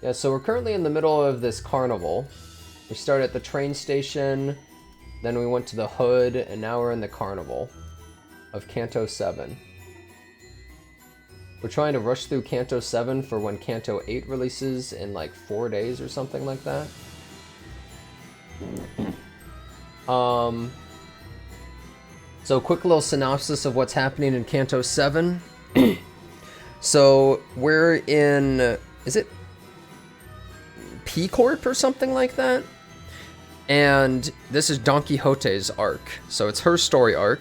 Yeah, so we're currently in the middle of this carnival. We started at the train station, then we went to the hood, and now we're in the carnival of Canto 7. We're trying to rush through Canto 7 for when Canto 8 releases in like 4 days or something like that. So quick little synopsis of what's happening in Canto 7. So we're in, is it P Corp or something like that? And this is Don Quixote's arc. So it's her story arc.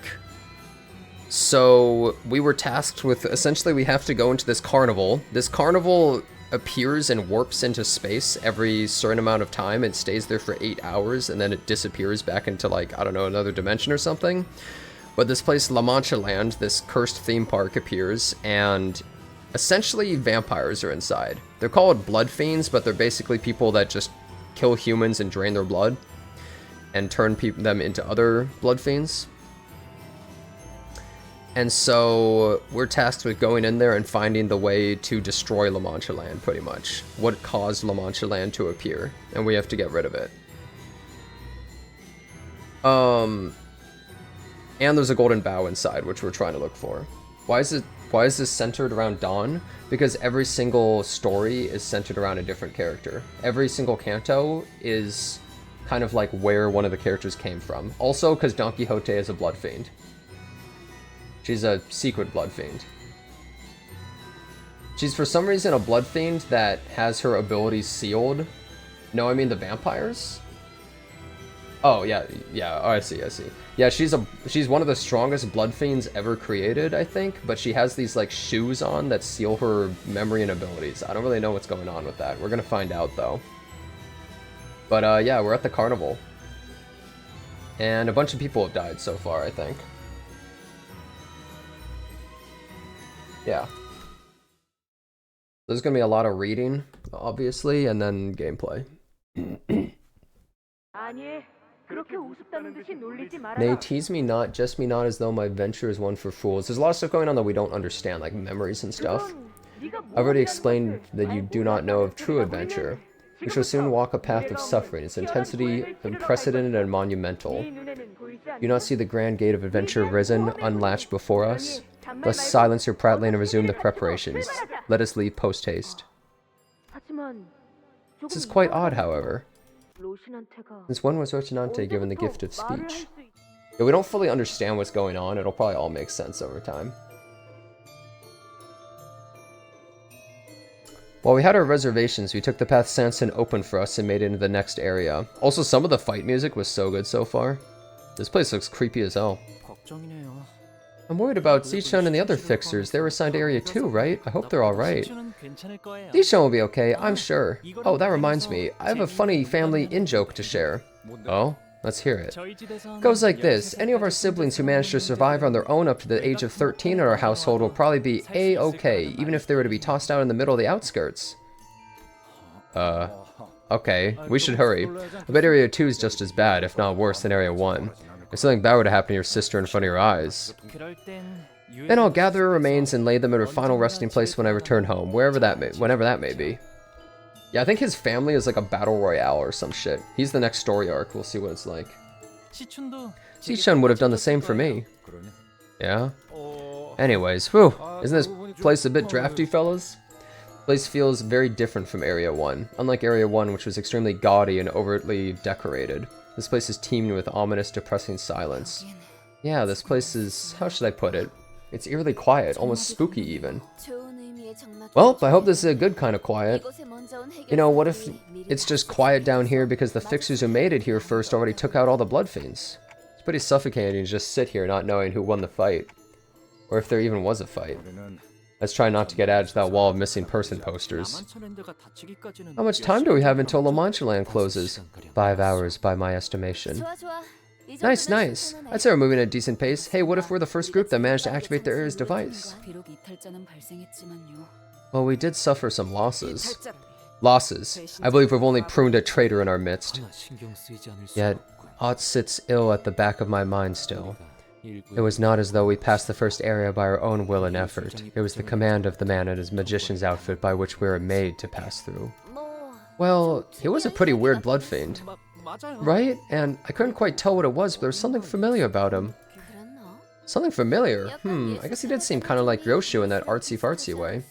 So we were tasked with, essentially we have to go into this carnival. This carnival appears and warps into space every certain amount of time. It stays there for 8 hours and then it disappears back into like, I don't know, another dimension or something. But this place, La Mancha Land, this cursed theme park appears and essentially vampires are inside. They're called blood fiends, but they're basically people that just kill humans and drain their blood and turn them into other blood fiends. And so we're tasked with going in there and finding the way to destroy La Mancha Land, pretty much. What caused La Mancha Land to appear, and we have to get rid of it. And there's a golden bough inside, which we're trying to look for. Why is this centered around Dawn? Because every single story is centered around a different character. Every single canto is kind of like where one of the characters came from. Also, because Don Quixote is a blood fiend. She's a secret blood fiend. She's for some reason a blood fiend that has her abilities sealed. No, I mean the vampires? Oh, yeah, oh, I see. Yeah, she's one of the strongest blood fiends ever created, I think, but she has these, like, shoes on that seal her memory and abilities. I don't really know what's going on with that. We're gonna find out, though. But, yeah, we're at the carnival. And a bunch of people have died so far, I think. Yeah. There's gonna be a lot of reading, obviously, and then gameplay. Nay, tease me not, jest me not as though my venture is one for fools. There's a lot of stuff going on that we don't understand, like memories and stuff. I've already explained that you do not know of true adventure. We shall soon walk a path of suffering, its intensity unprecedented and monumental. Do you not see the grand gate of adventure risen, unlatched before us? Let's silence your prattling and resume the preparations. Let us leave post-haste. This is quite odd, however. Since when was Rocinante given the gift of speech? Yeah, we don't fully understand what's going on. It'll probably all make sense over time. While we had our reservations, we took the path Sanson opened for us and made it into the next area. Also, some of the fight music was so good so far. This place looks creepy as hell. I'm worried about Zichun and the other fixers. They were assigned to Area 2, right? I hope they're alright. Zichun will be okay, I'm sure. Oh, that reminds me. I have a funny family in-joke to share. Oh? Let's hear it. Goes like this. Any of our siblings who manage to survive on their own up to the age of 13 in our household will probably be A-okay, even if they were to be tossed out in the middle of the outskirts. Okay. We should hurry. I bet Area 2 is just as bad, if not worse, than Area 1. If something bad were to happen to your sister in front of your eyes, then I'll gather her remains and lay them at her final resting place when I return home, whenever that may be. Yeah, I think his family is like a battle royale or some shit. He's the next story arc. We'll see what it's like. Zichun would have done the same for me. Yeah? Anyways, whew. Isn't this place a bit drafty, fellas? The place feels very different from Area 1. Unlike Area 1, which was extremely gaudy and overtly decorated. This place is teeming with ominous, depressing silence. Yeah, this place is... how should I put it? It's eerily quiet, almost spooky even. Well, I hope this is a good kind of quiet. You know, what if it's just quiet down here because the fixers who made it here first already took out all the blood fiends? It's pretty suffocating to just sit here not knowing who won the fight. Or if there even was a fight. Let's try not to get added to that wall of missing person posters. How much time do we have until La Mancha Land closes? 5 hours by my estimation. Nice, nice. I'd say we're moving at a decent pace. Hey, what if we're the first group that managed to activate the Ares device? Well, we did suffer some losses. I believe we've only pruned a traitor in our midst. Yet, aught sits ill at the back of my mind still. It was not as though we passed the first area by our own will and effort. It was the command of the man and his magician's outfit by which we were made to pass through. Well, he was a pretty weird blood fiend. Right? And I couldn't quite tell what it was, but there was something familiar about him. Something familiar? I guess he did seem kind of like Yoshu in that artsy-fartsy way.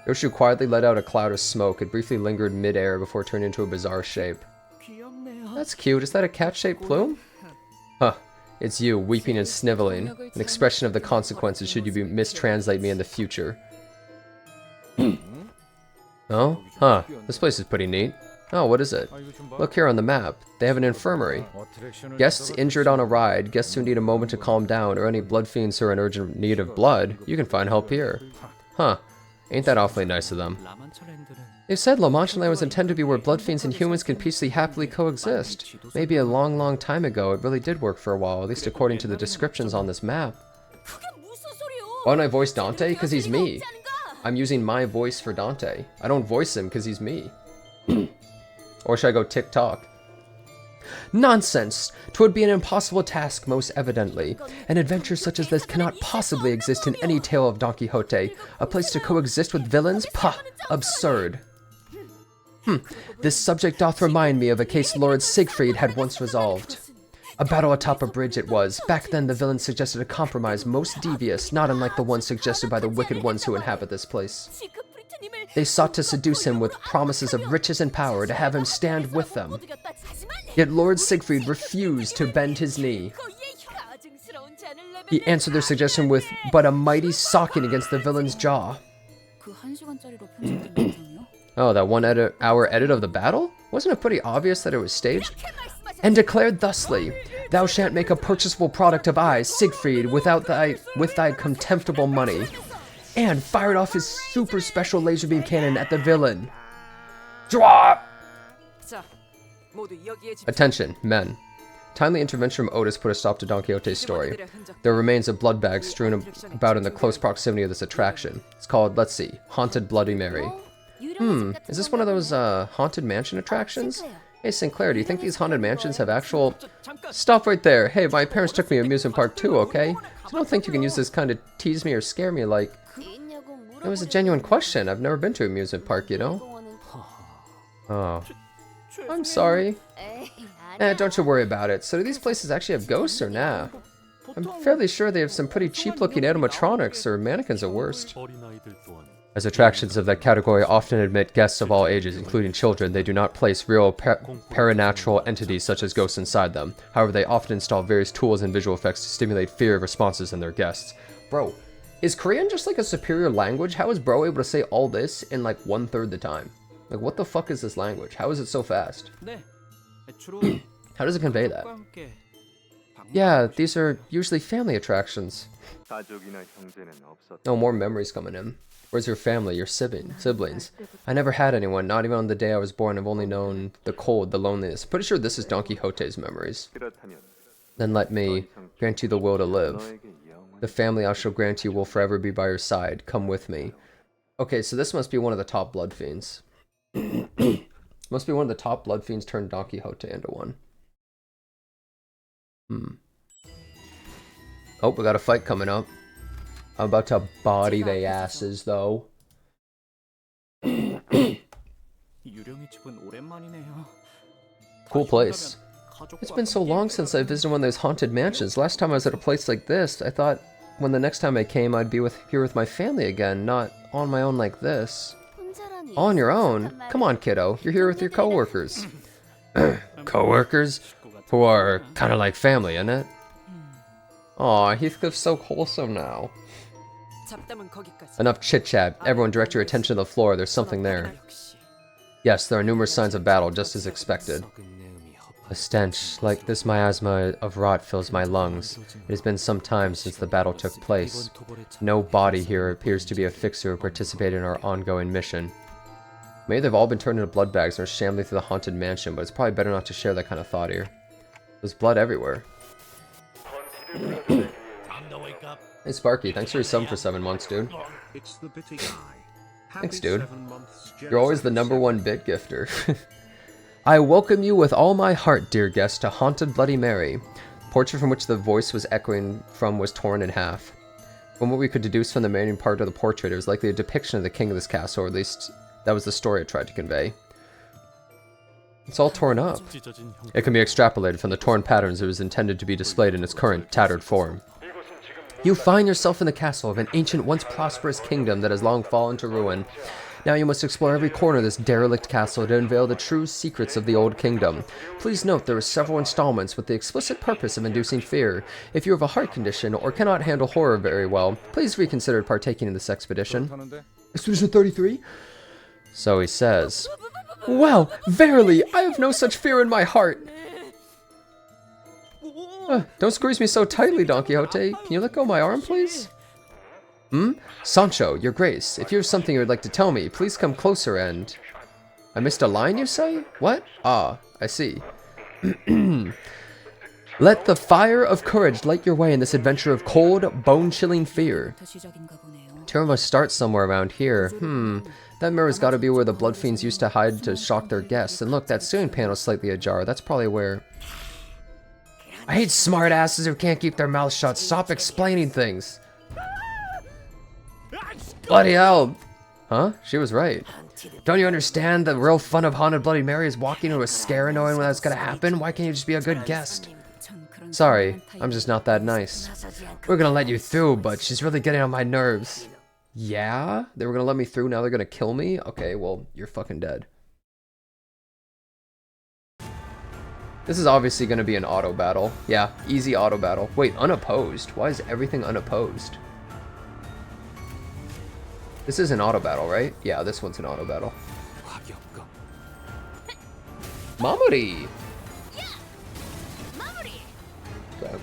Yoshu quietly let out a cloud of smoke. It briefly lingered mid-air before turning into a bizarre shape. That's cute. Is that a cat-shaped plume? Huh. It's you, weeping and sniveling. An expression of the consequences should you mistranslate me in the future. Oh? Huh. This place is pretty neat. Oh, what is it? Look here on the map. They have an infirmary. Guests injured on a ride, guests who need a moment to calm down, or any blood fiends who are in urgent need of blood, you can find help here. Huh. Ain't that awfully nice of them. They said La Mancha Land was intended to be where blood fiends and humans can peacefully happily coexist. Maybe a long, long time ago, it really did work for a while, at least according to the descriptions on this map. Why don't I voice Dante? Because he's me. I'm using my voice for Dante. I don't voice him because he's me. Or should I go TikTok? Nonsense! 'Twould be an impossible task, most evidently. An adventure such as this cannot possibly exist in any tale of Don Quixote. A place to coexist with villains? Pah! Absurd. This subject doth remind me of a case Lord Siegfried had once resolved. A battle atop a bridge it was. Back then the villains suggested a compromise most devious, not unlike the one suggested by the wicked ones who inhabit this place. They sought to seduce him with promises of riches and power, to have him stand with them. Yet Lord Siegfried refused to bend his knee. He answered their suggestion with but a mighty socking against the villain's jaw. Oh, that 1 hour edit of the battle? Wasn't it pretty obvious that it was staged? And declared thusly, Thou shan't make a purchasable product of I, Siegfried, with thy contemptible money. And fired off his super special laser beam cannon at the villain. Drop! Attention, men. Timely intervention from Otis put a stop to Don Quixote's story. There remains a blood bag strewn about in the close proximity of this attraction. It's called, let's see, Haunted Bloody Mary. Is this one of those haunted mansion attractions? Hey Sinclair, do you think these haunted mansions have actual... Stop right there. Hey, my parents took me to amusement park too, okay? So don't think you can use this kind of tease me or scare me like... It was a genuine question. I've never been to an amusement park, you know? Oh. I'm sorry. Don't you worry about it. So do these places actually have ghosts or nah? I'm fairly sure they have some pretty cheap-looking animatronics or mannequins at worst. As attractions of that category often admit guests of all ages, including children, they do not place real paranatural entities such as ghosts inside them. However, they often install various tools and visual effects to stimulate fear responses in their guests. Bro, is Korean just like a superior language? How is bro able to say all this in like 1/3 the time? Like, what the fuck is this language? How is it so fast? How does it convey that? Yeah, these are usually family attractions. Oh, more memories coming in. Where's your family, your siblings? I never had anyone, not even on the day I was born. I've only known the cold, the loneliness. Pretty sure this is Don Quixote's memories. Then let me grant you the will to live. The family I shall grant you will forever be by your side. Come with me. Okay, so this must be one of the top blood fiends. Must be one of the top blood fiends turned Don Quixote into one. Oh, we got a fight coming up. I'm about to body they asses, though. Cool place. It's been so long since I visited one of those haunted mansions. Last time I was at a place like this, I thought when the next time I came, I'd be here with my family again, not on my own like this. All on your own? Come on, kiddo. You're here with your coworkers. Coworkers? Who are kind of like family, isn't it? Aw, Heathcliff's so wholesome now. Enough chit-chat. Everyone direct your attention to the floor. There's something there. Yes, there are numerous signs of battle, just as expected. A stench like this miasma of rot fills my lungs. It has been some time since the battle took place. No body here appears to be a fixer who participated in our ongoing mission. Maybe they've all been turned into blood bags and are shambling through the haunted mansion, but it's probably better not to share that kind of thought here. There's blood everywhere. Hey Sparky, thanks for your sub for 7 months, dude. Thanks, dude. You're always the #1 bit gifter. I welcome you with all my heart, dear guest, to Haunted Bloody Mary. The portrait from which the voice was echoing from was torn in half. From what we could deduce from the main part of the portrait, it was likely a depiction of the king of this castle, or at least That was the story it tried to convey. It's all torn up. It can be extrapolated from the torn patterns it was intended to be displayed in its current, tattered form. You find yourself in the castle of an ancient, once prosperous kingdom that has long fallen to ruin. Now you must explore every corner of this derelict castle to unveil the true secrets of the old kingdom. Please note there are several installments with the explicit purpose of inducing fear. If you have a heart condition or cannot handle horror very well, please reconsider partaking in this expedition. Expedition 33? So he says. Well, verily, I have no such fear in my heart. Don't squeeze me so tightly, Don Quixote. Can you let go of my arm, please? Sancho, your grace, if you have something you would like to tell me, please come closer and... I missed a line, you say? What? Ah, I see. Let the fire of courage light your way in this adventure of cold, bone-chilling fear. Terror must start somewhere around here. That mirror's gotta be where the blood fiends used to hide to shock their guests. And look, that ceiling panel's slightly ajar. That's probably where... I hate smart asses who can't keep their mouths shut. Stop explaining things. Bloody hell. Huh? She was right. Don't you understand? The real fun of Haunted Bloody Mary is walking into a scare and knowing when that's gonna happen? Why can't you just be a good guest? Sorry, I'm just not that nice. We're gonna let you through, but she's really getting on my nerves. Yeah? They were gonna let me through, now they're gonna kill me? Okay, well, you're fucking dead. This is obviously gonna be an auto battle. Yeah, easy auto battle. Wait, unopposed? Why is everything unopposed? This is an auto battle, right? Yeah, this one's an auto battle. Mamori! Okay.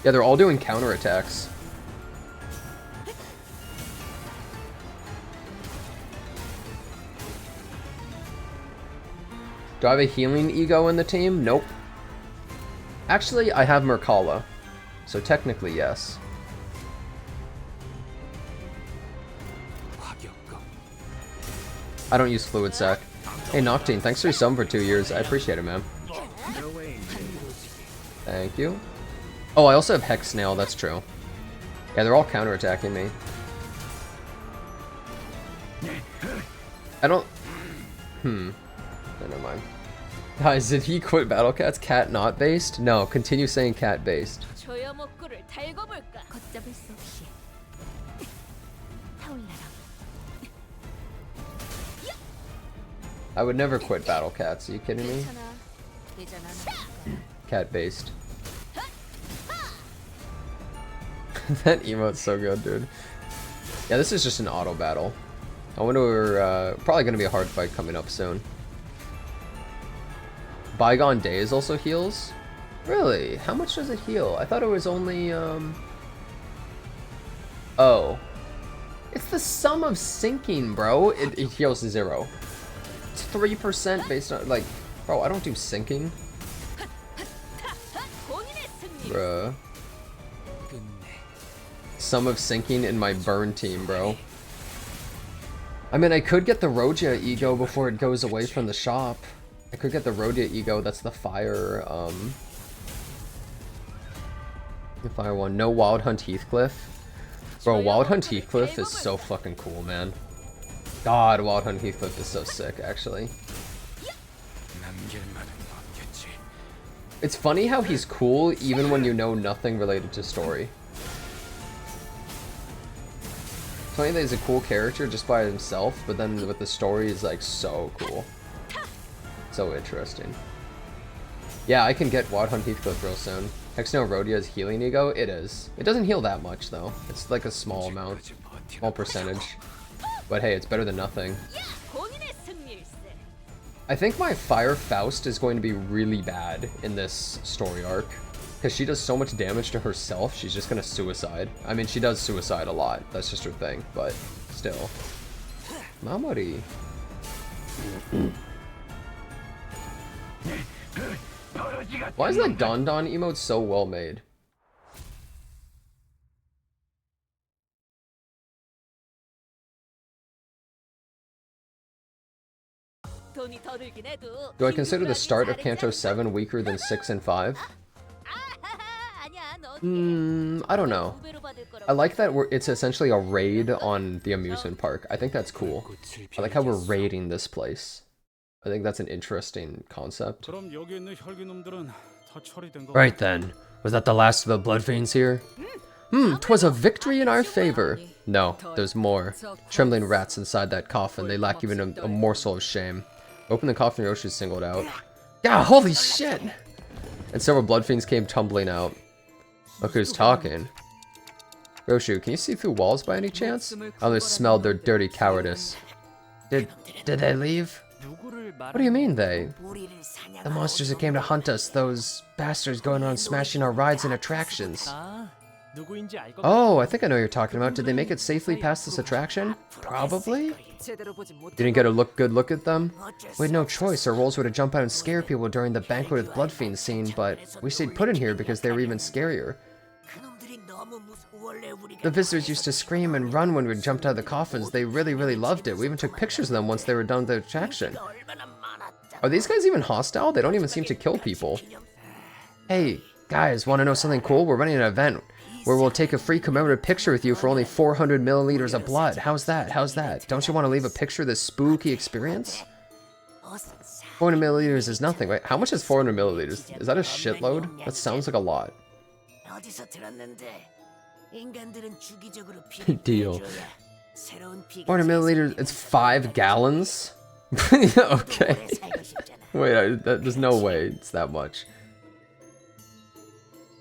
Yeah, they're all doing counterattacks. Do I have a healing ego in the team? Nope. Actually, I have Merkala. So technically, yes. I don't use Fluid Sac. Hey, Noctine, thanks for your sub for 2 years. I appreciate it, man. Thank you. Oh, I also have Hex Snail, that's true. Yeah, they're all counterattacking me. I don't... Never mind. Guys, did he quit Battle Cats? Cat not based? No, continue saying cat based. I would never quit Battle Cats, are you kidding me? Cat based. That emote's so good, dude. Yeah, this is just an auto battle. I wonder, probably gonna be a hard fight coming up soon. Bygone Days also heals? Really? How much does it heal? I thought it was only, Oh. It's the sum of sinking, bro. It heals 0. It's 3% based on, like, bro, I don't do sinking. Bruh. Sum of sinking in my burn team, bro. I mean, I could get the Rodia ego before it goes away from the shop. I could get the Rodia ego, that's the fire, the fire one. No Wild Hunt Heathcliff. Bro, Wild Hunt Heathcliff is so fucking cool, man. God, Wild Hunt Heathcliff is so sick, actually. It's funny how he's cool even when you know nothing related to story. It's funny that he's a cool character just by himself, but then with the story is like so cool. So interesting. Yeah, I can get Wild Hunt Heathcliff real soon. Hexno Rodia's healing ego? It is. It doesn't heal that much though. It's like a small amount. Small percentage. But hey, it's better than nothing. I think my Fire Faust is going to be really bad in this story arc. Because she does so much damage to herself, she's just gonna suicide. I mean, she does suicide a lot. That's just her thing, but still. Mamori. Why is that Don Don emote so well made? Do I consider the start of Canto 7 weaker than 6 and 5? I don't know. I like that it's essentially a raid on the amusement park. I think that's cool. I like how we're raiding this place. I think that's an interesting concept. Right then. Was that the last of the blood fiends here? 'Twas a victory in our favor. No, there's more. Trembling rats inside that coffin. They lack even a morsel of shame. Open the coffin, Yoshi's singled out. Yeah, holy shit! And several blood fiends came tumbling out. Look who's talking. Roshu, can you see through walls by any chance? I only smelled their dirty cowardice. Did they leave? What do you mean they? The monsters that came to hunt us, those bastards going on smashing our rides and attractions. Oh, I think I know what you're talking about. Did they make it safely past this attraction? Probably? Didn't get a good look at them? We had no choice. Our roles were to jump out and scare people during the Banquet with Blood Fiends scene, but we stayed put in here because they were even scarier. The visitors used to scream and run when we jumped out of the coffins. They really, really loved it. We even took pictures of them once they were done with the attraction. Are these guys even hostile? They don't even seem to kill people. Hey, guys, want to know something cool? We're running an event where we'll take a free commemorative picture with you for only 400 milliliters of blood. How's that? How's that? Don't you want to leave a picture of this spooky experience? 400 milliliters is nothing, right? How much is 400 milliliters? Is that a shitload? That sounds like a lot. Deal. 400 milliliters, it's 5 gallons? Okay. Wait, there's no way it's that much.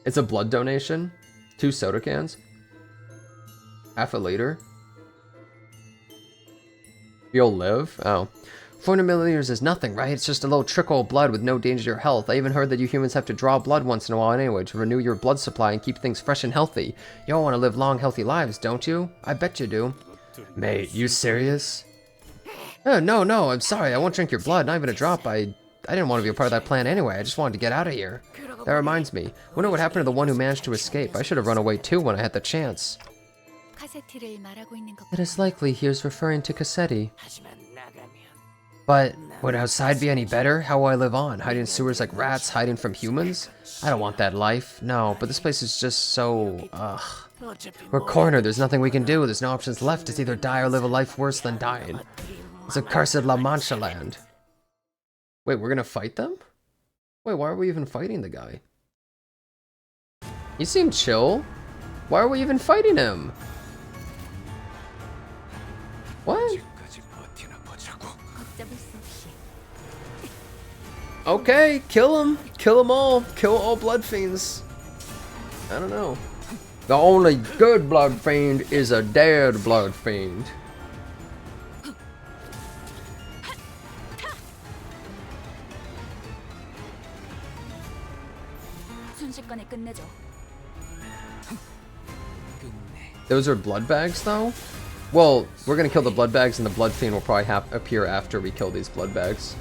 It's a blood donation? 2 soda cans? Half a liter? You'll live? Oh. 400 milliliters is nothing, right? It's just a little trickle of blood with no danger to your health. I even heard that you humans have to draw blood once in a while anyway to renew your blood supply and keep things fresh and healthy. You all want to live long, healthy lives, don't you? I bet you do. Mate, you serious? No, I'm sorry. I won't drink your blood, not even a drop. I didn't want to be a part of that plan anyway. I just wanted to get out of here. That reminds me. Wonder what happened to the one who managed to escape. I should have run away too when I had the chance. It is likely he is referring to Cassetti. But would outside be any better? How will I live on? Hiding in sewers like rats, hiding from humans? I don't want that life. No, but this place is just so... We're cornered. There's nothing we can do. There's no options left. It's either die or live a life worse than dying. It's a cursed La Mancha land. Wait, we're gonna fight them? Wait, why are we even fighting the guy? He seemed chill. Why are we even fighting him? What? Okay, kill him. Kill them all. Kill all blood fiends. I don't know. The only good blood fiend is a dead blood fiend. Those are blood bags, though? Well, we're gonna kill the blood bags, and the blood fiend will probably appear after we kill these blood bags.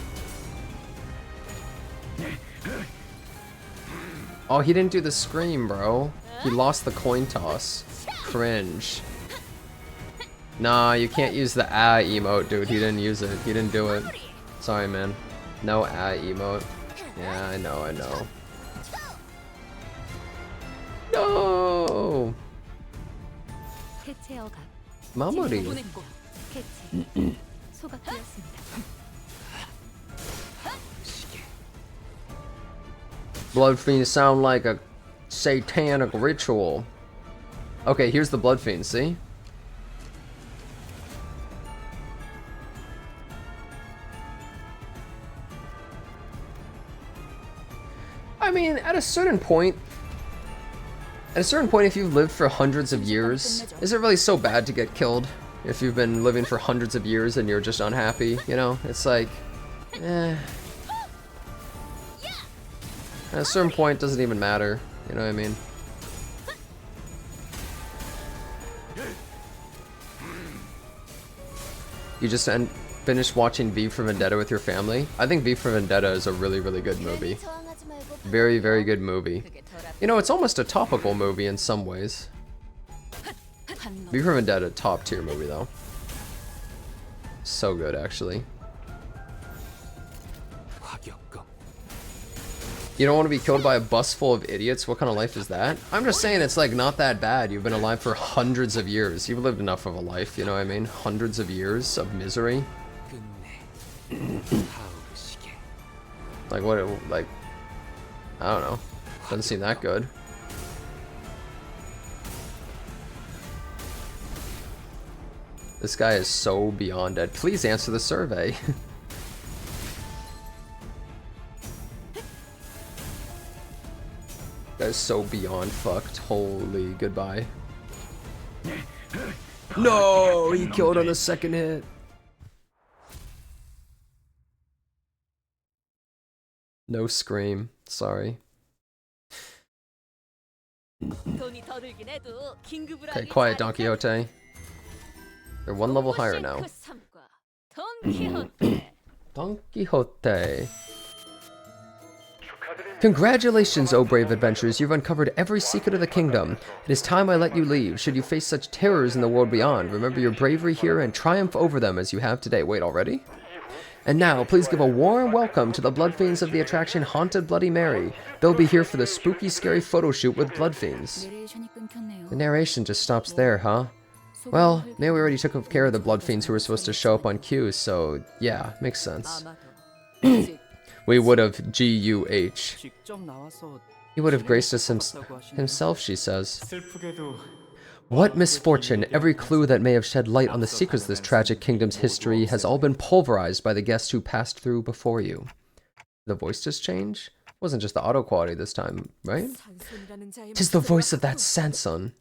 Oh, he didn't do the scream, bro. He lost the coin toss. Cringe. Nah, you can't use the emote, dude. He didn't use it. He didn't do it. Sorry, man. No emote. Yeah, I know. No! Mamori. Blood fiends sound like a satanic ritual. Okay, here's the blood fiend, see? I mean, at a certain point, if you've lived for hundreds of years, is it really so bad to get killed? If you've been living for hundreds of years and you're just unhappy, you know? It's like, At a certain point, it doesn't even matter. You know what I mean? You just finish watching V for Vendetta with your family? I think V for Vendetta is a really, really good movie. Very, very good movie. You know, it's almost a topical movie in some ways. V for Vendetta, top tier movie though. So good, actually. You don't want to be killed by a bus full of idiots? What kind of life is that? I'm just saying it's like not that bad. You've been alive for hundreds of years. You've lived enough of a life, you know what I mean? Hundreds of years of misery. Like what, like, I don't know. Doesn't seem that good. This guy is so beyond dead. Please answer the survey. That is so beyond fucked. Holy goodbye. No, he killed on the second hit. No scream. Sorry. Okay, quiet, Don Quixote. They're one level higher now. Don Quixote. Congratulations, O brave adventurers, you've uncovered every secret of the kingdom. It is time I let you leave. Should you face such terrors in the world beyond, remember your bravery here and triumph over them as you have today. Wait, already? And now, please give a warm welcome to the Blood Fiends of the attraction Haunted Bloody Mary. They'll be here for the spooky, scary photo shoot with Blood Fiends. The narration just stops there, huh? Well, maybe we already took care of the Blood Fiends who were supposed to show up on cue, so yeah, makes sense. We would have G-U-H. He would have graced us himself, she says. What misfortune! Every clue that may have shed light on the secrets of this tragic kingdom's history has all been pulverized by the guests who passed through before you. The voice just changed? It wasn't just the auto quality this time, right? 'Tis the voice of that Sanson.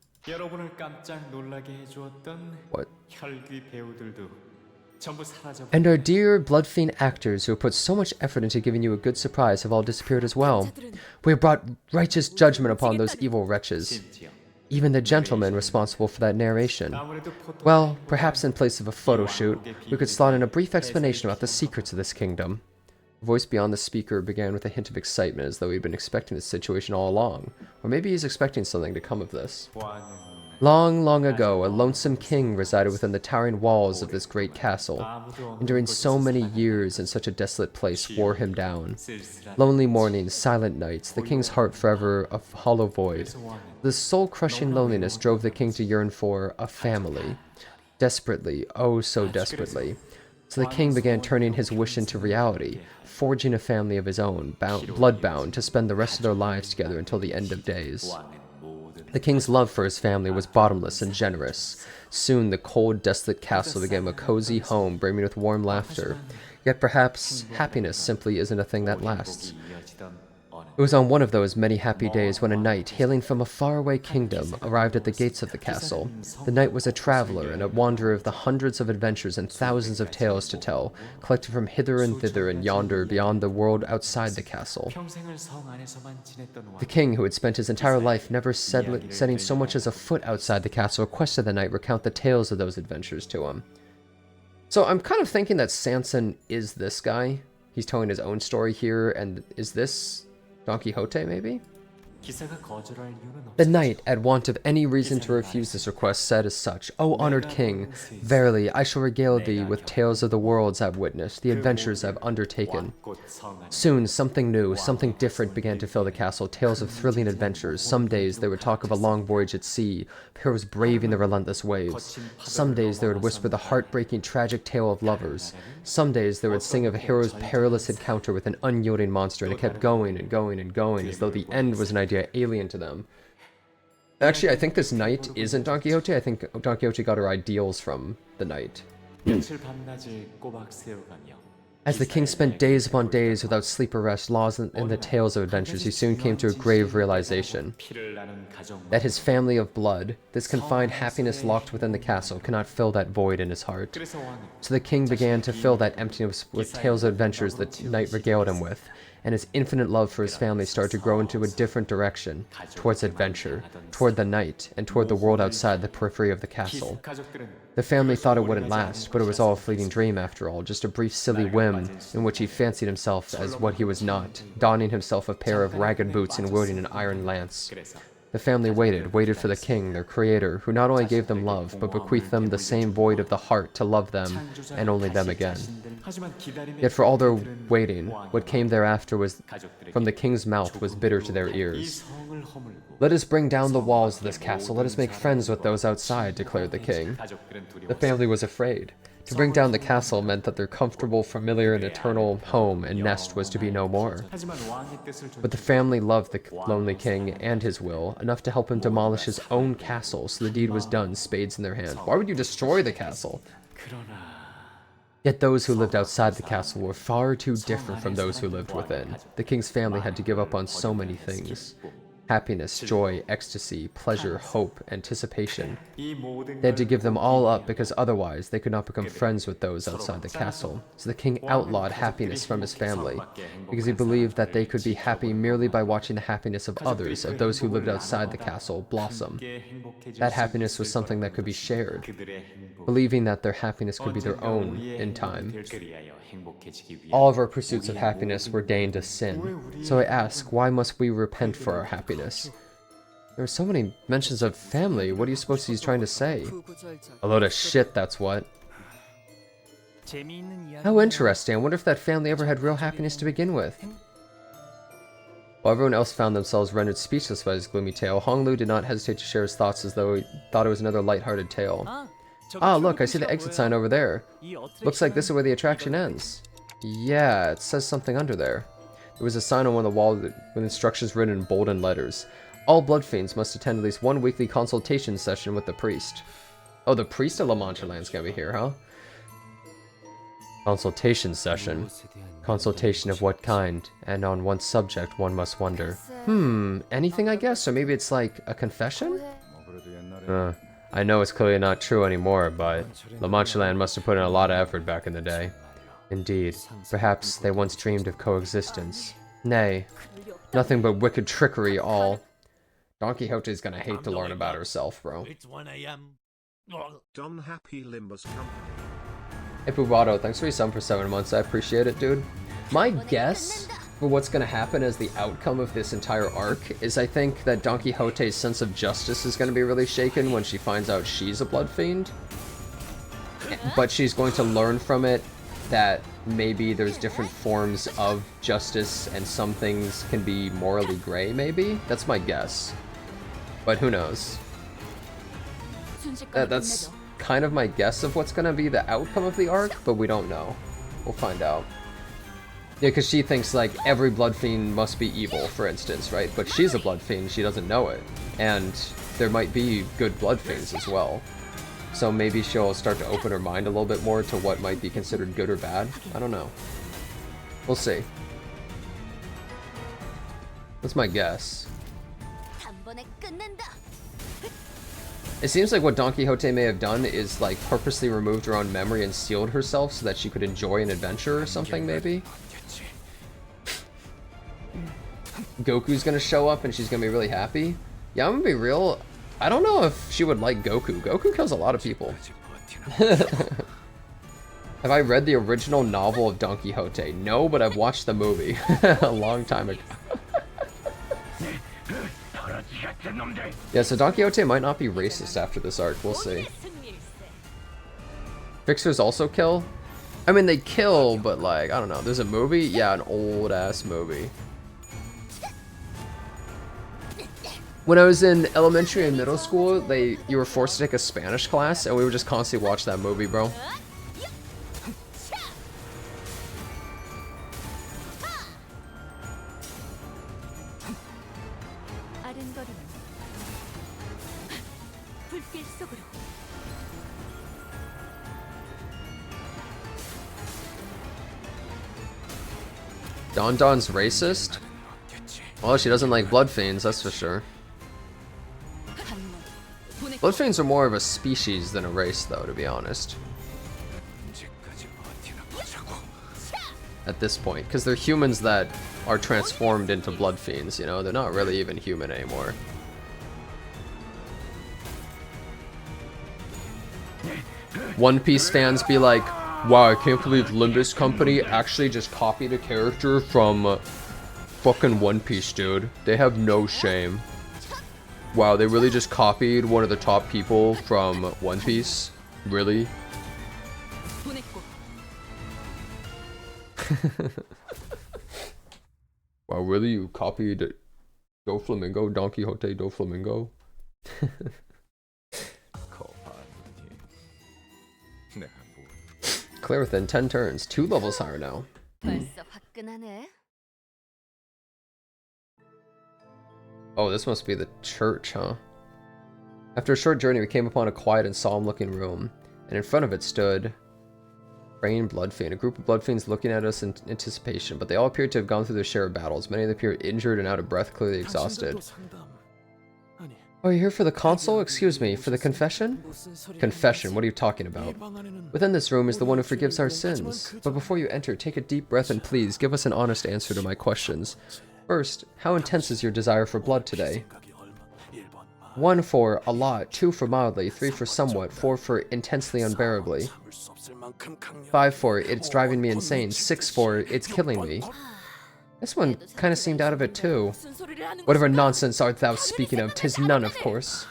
What? And our dear Blood Fiend actors who have put so much effort into giving you a good surprise have all disappeared as well. We have brought righteous judgment upon those evil wretches. Even the gentleman responsible for that narration. Well, perhaps in place of a photo shoot, we could slot in a brief explanation about the secrets of this kingdom. The voice beyond the speaker began with a hint of excitement, as though he'd been expecting this situation all along. Or maybe he's expecting something to come of this. Long, long ago, a lonesome king resided within the towering walls of this great castle. Enduring so many years in such a desolate place wore him down. Lonely mornings, silent nights, the king's heart forever a hollow void. This soul-crushing loneliness drove the king to yearn for a family. Desperately, oh so desperately. So the king began turning his wish into reality, forging a family of his own, blood-bound, to spend the rest of their lives together until the end of days. The king's love for his family was bottomless and generous. Soon the cold, desolate castle became a cozy home brimming with warm laughter. Yet perhaps happiness simply isn't a thing that lasts. It was on one of those many happy days when a knight, hailing from a faraway kingdom, arrived at the gates of the castle. The knight was a traveler and a wanderer of the hundreds of adventures and thousands of tales to tell, collected from hither and thither and yonder beyond the world outside the castle. The king, who had spent his entire life never setting so much as a foot outside the castle, requested the knight recount the tales of those adventures to him. So I'm kind of thinking that Sanson is this guy. He's telling his own story here, and is this Don Quixote, maybe? The knight, at want of any reason to refuse this request, said as such, O honored king, verily I shall regale thee with tales of the worlds I've witnessed, the adventures I've undertaken. Soon something new, something different began to fill the castle, tales of thrilling adventures. Some days they would talk of a long voyage at sea, heroes braving the relentless waves. Some days they would whisper the heartbreaking tragic tale of lovers. Some days they would sing of a hero's perilous encounter with an unyielding monster, and it kept going and going and going, as though the end was an idea alien to them. Actually, I think this knight isn't Don Quixote. I think Don Quixote got her ideals from the knight. As the king spent days upon days without sleep or rest, lost in the tales of adventures, he soon came to a grave realization that his family of blood, this confined happiness locked within the castle, cannot fill that void in his heart. So the king began to fill that emptiness with tales of adventures the knight regaled him with, and his infinite love for his family started to grow into a different direction, towards adventure, toward the knight, and toward the world outside the periphery of the castle. The family thought it wouldn't last, but it was all a fleeting dream after all, just a brief silly whim in which he fancied himself as what he was not, donning himself a pair of ragged boots and wielding an iron lance. The family waited for the king, their creator, who not only gave them love, but bequeathed them the same void of the heart to love them, and only them again. Yet for all their waiting, what came thereafter was from the king's mouth was bitter to their ears. "Let us bring down the walls of this castle, let us make friends with those outside," declared the king. The family was afraid. To bring down the castle meant that their comfortable, familiar, and eternal home and nest was to be no more. But the family loved the lonely king and his will, enough to help him demolish his own castle, so the deed was done, spades in their hand. Why would you destroy the castle? Yet those who lived outside the castle were far too different from those who lived within. The king's family had to give up on so many things. Happiness, joy, ecstasy, pleasure, hope, anticipation. They had to give them all up because otherwise they could not become friends with those outside the castle. So the king outlawed happiness from his family because he believed that they could be happy merely by watching the happiness of others, of those who lived outside the castle, blossom. That happiness was something that could be shared, believing that their happiness could be their own in time. All of our pursuits of happiness were deigned a sin. So I ask, why must we repent for our happiness? There are so many mentions of family. What do you suppose he's trying to say? A load of shit, that's what. How interesting. I wonder if that family ever had real happiness to begin with. While everyone else found themselves rendered speechless by his gloomy tale, Honglu did not hesitate to share his thoughts as though he thought it was another light-hearted tale. Ah, look, I see the exit sign over there. Looks like this is where the attraction ends. Yeah, it says something under there. There was a sign on one of the walls with instructions written in bold and letters. All blood fiends must attend at least one weekly consultation session with the priest. Oh, the priest of La Mancha Land's gonna be here, huh? Consultation session. Consultation of what kind? And on what subject, one must wonder. Anything, I guess? Or maybe it's like a confession? I know it's clearly not true anymore, but La Mancha Land must have put in a lot of effort back in the day. Indeed, perhaps they once dreamed of coexistence. Nay, nothing but wicked trickery all. Don Quixote's gonna hate to learn about herself, bro. It's 1 a.m. Don Happy Limbus Company. Hey Pubato, thanks for your sub for 7 months, I appreciate it, dude. My guess for what's gonna happen as the outcome of this entire arc is I think that Don Quixote's sense of justice is gonna be really shaken when she finds out she's a blood fiend. But she's going to learn from it that maybe there's different forms of justice and some things can be morally gray, maybe? That's my guess. But who knows? That's kind of my guess of what's gonna be the outcome of the arc, but we don't know. We'll find out. Yeah, because she thinks, like, every blood fiend must be evil, for instance, right? But she's a blood fiend, she doesn't know it. And there might be good blood fiends as well. So maybe she'll start to open her mind a little bit more to what might be considered good or bad. I don't know. We'll see. That's my guess. It seems like what Don Quixote may have done is, like, purposely removed her own memory and sealed herself so that she could enjoy an adventure or something, maybe? Goku's gonna show up and she's gonna be really happy? Yeah, I'm gonna be real. I don't know if she would like Goku. Goku kills a lot of people. Have I read the original novel of Don Quixote? No, but I've watched the movie a long time ago. Yeah, so Don Quixote might not be racist after this arc. We'll see. Fixers also kill? I mean, they kill, but like, I don't know. There's a movie? Yeah, an old-ass movie. When I was in elementary and middle school, you were forced to take a Spanish class, and we would just constantly watch that movie, bro. Don's racist? Well, she doesn't like blood fiends, that's for sure. Blood fiends are more of a species than a race, though, to be honest. At this point, because they're humans that are transformed into blood fiends, you know? They're not really even human anymore. One Piece fans be like, wow, I can't believe Limbus Company actually just copied a character from fucking One Piece, dude. They have no shame. Wow, they really just copied one of the top people from One Piece? Really? Wow, really? You copied Doflamingo, Don Quixote, Doflamingo? Clear within 10 turns. 2 levels higher now. Oh, this must be the church, huh? After a short journey, we came upon a quiet and solemn-looking room, and in front of it stood Praying Bloodfiend, a group of Bloodfiends looking at us in anticipation, but they all appeared to have gone through their share of battles. Many of them appeared injured and out of breath, clearly exhausted. Oh, you're here for the console? Excuse me, for the confession? Confession, what are you talking about? Within this room is the one who forgives our sins. But before you enter, take a deep breath and please give us an honest answer to my questions. First, how intense is your desire for blood today? 1 for a lot, 2 for mildly, 3 for somewhat, 4 for intensely unbearably, 5 for it's driving me insane, 6 for it's killing me. This one kind of seemed out of it too. Whatever nonsense art thou speaking of? 'Tis none, of course.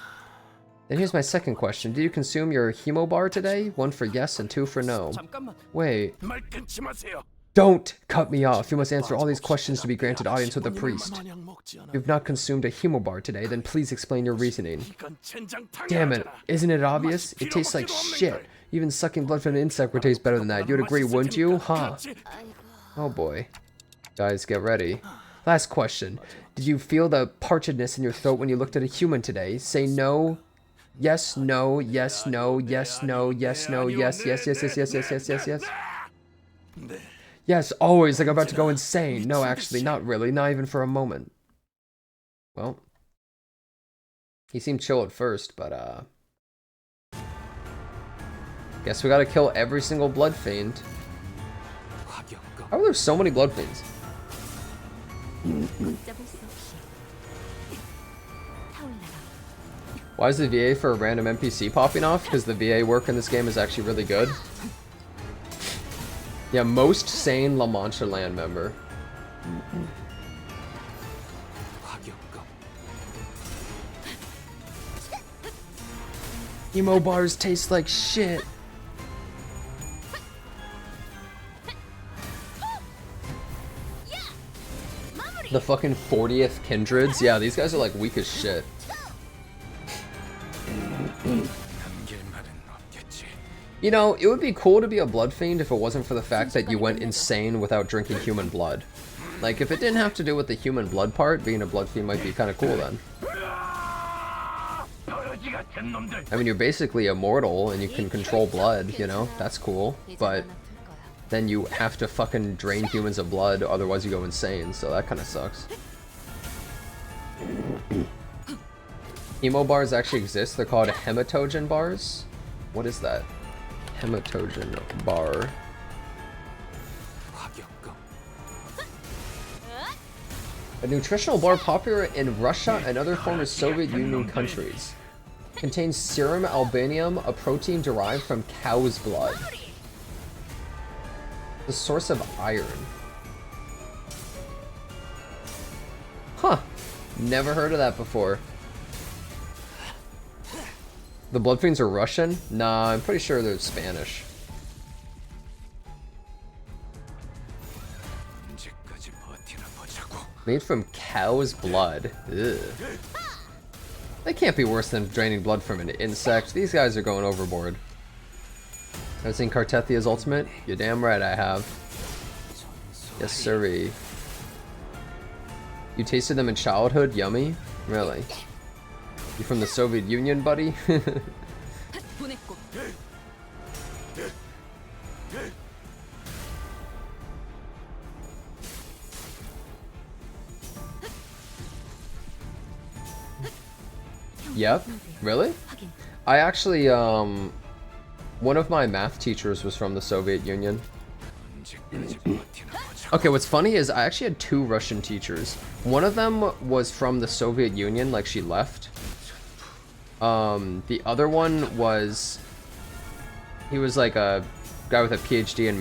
Then here's my second question. Did you consume your hemo bar today? 1 for yes and 2 for no. Wait. Don't cut me off. You must answer all these questions to be granted audience with the priest. You've not consumed a hemo bar today, then please explain your reasoning. Damn it, isn't it obvious? It tastes like shit. Even sucking blood from an insect would taste better than that. You'd agree, wouldn't you? Huh? Oh boy. Guys, get ready. Last question. Did you feel the parchedness in your throat when you looked at a human today? Say no. Yes, no, yes, no, yes, no, yes, no, yes, yes, yes, yes, yes, yes, yes, yes, yes. Yes, always, like I'm about to go insane. No, actually, not really, not even for a moment. Well, he seemed chill at first, but, guess we gotta kill every single blood fiend. How are there so many blood fiends? Why is the VA for a random NPC popping off? Because the VA work in this game is actually really good. Yeah, most sane La Mancha land member. Emo bars taste like shit. The fucking 40th Kindreds? Yeah, these guys are like weak as shit. You know, it would be cool to be a blood fiend if it wasn't for the fact that you went insane without drinking human blood. Like, if it didn't have to do with the human blood part, being a blood fiend might be kind of cool then. I mean, you're basically immortal and you can control blood, you know? That's cool. But then you have to fucking drain humans of blood, otherwise you go insane, so that kind of sucks. Emo bars actually exist. They're called hematogen bars. What is that? Hematogen bar. A nutritional bar popular in Russia and other former Soviet Union countries. Contains serum albanium, a protein derived from cow's blood. The source of iron. Huh. Never heard of that before. The blood fiends are Russian? Nah, I'm pretty sure they're Spanish. Made from cow's blood. Ugh. They can't be worse than draining blood from an insect. These guys are going overboard. I've seen Cartethia's ultimate? You're damn right I have. Yes, sirree. You tasted them in childhood? Yummy? Really? You from the Soviet Union, buddy? Yep. Really? I actually, one of my math teachers was from the Soviet Union. Okay, what's funny is I actually had 2 Russian teachers. One of them was from the Soviet Union, like she left. The other one was, he was like a guy with a PhD in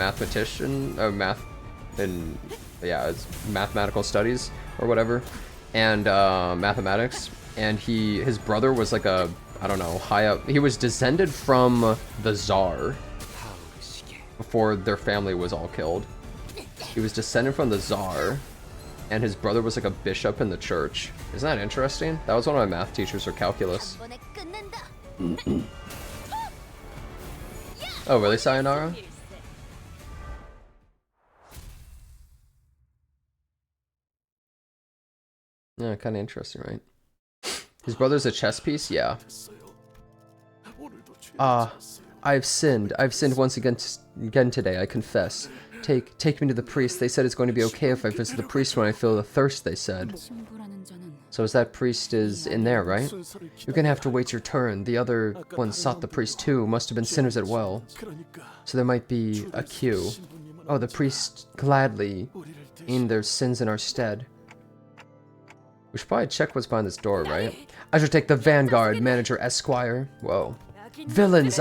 yeah, it's mathematical studies or whatever, and mathematics. and his brother was like a, I don't know, high up. He was descended from the Tsar before their family was all killed. He was descended from the Tsar, and his brother was like a bishop in the church. Isn't that interesting? That was one of my math teachers for calculus. Oh, really, Sayonara? Yeah, kind of interesting, right? His brother's a chess piece? Yeah. I've sinned. I've sinned once again today, I confess. Take me to the priest. They said it's going to be okay if I visit the priest when I feel the thirst, they said. So as that priest is in there, right? You're gonna have to wait your turn. The other ones sought the priest too. Must have been sinners as well. So there might be a queue. Oh, the priest gladly in their sins in our stead. We should probably check what's behind this door, right? I should take the vanguard, Manager Esquire. Whoa. Villains,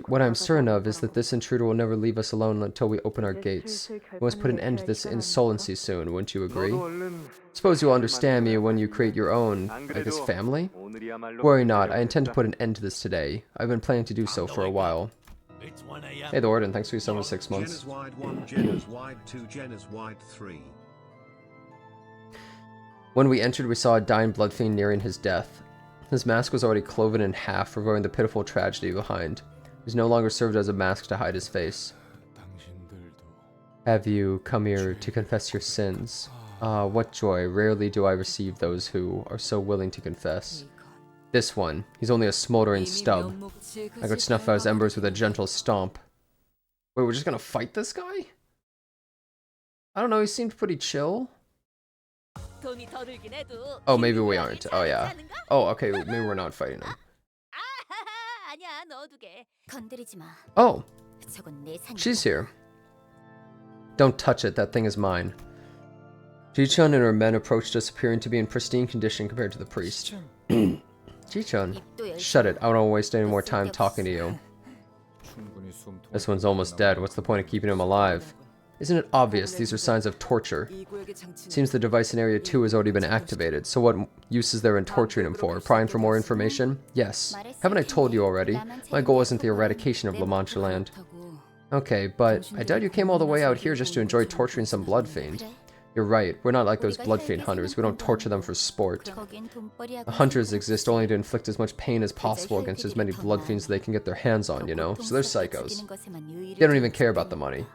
What I'm certain of is that this intruder will never leave us alone until we open our gates. We must put an end to this insolency soon, wouldn't you agree? Suppose you'll understand me when you create your own, I guess, family? Worry not, I intend to put an end to this today. I've been planning to do so for a while. Hey, the Warden, thanks for your 76 months. Jenna's wide 1, Jenna's wide 2, Jenna's wide 3. When we entered, we saw a dying bloodfiend nearing his death. His mask was already cloven in half, revealing the pitiful tragedy behind. He no longer served as a mask to hide his face. Have you come here to confess your sins? Ah, what joy. Rarely do I receive those who are so willing to confess. This one, he's only a smoldering stub. I could snuff out his embers with a gentle stomp. Wait, we're just gonna fight this guy? I don't know, he seemed pretty chill. Oh, maybe we aren't. Oh, yeah. Oh, okay, maybe we're not fighting him. Oh, she's here. Don't touch it, that thing is mine. Ji-chun and her men approached us, appearing to be in pristine condition compared to the priest. Ji-chun, shut it, I don't want to waste any more time talking to you. This one's almost dead, what's the point of keeping him alive? Isn't it obvious these are signs of torture? Seems the device in Area 2 has already been activated, so what use is there in torturing him for? Prying for more information? Yes. Haven't I told you already? My goal isn't the eradication of La Mancha Land. Okay, but I doubt you came all the way out here just to enjoy torturing some bloodfiend. You're right, we're not like those bloodfiend hunters, we don't torture them for sport. The hunters exist only to inflict as much pain as possible against as many bloodfiends they can get their hands on, you know? So they're psychos. They don't even care about the money.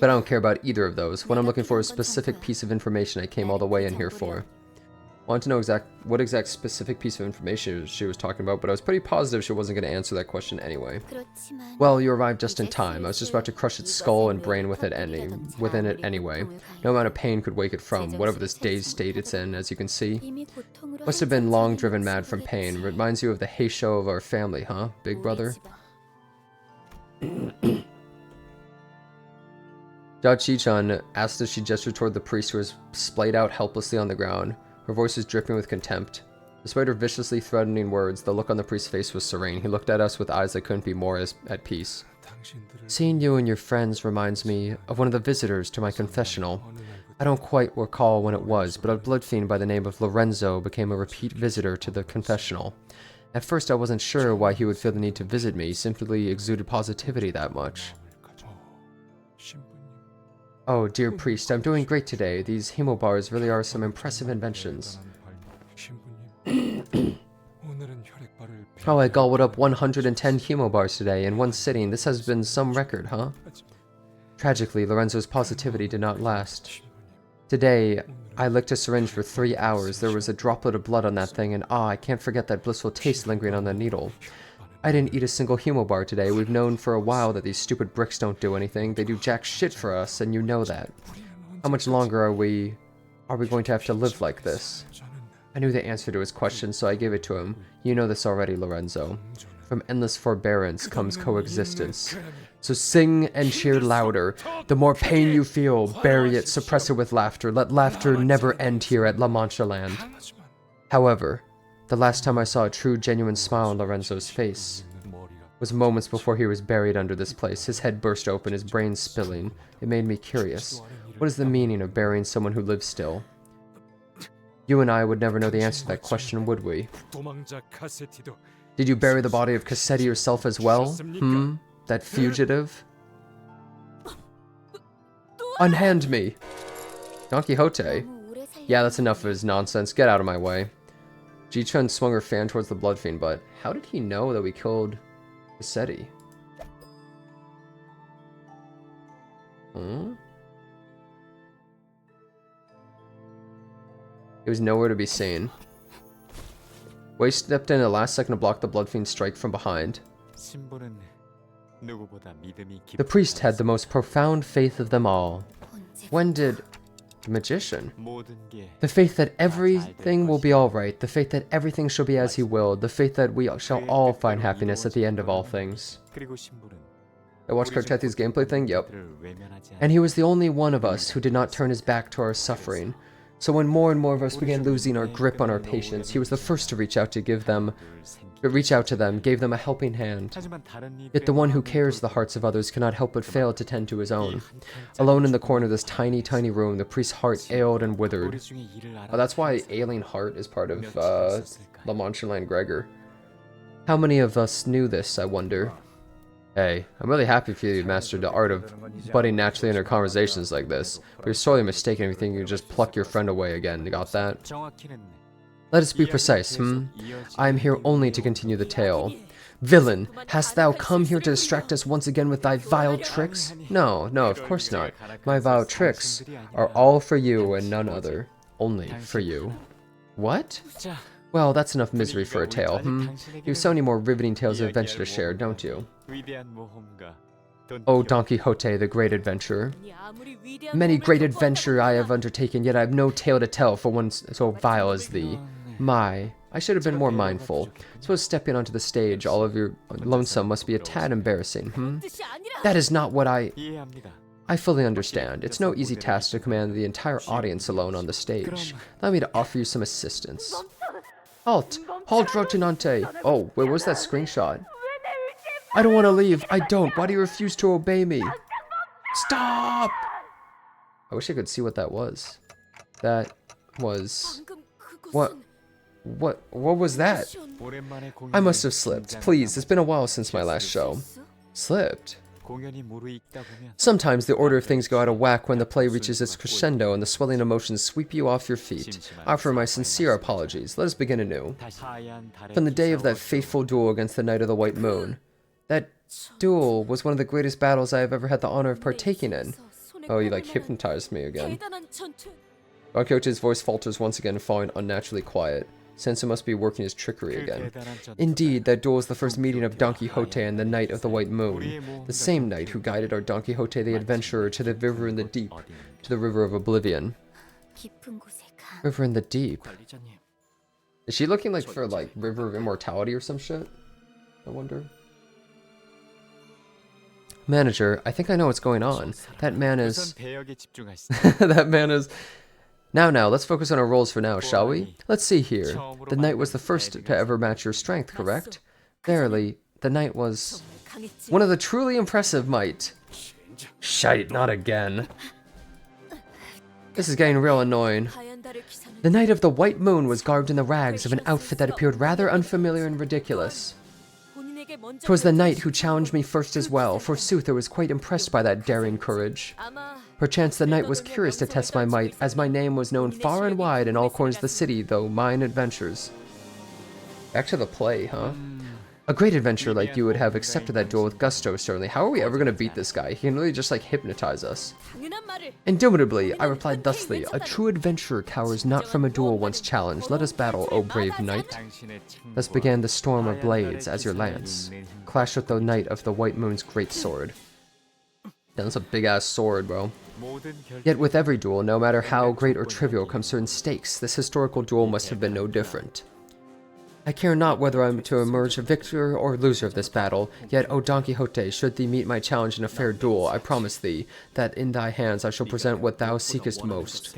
But I don't care about either of those. What I'm looking for is a specific piece of information I came all the way in here for. Wanted to know what exact specific piece of information she was talking about, but I was pretty positive she wasn't going to answer that question anyway. Well, you arrived just in time. I was just about to crush its skull and brain within it anyway. No amount of pain could wake it from whatever this dazed state it's in, as you can see. Must have been long driven mad from pain. Reminds you of the Heisho of our family, huh, big brother? Zhao Qi-chan asked as she gestured toward the priest who was splayed out helplessly on the ground. Her voice was dripping with contempt. Despite her viciously threatening words, the look on the priest's face was serene. He looked at us with eyes that couldn't be more at peace. Seeing you and your friends reminds me of one of the visitors to my confessional. I don't quite recall when it was, but a bloodfiend by the name of Lorenzo became a repeat visitor to the confessional. At first I wasn't sure why he would feel the need to visit me, he simply exuded positivity that much. Oh, dear priest, I'm doing great today. These hemobars really are some impressive inventions. Oh, I gobbled up 110 hemobars today in one sitting. This has been some record, huh? Tragically, Lorenzo's positivity did not last. Today, I licked a syringe for 3 hours. There was a droplet of blood on that thing, and I can't forget that blissful taste lingering on the needle. I didn't eat a single hemobar today. We've known for a while that these stupid bricks don't do anything. They do jack shit for us, and you know that. How much longer are we going to have to live like this? I knew the answer to his question, so I gave it to him. You know this already, Lorenzo. From endless forbearance comes coexistence. So sing and cheer louder. The more pain you feel, bury it, suppress it with laughter. Let laughter never end here at La Mancha Land. However, the last time I saw a true, genuine smile on Lorenzo's face, was moments before he was buried under this place. His head burst open, his brain spilling. It made me curious. What is the meaning of burying someone who lives still? You and I would never know the answer to that question, would we? Did you bury the body of Cassetti yourself as well? That fugitive? Unhand me! Don Quixote? Yeah, that's enough of his nonsense. Get out of my way. Ji-chun swung her fan towards the blood fiend, but how did he know that we killed Cassetti? He was nowhere to be seen. Wei stepped in at the last second to block the blood fiend's strike from behind. The priest had the most profound faith of them all. When did... The magician? The faith that everything will be alright, the faith that everything shall be as he willed, the faith that we shall all find happiness at the end of all things. I watched Kartethi's gameplay thing? Yep. And he was the only one of us who did not turn his back to our suffering. So when more and more of us began losing our grip on our patients, he was the first to reach out to them, gave them a helping hand. Yet the one who cares the hearts of others cannot help but fail to tend to his own. Alone in the corner of this tiny, tiny room, the priest's heart ailed and withered. Oh, that's why ailing heart is part of La Manche Gregor. How many of us knew this, I wonder? Hey, I'm really happy for you you mastered the art of butting naturally into conversations like this, but you're sorely mistaken if you think you can just pluck your friend away again. You got that? Let us be precise, I am here only to continue the tale. Villain, hast thou come here to distract us once again with thy vile tricks? No, of course not. My vile tricks are all for you and none other. Only for you. What? Well, that's enough misery for a tale, You have so many more riveting tales of adventure to share, don't you? Oh, Don Quixote, the great adventurer. Many great adventure I have undertaken, yet I have no tale to tell for one so vile as thee. My, I should have been more mindful. Suppose stepping onto the stage, all of your lonesome must be a tad embarrassing, That is not what I fully understand. It's no easy task to command the entire audience alone on the stage. Allow me to offer you some assistance. Halt! Halt, Rocinante! Oh, wait, where's that screenshot? I don't want to leave. I don't. Why do you refuse to obey me? Stop! I wish I could see what that was. That was... What was that? I must have slipped. Please, it's been a while since my last show. Slipped? Sometimes the order of things go out of whack when the play reaches its crescendo and the swelling emotions sweep you off your feet. I offer my sincere apologies. Let us begin anew. From the day of that fateful duel against the Knight of the White Moon. That duel was one of the greatest battles I have ever had the honor of partaking in. Oh, you like hypnotized me again. Don Quixote's voice falters once again, falling unnaturally quiet. Senso must be working his trickery again. Indeed, that duel was the first meeting of Don Quixote and the Knight of the White Moon, the same knight who guided our Don Quixote the adventurer to the river in the deep, to the river of oblivion. River in the deep. Is she looking like for like river of immortality or some shit? I wonder. Manager, I think I know what's going on. That man is... that man is... Now, let's focus on our roles for now, shall we? Let's see here. The knight was the first to ever match your strength, correct? Verily, the knight was... one of the truly impressive might. Shite, not again. This is getting real annoying. The Knight of the White Moon was garbed in the rags of an outfit that appeared rather unfamiliar and ridiculous. 'Twas the knight who challenged me first as well. Forsooth, I was quite impressed by that daring courage. Perchance the knight was curious to test my might, as my name was known far and wide in all corners of the city, though mine adventures. Back to the play, huh? A great adventurer like you would have accepted that duel with gusto, certainly. How are we ever gonna beat this guy? He can really just, like, hypnotize us. Indubitably, I replied thusly, a true adventurer cowers not from a duel once challenged. Let us battle, O brave knight. Thus began the storm of blades, as your lance clashed with the Knight of the White Moon's great sword. Yeah, that's a big-ass sword, bro. Yet with every duel, no matter how great or trivial, come certain stakes. This historical duel must have been no different. I care not whether I am to emerge a victor or loser of this battle, yet, O Don Quixote, should thee meet my challenge in a fair duel, I promise thee that in thy hands I shall present what thou seekest most.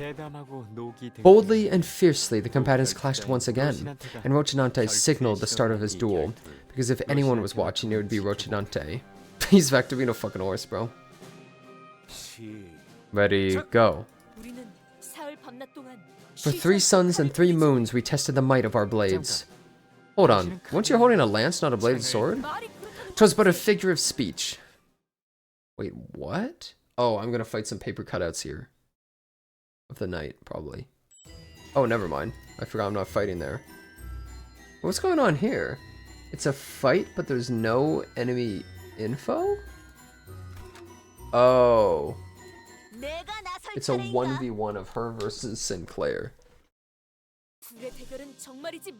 Boldly and fiercely the combatants clashed once again, and Rocinante signaled the start of his duel, because if anyone was watching, it would be Rocinante. He's back to being a fucking horse, bro. Ready, go. For 3 suns and 3 moons we tested the might of our blades. Hold on, weren't you holding a lance, not a bladed sword? 'Twas but a figure of speech. Wait, what? Oh, I'm gonna fight some paper cutouts here. Of the knight, probably. Oh, never mind. I forgot I'm not fighting there. What's going on here? It's a fight, but there's no enemy info? Oh. It's a 1v1 of her versus Sinclair.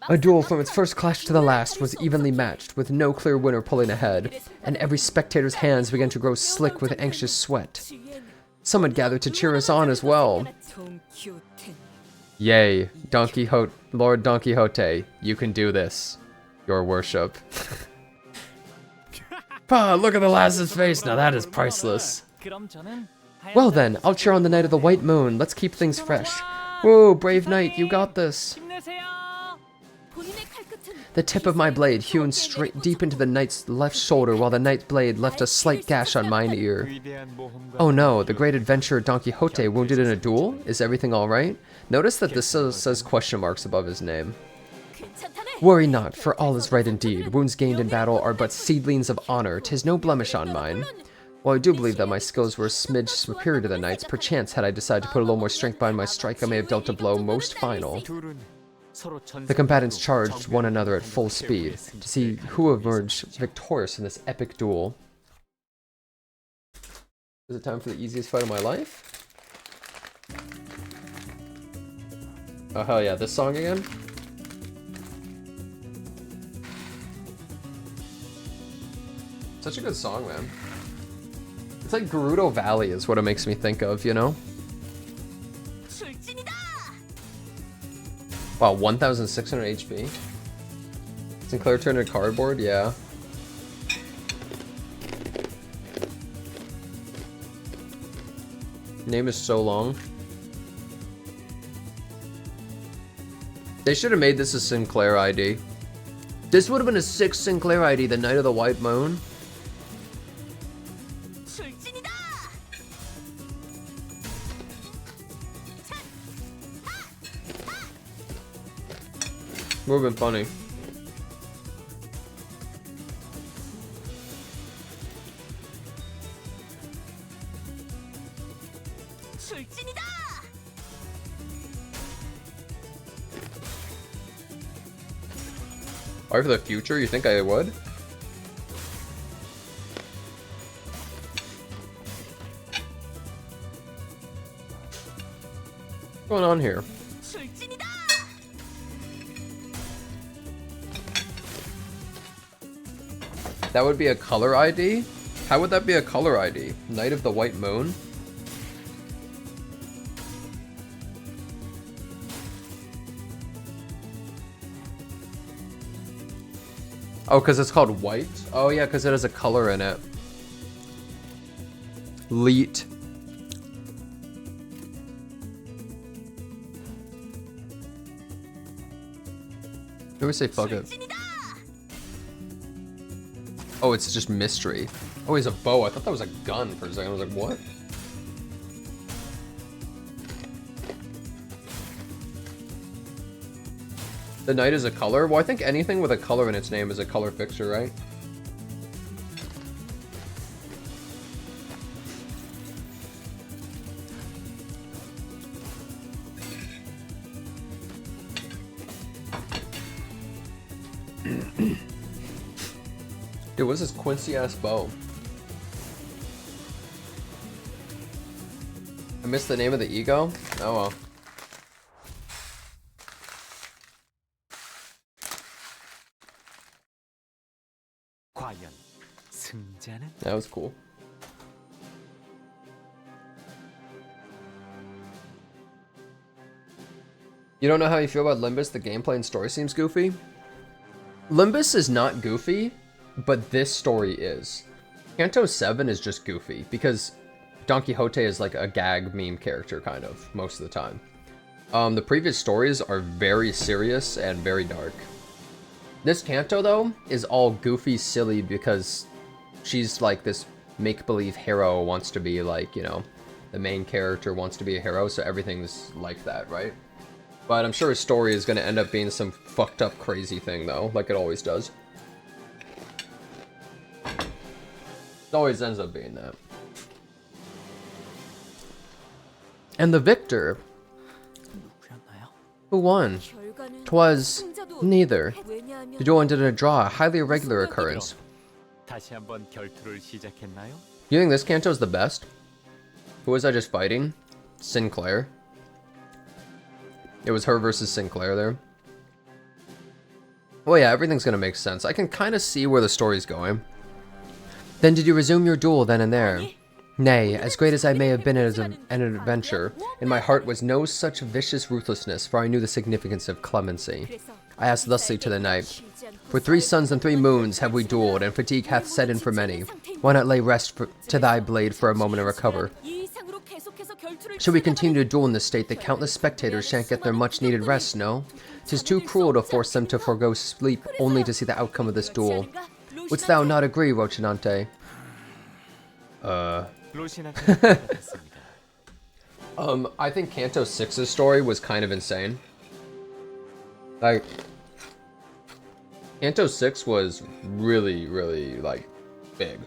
A duel from its first clash to the last was evenly matched, with no clear winner pulling ahead, and every spectator's hands began to grow slick with anxious sweat. Some had gathered to cheer us on as well. Yay, Lord Don Quixote, you can do this, your worship. Ah, look at the lass's face, now that is priceless. Well then, I'll cheer on the Knight of the White Moon, let's keep things fresh. Whoa, brave knight, you got this. The tip of my blade hewn straight deep into the knight's left shoulder, while the knight's blade left a slight gash on mine ear. Oh no, the great adventurer Don Quixote wounded in a duel? Is everything alright? Notice that this says question marks above his name. Worry not, for all is right indeed. Wounds gained in battle are but seedlings of honor, 'tis no blemish on mine. While I do believe that my skills were a smidge superior to the knight's, perchance had I decided to put a little more strength behind my strike, I may have dealt a blow most final. The combatants charged one another at full speed, to see who emerged victorious in this epic duel. Is it time for the easiest fight of my life? Oh hell yeah, this song again? Such a good song, man. It's like Gerudo Valley is what it makes me think of, you know? Wow, 1,600 HP. Sinclair turned into cardboard? Yeah. Name is so long. They should have made this a Sinclair ID. This would have been a sick Sinclair ID, the Knight of the White Moon. Would have been funny. Or for the future, you think I would? What's going on here? That would be a color ID? How would that be a color ID? Knight of the White Moon? Oh, because it's called white? Oh yeah, because it has a color in it. Leet. Can we say fuck it? Oh, it's just mystery. Oh, he's a bow. I thought that was a gun for a second. I was like, what? The knight is a color? Well, I think anything with a color in its name is a color fixture, right? Dude, what's this Quincy-ass bow? I missed the name of the ego? Oh well. That was cool. You don't know how you feel about Limbus? The gameplay and story seems goofy? Limbus is not goofy, but this story is. Canto 7 is just goofy, because Don Quixote is like a gag meme character, kind of, most of the time. The previous stories are very serious and very dark. This Canto, though, is all goofy, silly, because she's like this make-believe hero, wants to be like, you know, the main character wants to be a hero, so everything's like that, right? But I'm sure his story is going to end up being some fucked up crazy thing, though, like it always does. It always ends up being that. And the victor, who won? 'Twas neither. The duel ended in a draw, a highly irregular occurrence. You think this Canto is the best? Who was I just fighting? Sinclair. It was her versus Sinclair there. Well, yeah, everything's gonna make sense. I can kind of see where the story's going. Then did you resume your duel then and there? Nay, as great as I may have been as an adventure, in my heart was no such vicious ruthlessness, for I knew the significance of clemency. I asked thusly to the knight, for 3 suns and 3 moons have we duelled, and fatigue hath set in for many. Why not lay rest to thy blade for a moment and recover? Should we continue to duel in this state, the countless spectators shan't get their much-needed rest, no? 'Tis too cruel to force them to forego sleep only to see the outcome of this duel. Wouldst thou not agree, Rocinante? I think Canto 6's story was kind of insane. Like, Canto 6 was really, really, like, big.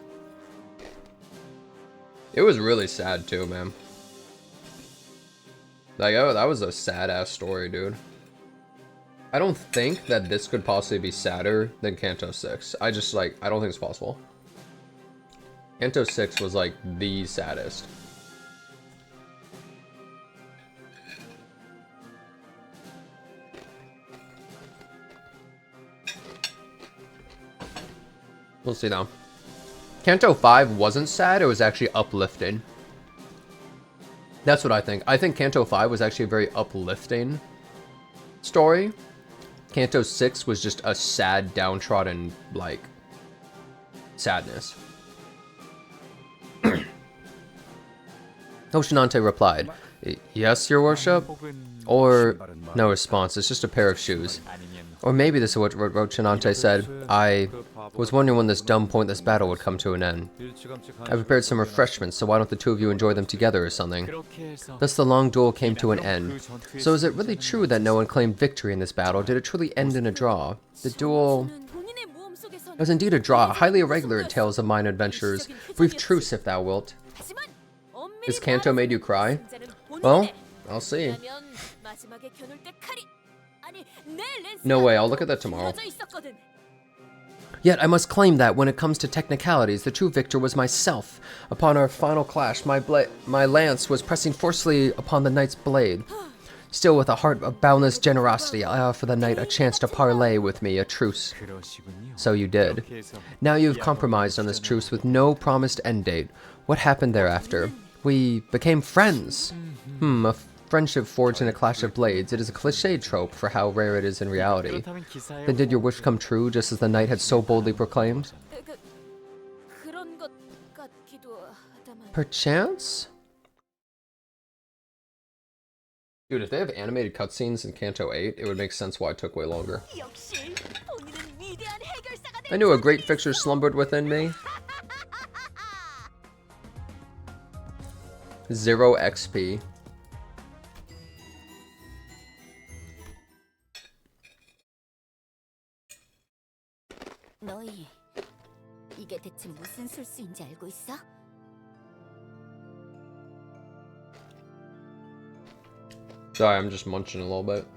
It was really sad too, man. Like, oh, that was a sad-ass story, dude. I don't think that this could possibly be sadder than Canto 6. I don't think it's possible. Canto 6 was, like, the saddest. We'll see now. Canto 5 wasn't sad, it was actually uplifting. That's what I think. I think Canto 5 was actually a very uplifting story. Canto 6 was just a sad, downtrodden, like, sadness. Rocinante replied, yes, your worship? Or, no response, it's just a pair of shoes. Or maybe this is what Rocinante said. I was wondering when this dumb, pointless battle would come to an end. I prepared some refreshments, so why don't the two of you enjoy them together or something? Thus the long duel came to an end. So is it really true that no one claimed victory in this battle? Did it truly end in a draw? The duel was indeed a draw, highly irregular in tales of mine adventures. Brief truce, if thou wilt. Has Canto made you cry? Well, I'll see. No way, I'll look at that tomorrow. Yet I must claim that, when it comes to technicalities, the true victor was myself. Upon our final clash, my lance was pressing forcefully upon the knight's blade. Still, with a heart of boundless generosity, I offer the knight a chance to parley with me, a truce. So you did. Now you have compromised on this truce with no promised end date. What happened thereafter? We became friends. A friendship forged in a clash of blades. It is a cliché trope for how rare it is in reality. Then did your wish come true, just as the knight had so boldly proclaimed? Perchance? Dude, if they have animated cutscenes in Canto 8, it would make sense why it took way longer. I knew a great fixer slumbered within me. 0 XP. 너희, 이게 대체 무슨 술수인지 알고 있어? Sorry, I'm just munching a little bit.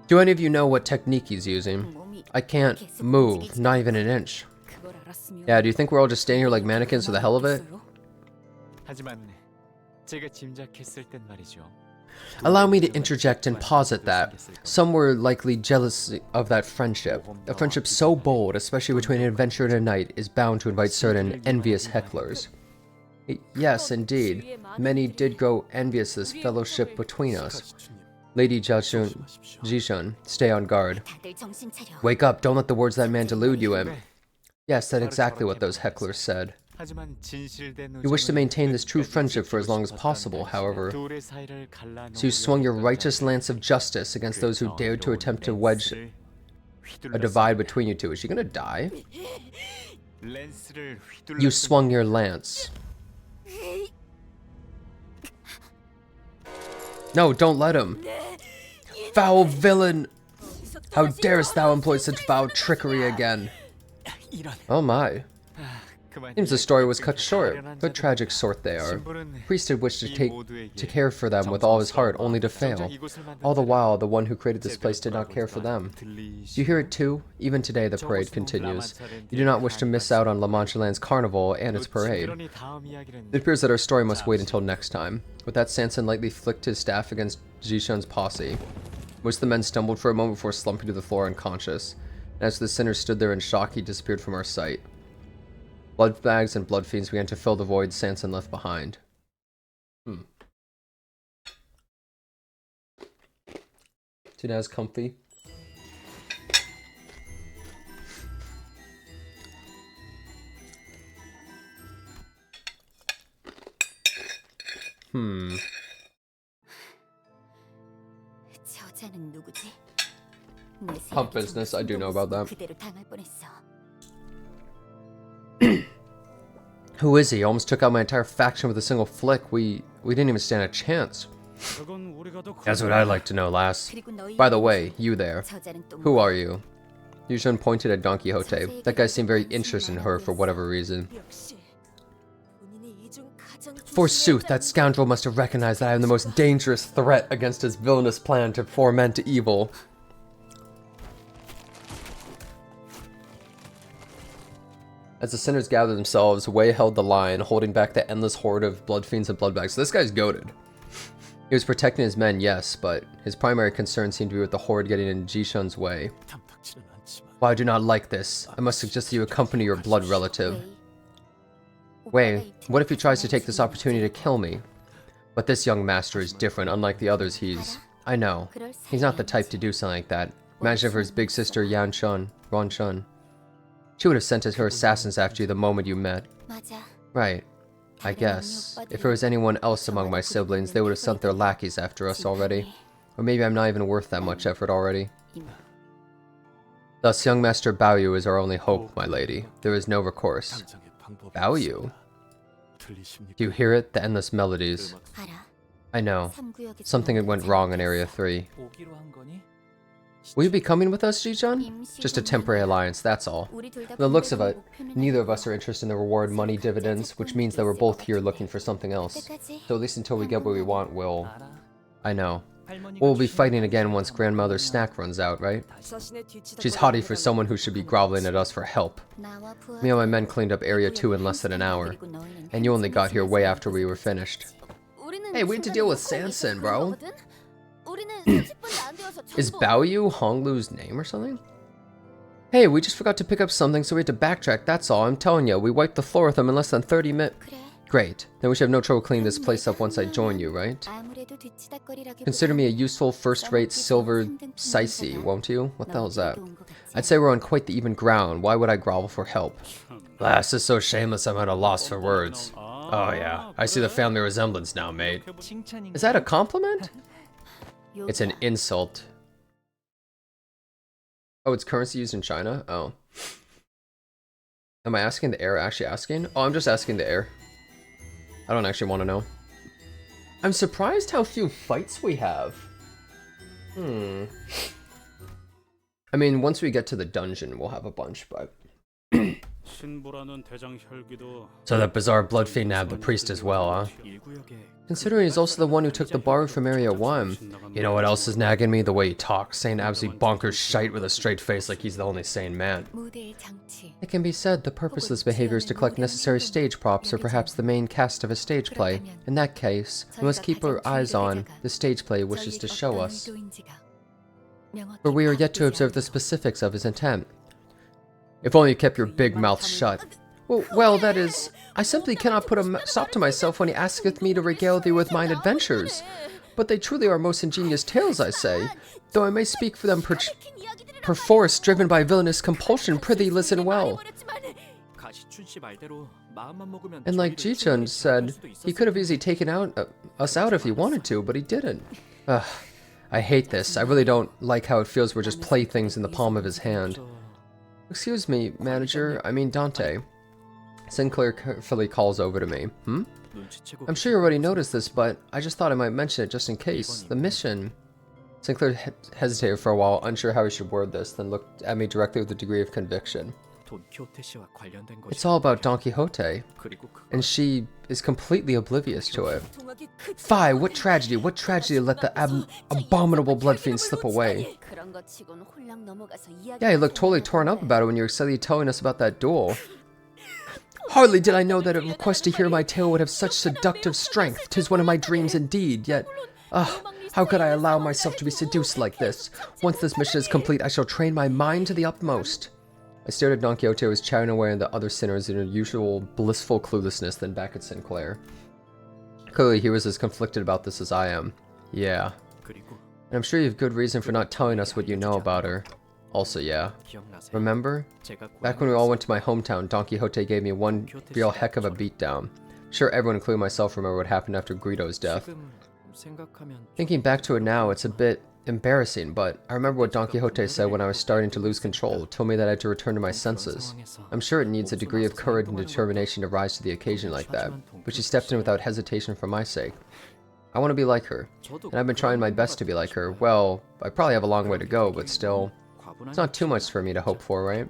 Do any of you know what technique he's using? I can't move, not even an inch. Yeah, do you think we're all just staying here like mannequins for the hell of it? Allow me to interject and posit that some were likely jealous of that friendship. A friendship so bold, especially between an adventurer and a knight, is bound to invite certain envious hecklers. Yes, indeed. Many did grow envious of this fellowship between us. Lady Jishun, stay on guard. 다들 정신 차려. Wake up, don't let the words of that man delude you, Yes, that's exactly what those hecklers said. You wish to maintain this true friendship for as long as possible, however. So you swung your righteous lance of justice against those who dared to attempt to wedge a divide between you two. Is she gonna die? You swung your lance. No, don't let him. Foul villain! How darest thou employ such foul trickery again? Oh my. Seems the story was cut short. What tragic sort they are. Priest had wished to care for them with all his heart, only to fail. All the while, the one who created this place did not care for them. You hear it too? Even today, the parade continues. You do not wish to miss out on La Mancha Land's carnival and its parade. It appears that our story must wait until next time. With that, Sanson lightly flicked his staff against Jishun's posse. Most of the men stumbled for a moment before slumping to the floor unconscious. And as the sinner stood there in shock, he disappeared from our sight. Blood bags and blood fiends began to fill the void Sanson left behind. Tina's comfy. 저자는 누구지? Pump business, I do know about that. 그대로 당할 뻔했어. Who is he? Almost took out my entire faction with a single flick. We didn't even stand a chance. That's what I'd like to know, lass. By the way, you there. Who are you? Yushin pointed at Don Quixote. That guy seemed very interested in her for whatever reason. Forsooth, that scoundrel must have recognized that I am the most dangerous threat against his villainous plan to foment evil. As the sinners gathered themselves, Wei held the line, holding back the endless horde of blood fiends and bloodbags. So this guy's goated. He was protecting his men, yes, but his primary concern seemed to be with the horde getting in Jishun's way. Well, I do not like this. I must suggest that you accompany your blood relative. Wei, what if he tries to take this opportunity to kill me? But this young master is different, unlike the others I know. He's not the type to do something like that. Imagine for his big sister Ran Shun. She would have sent her assassins after you the moment you met. Right. I guess. If there was anyone else among my siblings, they would have sent their lackeys after us already. Or maybe I'm not even worth that much effort already. Thus, young Master Baoyu is our only hope, my lady. There is no recourse. Baoyu? Do you hear it? The endless melodies. I know. Something went wrong in Area 3. Will you be coming with us, Ji-chan? Just a temporary alliance, that's all. From the looks of it, neither of us are interested in the reward money dividends, which means that we're both here looking for something else. So at least until we get what we want, we'll... I know. We'll be fighting again once grandmother's snack runs out, right? She's haughty for someone who should be groveling at us for help. Me and my men cleaned up Area 2 in less than an hour. And you only got here way after we were finished. Hey, we had to deal with Sanson, bro. Is Baoyu Honglu's name or something? Hey, we just forgot to pick up something, so we had to backtrack, that's all. I'm telling you, we wiped the floor with them in less than 30 minutes. Great. Then we should have no trouble cleaning this place up once I join you, right? Consider me a useful, first-rate silver sicey, won't you? What the hell is that? I'd say we're on quite the even ground. Why would I grovel for help? Lass is so shameless I'm at a loss for words. Oh yeah, I see the family resemblance now, mate. Is that a compliment? It's an insult. Oh, it's currency used in China? Oh. Am I asking the heir actually asking? Oh, I'm just asking the heir. I don't actually want to know. I'm surprised how few fights we have. I mean, once we get to the dungeon, we'll have a bunch, but... So that bizarre blood fiend nabbed the priest as well, huh? Considering he's also the one who took the bar from Area 1. You know what else is nagging me? The way he talks, saying absolutely bonkers shite with a straight face like he's the only sane man. It can be said the purpose of this behavior is to collect necessary stage props or perhaps the main cast of a stage play. In that case, we must keep our eyes on the stage play wishes to show us. For we are yet to observe the specifics of his intent. If only you kept your big mouth shut. Well, that is, I simply cannot put a stop to myself when he asketh me to regale thee with mine adventures. But they truly are most ingenious tales, I say. Though I may speak for them perforce, driven by villainous compulsion, prithee listen well. And like Ji-chun said, he could have easily taken us out if he wanted to, but he didn't. Ugh, I hate this. I really don't like how it feels we're just playthings in the palm of his hand. Excuse me, manager, I mean Dante. Sinclair carefully calls over to me. I'm sure you already noticed this, but I just thought I might mention it just in case. The mission... Sinclair hesitated for a while, unsure how he should word this, then looked at me directly with a degree of conviction. It's all about Don Quixote, and she is completely oblivious to it. Fie, what tragedy let the abominable blood fiend slip away. Yeah, you looked totally torn up about it when you were excitedly telling us about that duel. Hardly did I know that a request to hear my tale would have such seductive strength. 'Tis one of my dreams indeed, yet... how could I allow myself to be seduced like this? Once this mission is complete, I shall train my mind to the utmost. I stared at Don Quixote, who was chatting away and the other sinners in her usual blissful cluelessness, then back at Sinclair. Clearly, he was as conflicted about this as I am. Yeah. And I'm sure you have good reason for not telling us what you know about her. Also, yeah. Remember? Back when we all went to my hometown, Don Quixote gave me one real heck of a beatdown. Sure, everyone, including myself, remember what happened after Guido's death. Thinking back to it now, it's a bit embarrassing, but I remember what Don Quixote said when I was starting to lose control, told me that I had to return to my senses. I'm sure it needs a degree of courage and determination to rise to the occasion like that, but she stepped in without hesitation for my sake. I want to be like her, and I've been trying my best to be like her. Well, I probably have a long way to go, but still, it's not too much for me to hope for, right?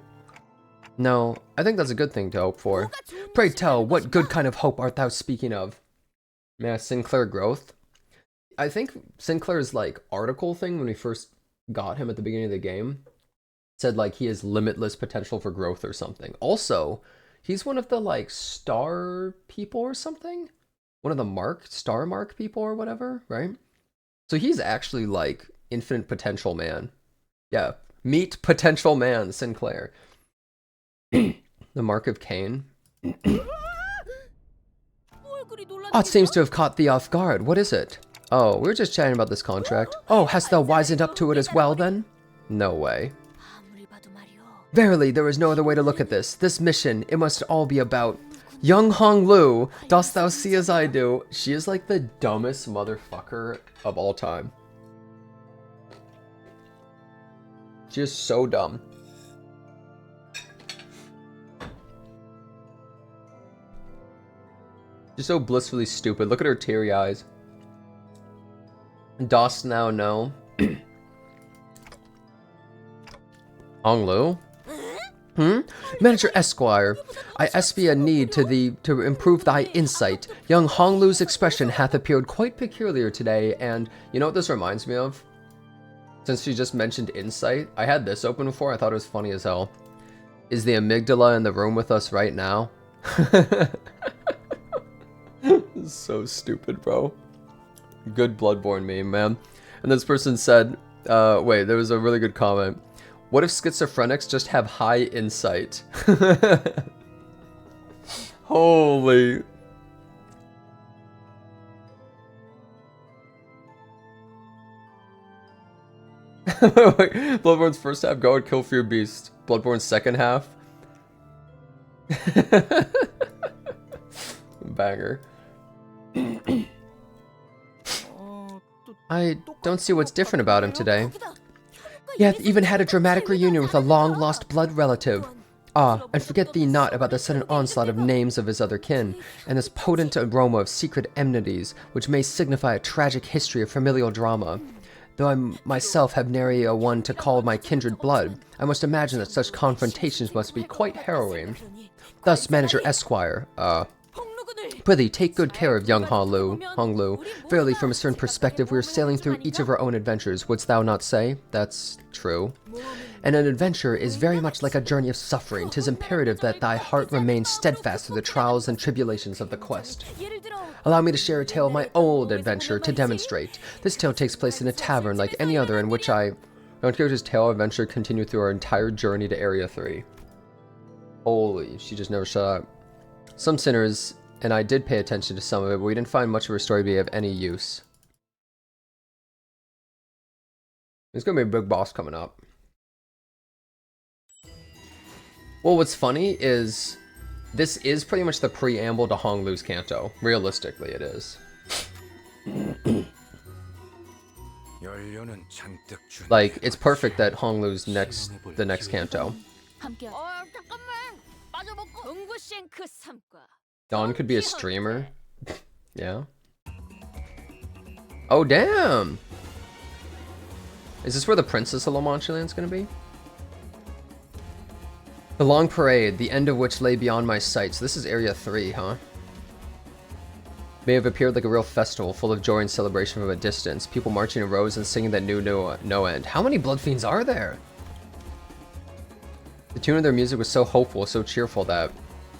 No, I think that's a good thing to hope for. Pray tell, what good kind of hope art thou speaking of? Yeah, Sinclair growth. I think Sinclair's, like, article thing when we first got him at the beginning of the game said, like, he has limitless potential for growth or something. Also, he's one of the, like, star people or something? One of the star mark people or whatever, right? So he's actually, like, infinite potential man. Yeah, meet potential man, Sinclair. The Mark of Cain. It seems to have caught thee off guard. What is it? Oh, we were just chatting about this contract. Oh, hast thou wisened up to it as well, then? No way. Verily, there is no other way to look at this. This mission, it must all be about... Young Hong Lu, dost thou see as I do? She is like the dumbest motherfucker of all time. She is so dumb. She's so blissfully stupid. Look at her teary eyes. Dost now know? Hong Lu? Manager Esquire, I espy a need to thee to improve thy insight. Young Hong Lu's expression hath appeared quite peculiar today, and you know what this reminds me of? Since she just mentioned insight, I had this open before, I thought it was funny as hell. Is the amygdala in the room with us right now? This is so stupid, bro. Good Bloodborne meme, man. And this person said, wait, there was a really good comment. What if schizophrenics just have high insight? Holy. Wait, Bloodborne's first half, go and kill for your beast. Bloodborne's second half. Banger. I don't see what's different about him today. He hath even had a dramatic reunion with a long-lost blood relative. Ah, and forget thee not about the sudden onslaught of names of his other kin, and this potent aroma of secret enmities, which may signify a tragic history of familial drama. Though I myself have nary a one to call my kindred blood, I must imagine that such confrontations must be quite harrowing. Thus, Manager Esquire, prithee, take good care of young Hong Lu. Verily, from a certain perspective, we are sailing through each of our own adventures, wouldst thou not say? That's true. And an adventure is very much like a journey of suffering. 'Tis imperative that thy heart remain steadfast through the trials and tribulations of the quest. Allow me to share a tale of my old adventure to demonstrate. This tale takes place in a tavern like any other in which Don Quixote's tale adventure continued through our entire journey to Area 3. Holy, she just never shut up. Some sinners, and I did pay attention to some of it, but we didn't find much of her story to be of any use. There's gonna be a big boss coming up. Well, what's funny is this is pretty much the preamble to Honglu's Canto. Realistically, it is. Like, it's perfect that Honglu's the next Canto. Dawn could be a streamer. Yeah. Oh, damn! Is this where the Princess of La Mancha Land's gonna be? The long parade, the end of which lay beyond my sight. So this is Area 3, huh? May have appeared like a real festival, full of joy and celebration from a distance. People marching in rows and singing that knew no end. How many Blood Fiends are there? The tune of their music was so hopeful, so cheerful that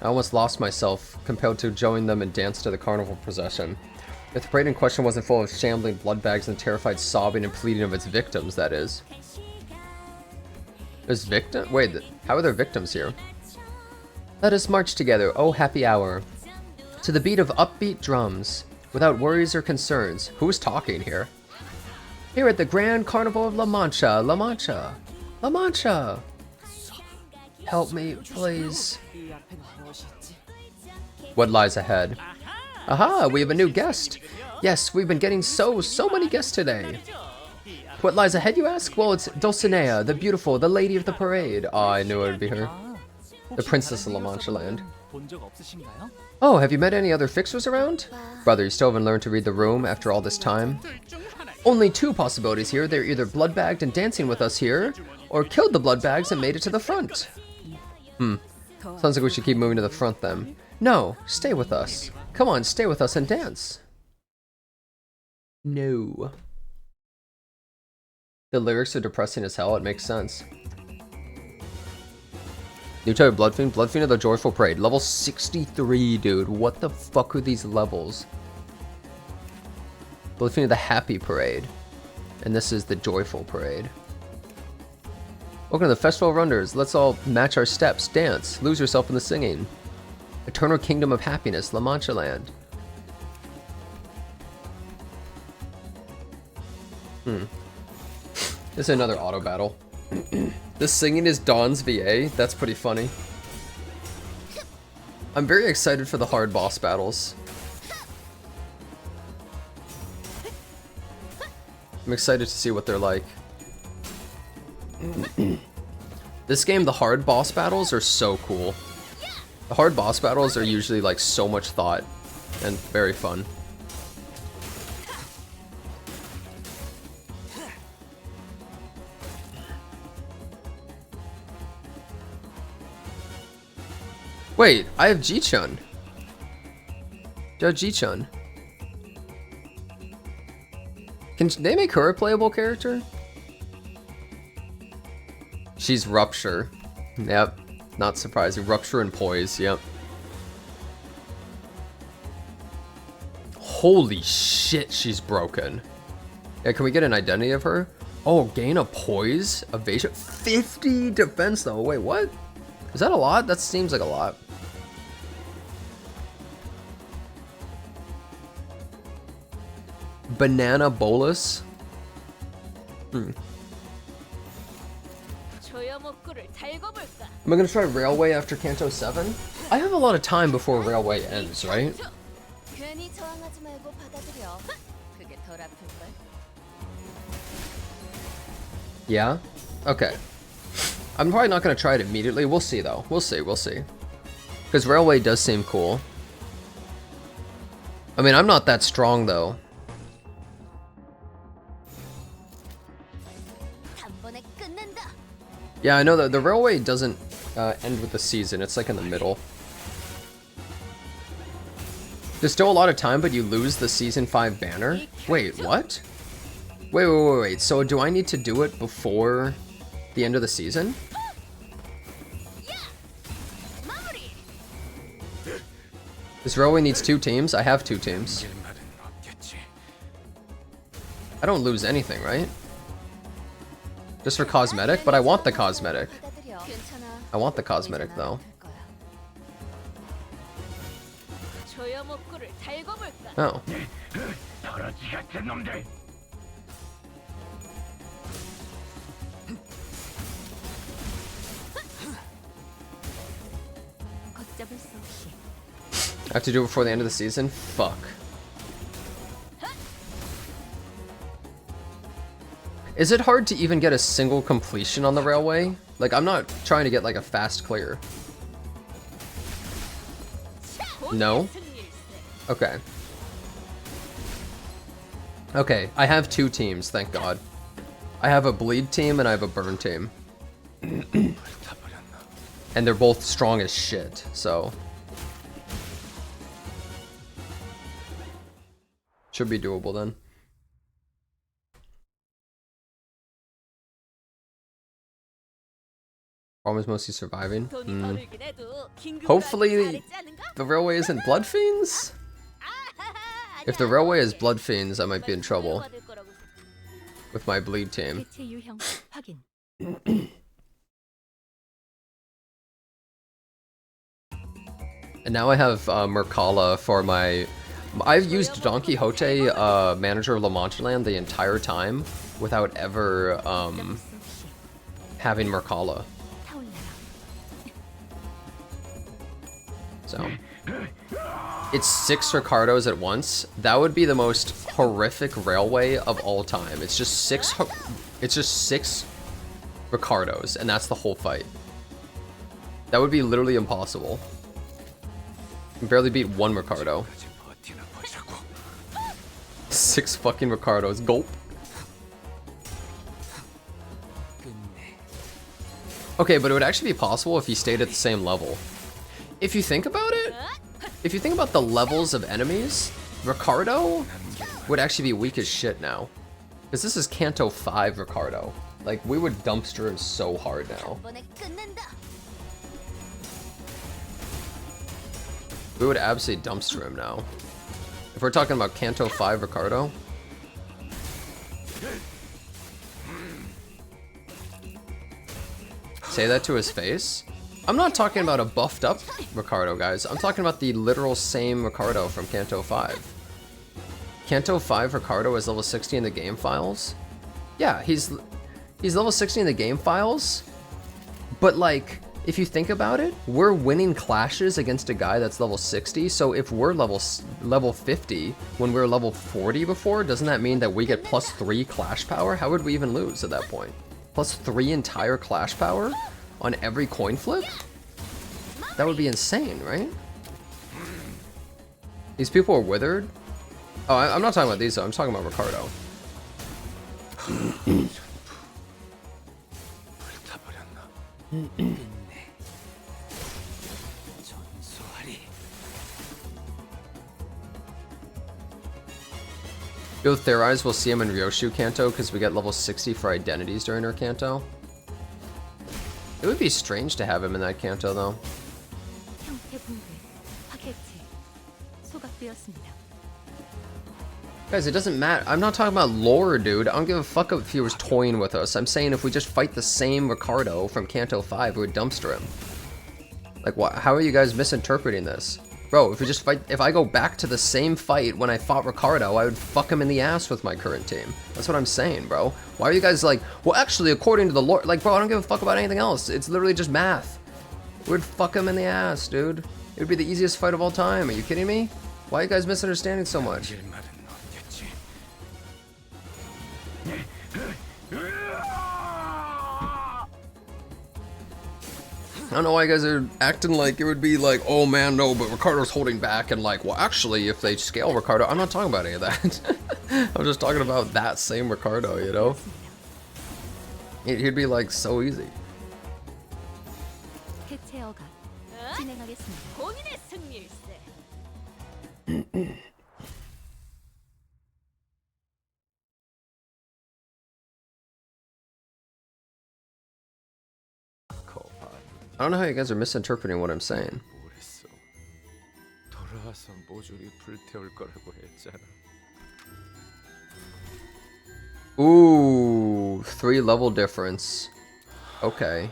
I almost lost myself, compelled to join them and dance to the carnival procession. If the parade in question wasn't full of shambling blood bags and terrified sobbing and pleading of its victims, that is. There's victim? Wait, how are there victims here? Let us march together, oh happy hour, to the beat of upbeat drums, without worries or concerns. Who's talking here? Here at the Grand Carnival of La Mancha, La Mancha, La Mancha. Help me, please. What lies ahead? Aha, we have a new guest. Yes, we've been getting so many guests today. What lies ahead, you ask? Well, it's Dulcinea, the beautiful, the lady of the parade. Oh, I knew it would be her. The Princess of La Mancha Land. Oh, have you met any other fixers around? Brother, you still haven't learned to read the room after all this time? Only two possibilities here. They're either blood-bagged and dancing with us here, or killed the blood-bags and made it to the front. Sounds like we should keep moving to the front then. No, stay with us. Come on, stay with us and dance. No. The lyrics are depressing as hell, it makes sense. New type of Blood Fiend? Blood Fiend of the Joyful Parade. Level 63, dude. What the fuck are these levels? Blood Fiend of the Happy Parade. And this is the Joyful Parade. Welcome to the Festival of Wonders. Let's all match our steps, dance, lose yourself in the singing. Eternal Kingdom of Happiness, La Mancha Land. This is another auto battle. The singing is Dawn's VA. That's pretty funny. I'm very excited for the hard boss battles. I'm excited to see what they're like. This game, the hard boss battles are so cool. The hard boss battles are usually like so much thought and very fun. Wait, I have Ji-chun. Ji-chun. Can they make her a playable character? She's Rupture. Yep. Not surprising. Rupture and Poise. Yep. Holy shit, she's broken. Yeah, can we get an identity of her? Oh, gain a Poise? Evasion? 50 defense though. Wait, what? Is that a lot? That seems like a lot. Banana Bolus? Am I gonna try Railway after Canto 7? I have a lot of time before Railway ends, right? Yeah? Okay. I'm probably not gonna try it immediately. We'll see though. We'll see. Because Railway does seem cool. I mean, I'm not that strong though. Yeah, I know that the Railway doesn't end with the season. It's like in the middle. There's still a lot of time, but you lose the Season 5 banner? Wait, what? Wait. So do I need to do it before the end of the season? This Railway needs 2 teams? I have 2 teams. I don't lose anything, right? Just for cosmetic? But I want the cosmetic. I want the cosmetic, though. Oh. I have to do it before the end of the season? Fuck. Is it hard to even get a single completion on the railway? Like, I'm not trying to get like a fast clear. No? Okay. Okay, I have two teams, thank God. I have a bleed team and I have a burn team. And they're both strong as shit, so. Should be doable then. Problem is mostly surviving. Hopefully the railway isn't blood fiends? If the railway is blood fiends, I might be in trouble with my bleed team. And now I have Merkala for my... I've used Don Quixote, Manager of La Mancha Land, the entire time without ever having Merkala. So, it's 6 Ricardos at once. That would be the most horrific railway of all time. It's just six Ricardos, and that's the whole fight. That would be literally impossible. You can barely beat one Ricardo. 6 fucking Ricardos. Gulp. Okay, but it would actually be possible if he stayed at the same level. If you think about it, if you think about the levels of enemies, Ricardo would actually be weak as shit now. Because this is Canto 5 Ricardo. Like, we would dumpster him so hard now. We would absolutely dumpster him now. If we're talking about Canto 5 Ricardo. Say that to his face. I'm not talking about a buffed up Ricardo, guys. I'm talking about the literal same Ricardo from Canto 5. Canto 5 Ricardo is level 60 in the game files. Yeah, he's level 60 in the game files. But like, if you think about it, we're winning clashes against a guy that's level 60. So if we're level 50 when we were level 40 before, doesn't that mean that we get +3 clash power? How would we even lose at that point? +3 entire clash power on every coin flip? That would be insane, right? These people are withered. Oh, I'm not talking about these though. I'm talking about Ricardo. You'll theorize we'll see him in Ryoshu Kanto because we get level 60 for identities during our Kanto. It would be strange to have him in that Kanto though. Guys, it doesn't matter. I'm not talking about lore, dude. I don't give a fuck if he was toying with us. I'm saying if we just fight the same Ricardo from Kanto 5, we would dumpster him. Like, what? How are you guys misinterpreting this? Bro, if we just fight, if I go back to the same fight when I fought Ricardo, I would fuck him in the ass with my current team. That's what I'm saying, bro. Why are you guys like, well, actually, according to the lore, like, bro, I don't give a fuck about anything else. It's literally just math. We'd fuck him in the ass, dude. It would be the easiest fight of all time. Are you kidding me? Why are you guys misunderstanding so much? I don't know why you guys are acting like it would be like, oh man, no, but Ricardo's holding back, and like, well, actually, if they scale Ricardo, I'm not talking about any of that. I'm just talking about that same Ricardo, you know? He'd be like so easy. I don't know how you guys are misinterpreting what I'm saying. Ooh, 3 level difference. Okay.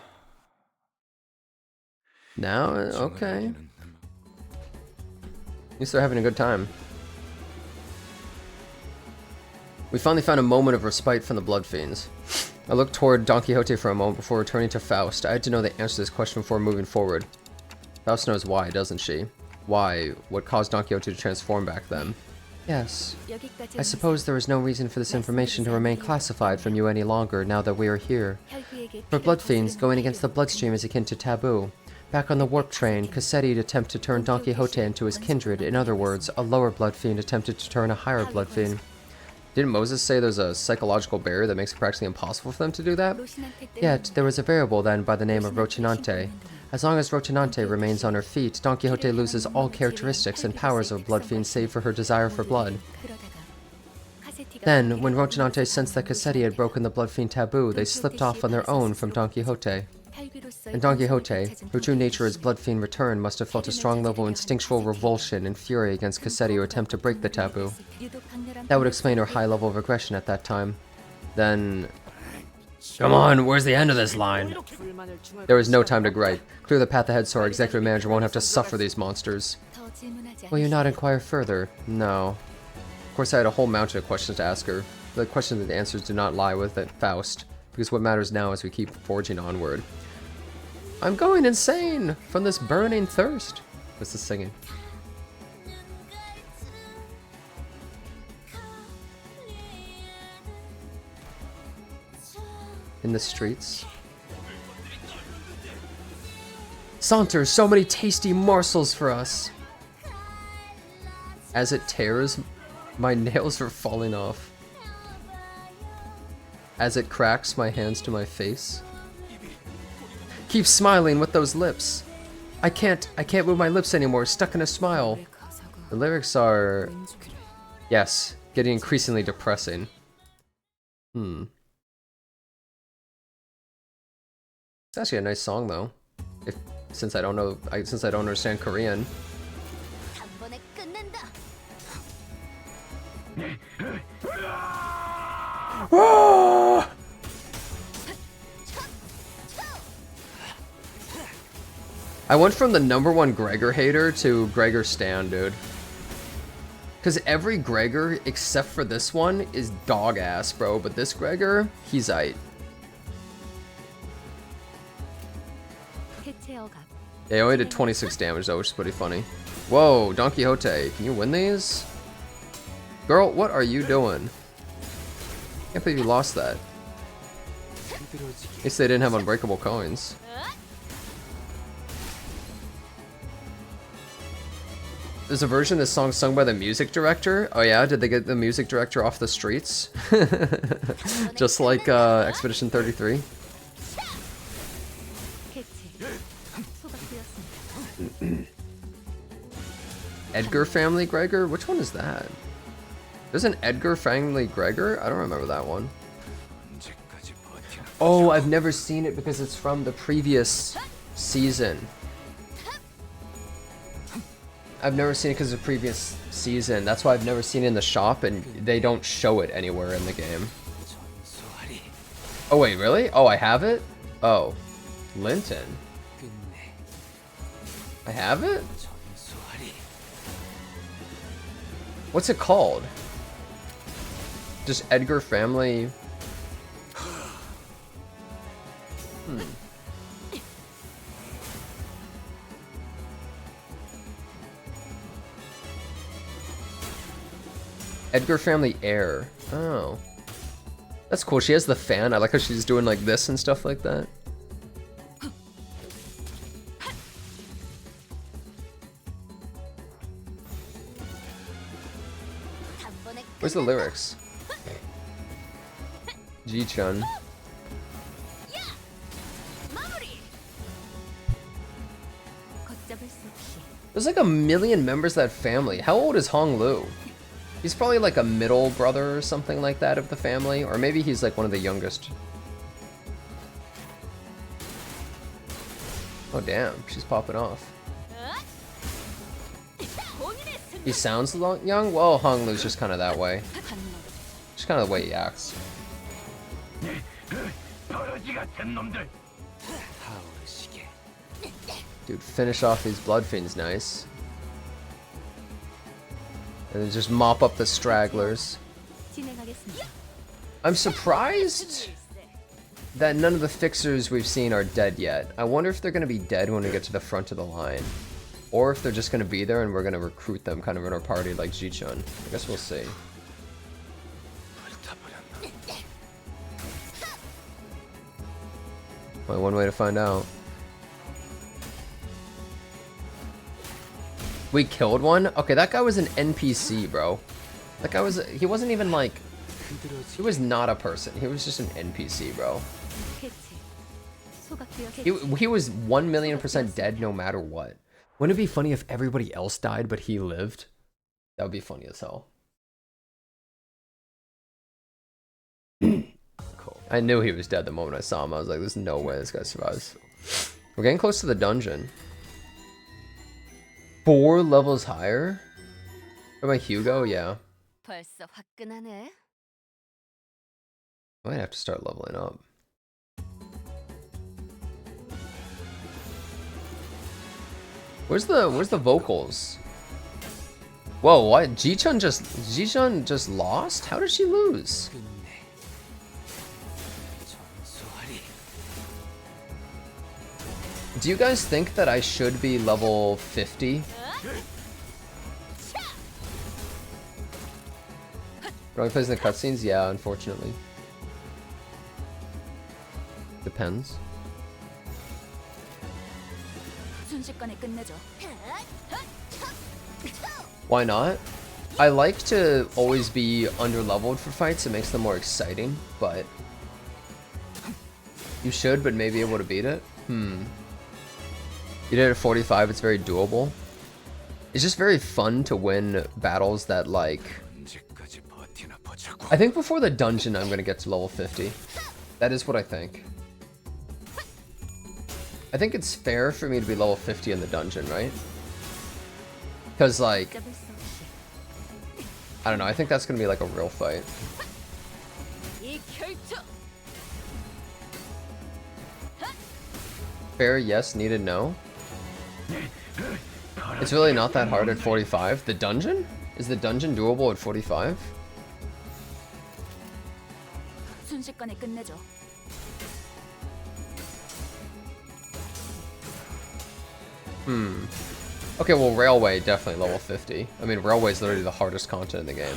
Now, okay. least they're having a good time. We finally found a moment of respite from the blood fiends. I looked toward Don Quixote for a moment before returning to Faust. I had to know the answer to this question before moving forward. Faust knows why, doesn't she? Why? What caused Don Quixote to transform back then? Yes. I suppose there is no reason for this information to remain classified from you any longer now that we are here. For blood fiends, going against the bloodstream is akin to taboo. Back on the warp train, Cassetti'd attempt to turn Don Quixote into his kindred. In other words, a lower blood fiend attempted to turn a higher blood fiend. Didn't Moses say there's a psychological barrier that makes it practically impossible for them to do that? Yet, there was a variable then by the name of Rocinante. As long as Rocinante remains on her feet, Don Quixote loses all characteristics and powers of a blood fiend save for her desire for blood. Then, when Rocinante sensed that Cassetti had broken the blood fiend taboo, they slipped off on their own from Don Quixote. And Don Quixote, whose true nature as blood fiend return, must have felt a strong level of instinctual revulsion and fury against Cassetti who attempt to break the taboo. That would explain her high level of aggression at that time. Then... Come on, where's the end of this line? There was no time to gripe. Clear the path ahead so our executive manager won't have to suffer these monsters. Will you not inquire further? No. Of course I had a whole mountain of questions to ask her. The questions and the answers do not lie with it, Faust. Because what matters now is we keep forging onward. I'm going insane from this burning thirst. What's the singing? In the streets. Saunter, so many tasty morsels for us. As it tears, my nails are falling off. As it cracks my hands to my face. Keep smiling with those lips. I can't move my lips anymore, stuck in a smile. The lyrics are, yes, getting increasingly depressing. It's actually a nice song though. Since I don't understand Korean. I went from the #1 Gregor hater to Gregor stan, dude. Because every Gregor, except for this one, is dog ass, bro. But this Gregor, he's aight. Yeah, he only did 26 damage though, which is pretty funny. Whoa, Don Quixote, can you win these? Girl, what are you doing? Can't believe you lost that. At least they didn't have unbreakable coins. There's a version of this song sung by the music director. Oh yeah, did they get the music director off the streets? Just like Expedition 33. Edgar family Gregor? Which one is that? There's an Edgar family Gregor? I don't remember that one. Oh, I've never seen it because it's from the previous season. I've never seen it because of the previous season. That's why I've never seen it in the shop and they don't show it anywhere in the game. Oh wait, really? Oh, I have it? Oh. Linton. I have it? What's it called? Just Edgar family. Edgar family heir. Oh. That's cool. She has the fan. I like how she's doing like this and stuff like that. Where's the lyrics? Ji-chun. There's like 1 million members of that family. How old is Hong Lu? He's probably like a middle brother or something like that of the family. Or maybe he's like one of the youngest. Oh damn, she's popping off. He sounds young? Well, Hong Lu's just kind of that way. Just kind of the way he acts. Dude, finish off these blood fiends, nice. And then just mop up the stragglers. 진행하겠습니다. I'm surprised that none of the fixers we've seen are dead yet. I wonder if they're going to be dead when we get to the front of the line. Or if they're just going to be there and we're going to recruit them kind of in our party like Ji-chun. I guess we'll see. Only one way to find out. We killed one? Okay, that guy was an NPC, bro. That guy was... He wasn't even like... He was not a person. He was just an NPC, bro. He was 1,000,000% dead no matter what. Wouldn't it be funny if everybody else died but he lived? That would be funny as hell. Cool. I knew he was dead the moment I saw him. I was like, there's no way this guy survives. We're getting close to the dungeon. 4 levels higher? What about Hugo? Yeah. 벌써 화끈하네. I might have to start leveling up. Where's the vocals? Whoa, what? Ji-chun just lost? How did she lose? Do you guys think that I should be level 50? Wrong plays in the cutscenes? Yeah, unfortunately. Depends. 순식간에 끝내줘. Why not? I like to always be underleveled for fights. It makes them more exciting, but you should, but may be able to beat it. You did it at 45. It's very doable. It's just very fun to win battles that like. I think before the dungeon, I'm gonna get to level 50. That is what I think. I think it's fair for me to be level 50 in the dungeon, right? Because, like, I don't know, I think that's going to be like a real fight. Fair, yes. Needed, no. It's really not that hard at 45. The dungeon? Is the dungeon doable at 45? 순식간에 끝내줘. Okay, well, Railway, definitely level 50. I mean, Railway is literally the hardest content in the game.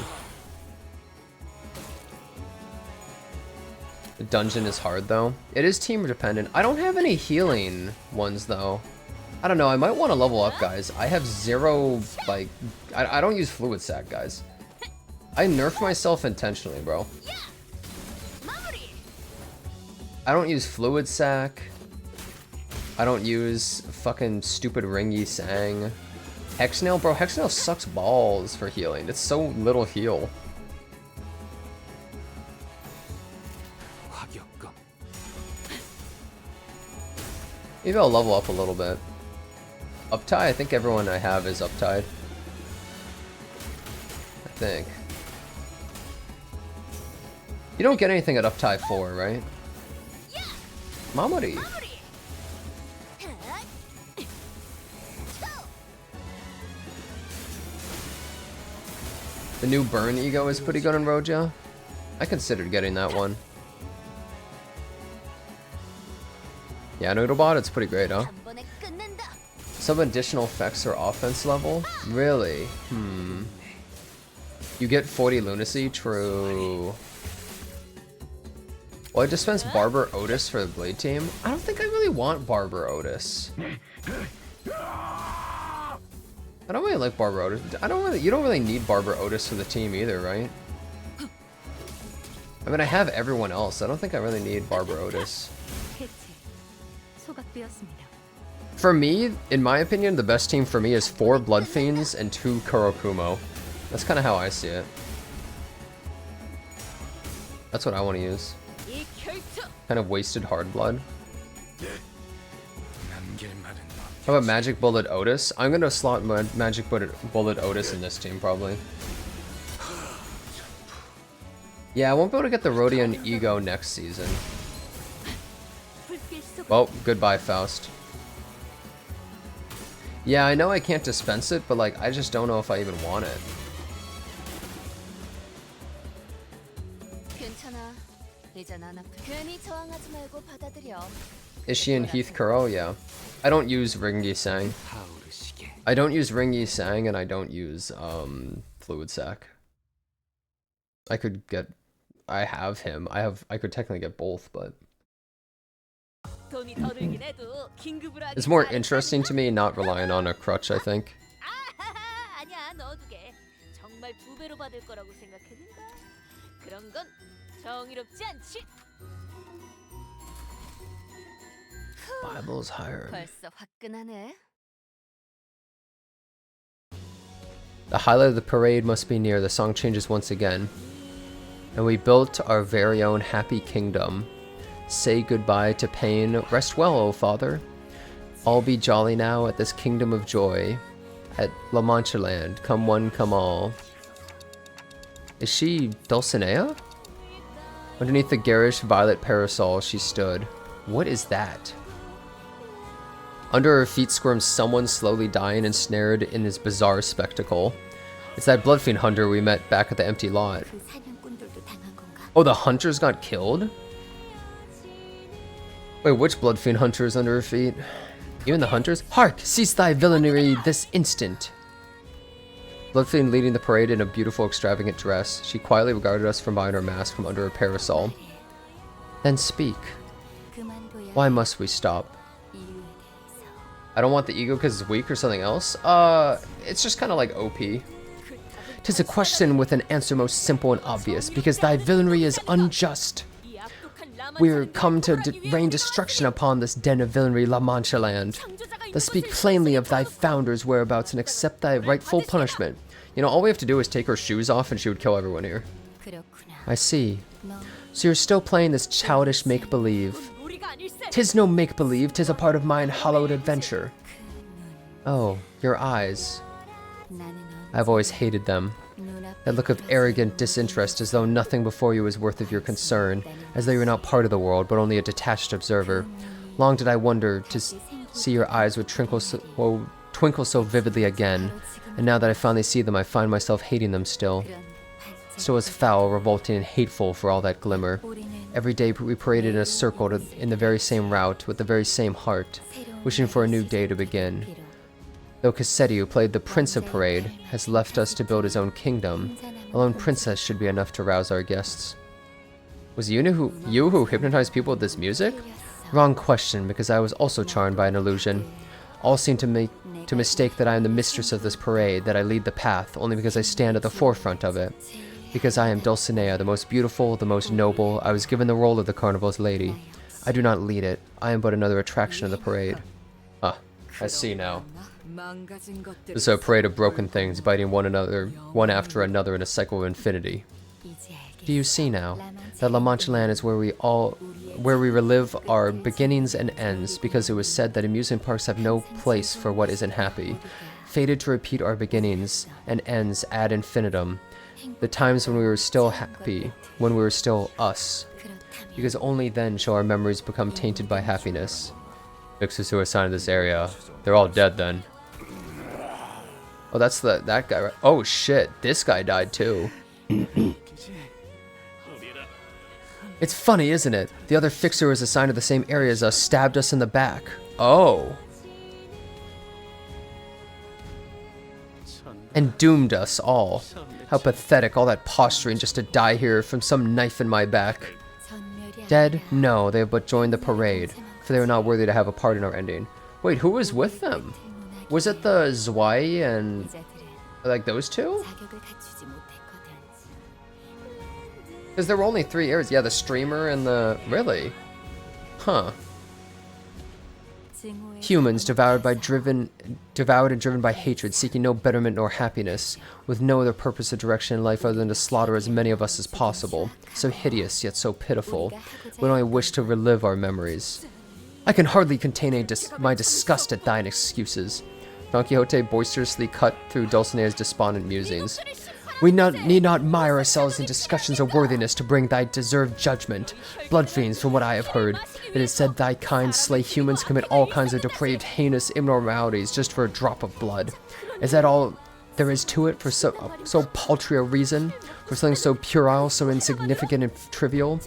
The dungeon is hard, though. It is team dependent. I don't have any healing ones, though. I don't know, I might want to level up, guys. I have 0, like... I don't use Fluid Sac, guys. I nerfed myself intentionally, bro. I don't use Fluid Sac. I don't use fucking stupid Ringy Sang. Hexnail, bro, Hexnail sucks balls for healing. It's so little heal. Maybe I'll level up a little bit. Uptie, I think everyone I have is uptied. I think. You don't get anything at uptie 4, right? Mamori. The new burn ego is pretty good in Roja. I considered getting that one. Yeah, Noodlebot, it's pretty great, huh? Some additional effects are offense level? Really? You get 40 lunacy? True. Well, I dispense Barber Otis for the Blade team. I don't think I really want Barber Otis. I don't really like Barber Otis. You don't really need Barber Otis for the team either, right? I mean, I have everyone else. I don't think I really need Barber Otis. For me, in my opinion, the best team for me is 4 Blood Fiends and 2 Kurokumo. That's kind of how I see it. That's what I want to use. Kind of wasted hard blood. How about Magic Bullet Otis? I'm gonna slot Magic Bullet Otis in this team, probably. Yeah, I won't be able to get the Rodion Ego next season. Well, goodbye, Faust. Yeah, I know I can't dispense it, but like, I just don't know if I even want it. 괜히 저항하지 말고 받아들여. Is she in Heath Kuro? Yeah. I don't use Ringi Sang. I don't use Ringi Sang and I don't use Fluid Sac. I could get I have him. I could technically get both, but it's more interesting to me not relying on a crutch, I think. 아니야, 넣어두게. 정말 2배로 받을 거라고 생각했는가? 그런 건 정의롭지 않지. Bible's higher. 벌써 화끈하네. The highlight of the parade must be near. The song changes once again. And we built our very own happy kingdom. Say goodbye to pain. Rest well, O Father. All be jolly now at this kingdom of joy. At La Mancha land. Come one, come all. Is she Dulcinea? Underneath the garish violet parasol she stood. What is that? Under her feet squirmed someone slowly dying, ensnared in this bizarre spectacle. It's that bloodfiend hunter we met back at the empty lot. 그 사냥꾼들도 당한 건가? Oh, the hunters got killed? Wait, which bloodfiend hunter is under her feet? Even the hunters? Hark! Cease thy villainy this instant! Bloodfiend leading the parade in a beautiful, extravagant dress. She quietly regarded us from behind her mask from under her parasol. Then speak. 그만둬야 Why must we stop? 이유에 대해서. I don't want the ego because it's weak or something else. It's just kind of like OP. 'Tis a question with an answer most simple and obvious, because thy villainy is unjust. We're come to rain destruction upon this den of villainy, La Mancha land. Thus speak plainly of thy founder's whereabouts and accept thy rightful punishment. You know, all we have to do is take her shoes off and she would kill everyone here. 그렇구나. I see. 너 So you're still playing this childish make-believe. Tis no make-believe, tis a part of mine hallowed adventure. Oh, your eyes. 나는 I've always hated them. 눈앞에 That look of arrogant disinterest, as though nothing before you was worth of your concern, as though you were not part of the world, but only a detached observer. Long did I wonder to see your eyes would twinkle so vividly again, and now that I finally see them, I find myself hating them still. 그런 Still as foul, revolting, and hateful for all that glimmer. 우리는 Every day we paraded in a circle in the very same route, with the very same heart, wishing for a new day to begin. 비록 Though Cassetti, who played the Prince of Parade, has left us to build his own kingdom, a lone princess should be enough to rouse our guests. Was you who hypnotized people with this music? Wrong question, because I was also charmed by an illusion. All seem to mistake that I am the mistress of this parade, that I lead the path, only because I stand at the forefront of it. Because I am Dulcinea, the most beautiful, the most noble, I was given the role of the carnival's lady. I do not lead it. I am but another attraction of the parade. Ah, I see now. 망가진 것들. This is a parade of broken things, biting one another, one after another in a cycle of infinity. 이제 알겠어. Do you see now that La Mancha land is where we relive our beginnings and ends, because it was said that amusement parks have no place for what isn't happy, fated to repeat our beginnings and ends ad infinitum, the times when we were still happy, when we were still us, 그렇다면 because only then shall our memories become tainted by happiness. Fixers who are assigned to this area, they're all dead then. Oh, that's that guy, right? Oh shit, this guy died too. It's funny, isn't it? The other fixer who was assigned to the same area as us stabbed us in the back. Oh. And doomed us all. How pathetic, all that posturing just to die here from some knife in my back. 전멸이 Dead? No, they have but joined the parade, for they were not worthy to have a part in our ending. Wait, who was with them? Was it the Zwei and, 자들은 like, those two? 자격을 갖추지 못했거든. Because there were only 3 areas. Yeah, the streamer and the... Really? Huh. 증오의 Humans devoured and driven by hatred, seeking no betterment nor happiness, with no other purpose or direction in life other than to slaughter as many of us as possible. So hideous, yet so pitiful. We only wish to relive our memories. I can hardly contain my disgust at thine excuses. Don Quixote boisterously cut through Dulcinea's despondent musings. We need not mire ourselves in discussions of worthiness to bring thy deserved judgment. Blood fiends, from what I have heard, it is said thy kind slay humans, commit all kinds of depraved, heinous abnormalities just for a drop of blood. Is that all there is to it for so paltry a reason? For something so puerile, so insignificant and trivial?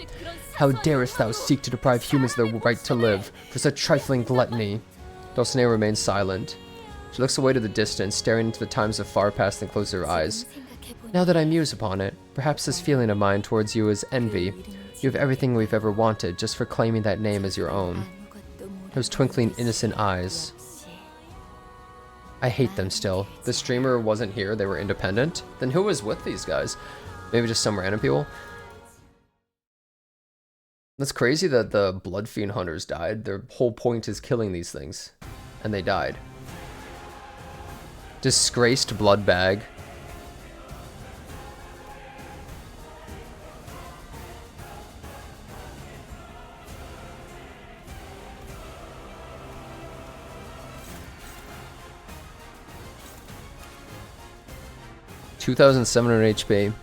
How darest thou seek to deprive humans of their right to live for such trifling gluttony? Dulcinea remains silent. She looks away to the distance, staring into the times of far past and closes her eyes. Now that I muse upon it, perhaps this feeling of mine towards you is envy. You have everything we've ever wanted just for claiming that name as your own. Those twinkling innocent eyes. I hate them still. The streamer wasn't here, they were independent. Then who was with these guys? Maybe just some random people? That's crazy that the Blood Fiend Hunters died. Their whole point is killing these things. And they died. Disgraced blood bag. $2,700 HP.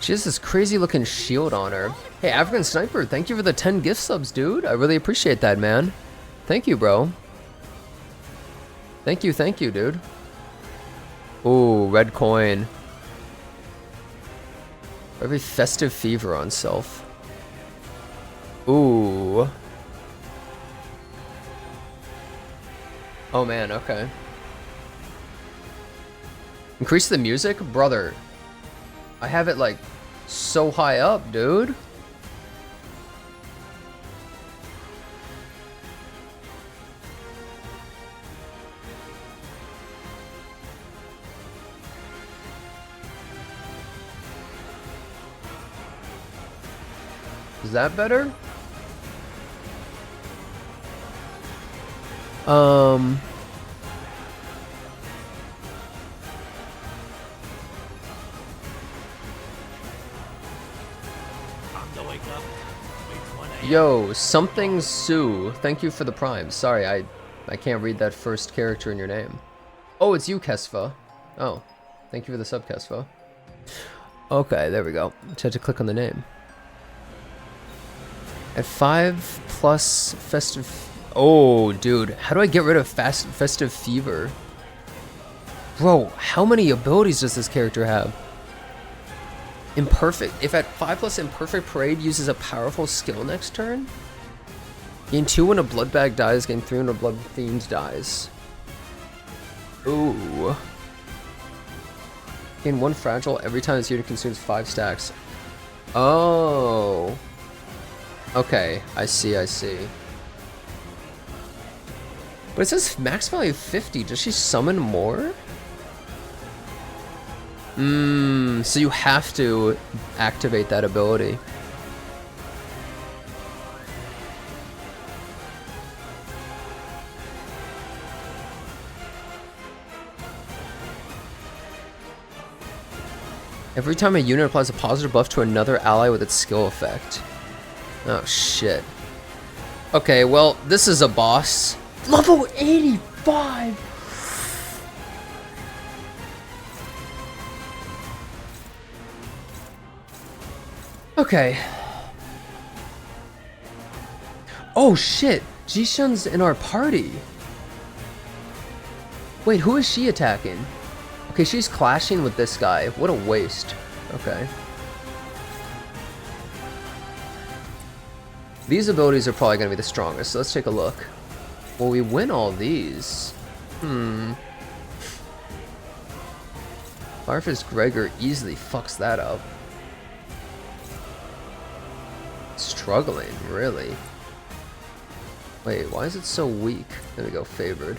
She has this crazy looking shield on her. Hey, African Sniper, thank you for the 10 gift subs, dude. I really appreciate that, man. Thank you, bro. Thank you, dude. Ooh, red coin. Every festive fever on self. Ooh. Oh man, okay. Increase the music? Brother. I have it like so high up, dude. Is that better? Yo, something Sue. Thank you for the prime. Sorry, I can't read that first character in your name. Oh, it's you, Kesva. Oh, thank you for the sub, Kesva. Okay, there we go. Just had to click on the name. At 5 plus festive... Oh, dude. How do I get rid of festive fever? Bro, how many abilities does this character have? Imperfect. If at 5 plus Imperfect Parade uses a powerful skill next turn? Gain 2 when a Blood Bag dies, gain 3 when a Blood Fiend dies. Ooh. Gain 1 Fragile every time this unit consumes 5 stacks. Oh. Okay, I see. But it says max value 50. Does she summon more? So you have to activate that ability. Every time a unit applies a positive buff to another ally with its skill effect. Oh shit. Okay, well, this is a boss. Level 85! Okay. Oh shit! Jishan's in our party. Wait, who is she attacking? Okay, she's clashing with this guy. What a waste. Okay. These abilities are probably going to be the strongest, so let's take a look. Well, we win all these. Firefist Gregor easily fucks that up. Struggling, really. Wait, why is it so weak? There we go, favored.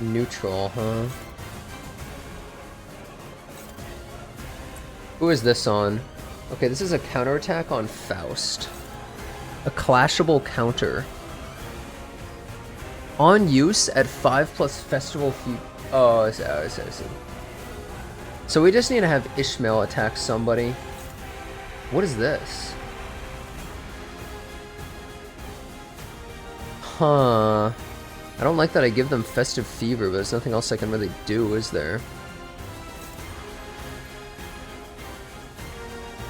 Neutral, huh? Who is this on? Okay, this is a counterattack on Faust. A clashable counter. On use at 5 plus festival feat. Oh, I see. So we just need to have Ishmael attack somebody. What is this? Huh. I don't like that I give them festive fever, but there's nothing else I can really do, is there?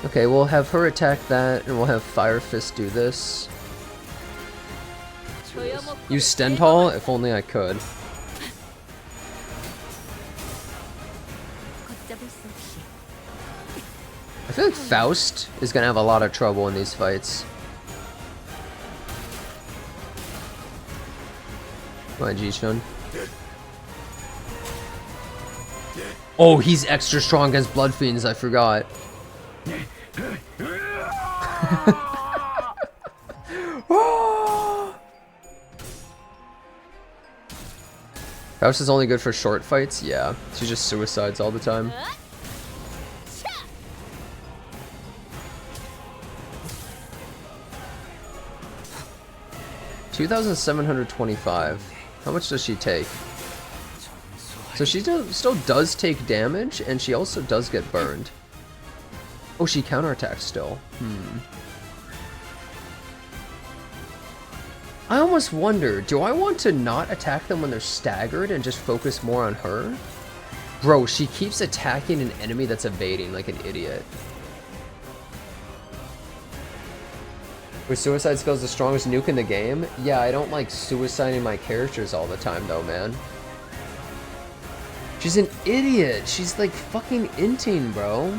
Okay, we'll have her attack that, and we'll have Fire Fist do this. Use Stendhal? If only I could. I feel like Faust is gonna have a lot of trouble in these fights. Come on, Ji-chun. Oh, he's extra strong against Blood Fiends, I forgot. Faust is only good for short fights? Yeah. She just suicides all the time. $2,725. How much does she take? So she still does take damage, and she also does get burned. Oh, she counterattacks still. I almost wonder, do I want to not attack them when they're staggered and just focus more on her? Bro, she keeps attacking an enemy that's evading like an idiot. Were suicide skills the strongest nuke in the game? Yeah, I don't like suiciding my characters all the time though, man. She's an idiot. She's like fucking inting, bro.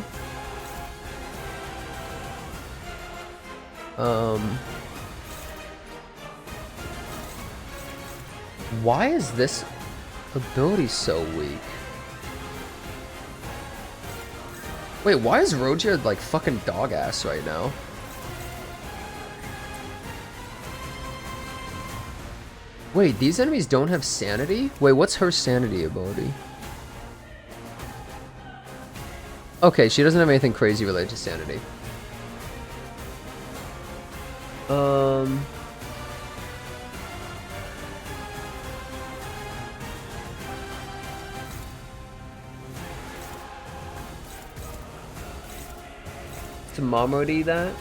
Why is this ability so weak? Wait, why is Rogia like fucking dog ass right now? Wait, these enemies don't have sanity? Wait, what's her sanity ability? Okay, she doesn't have anything crazy related to sanity. To Mamori that?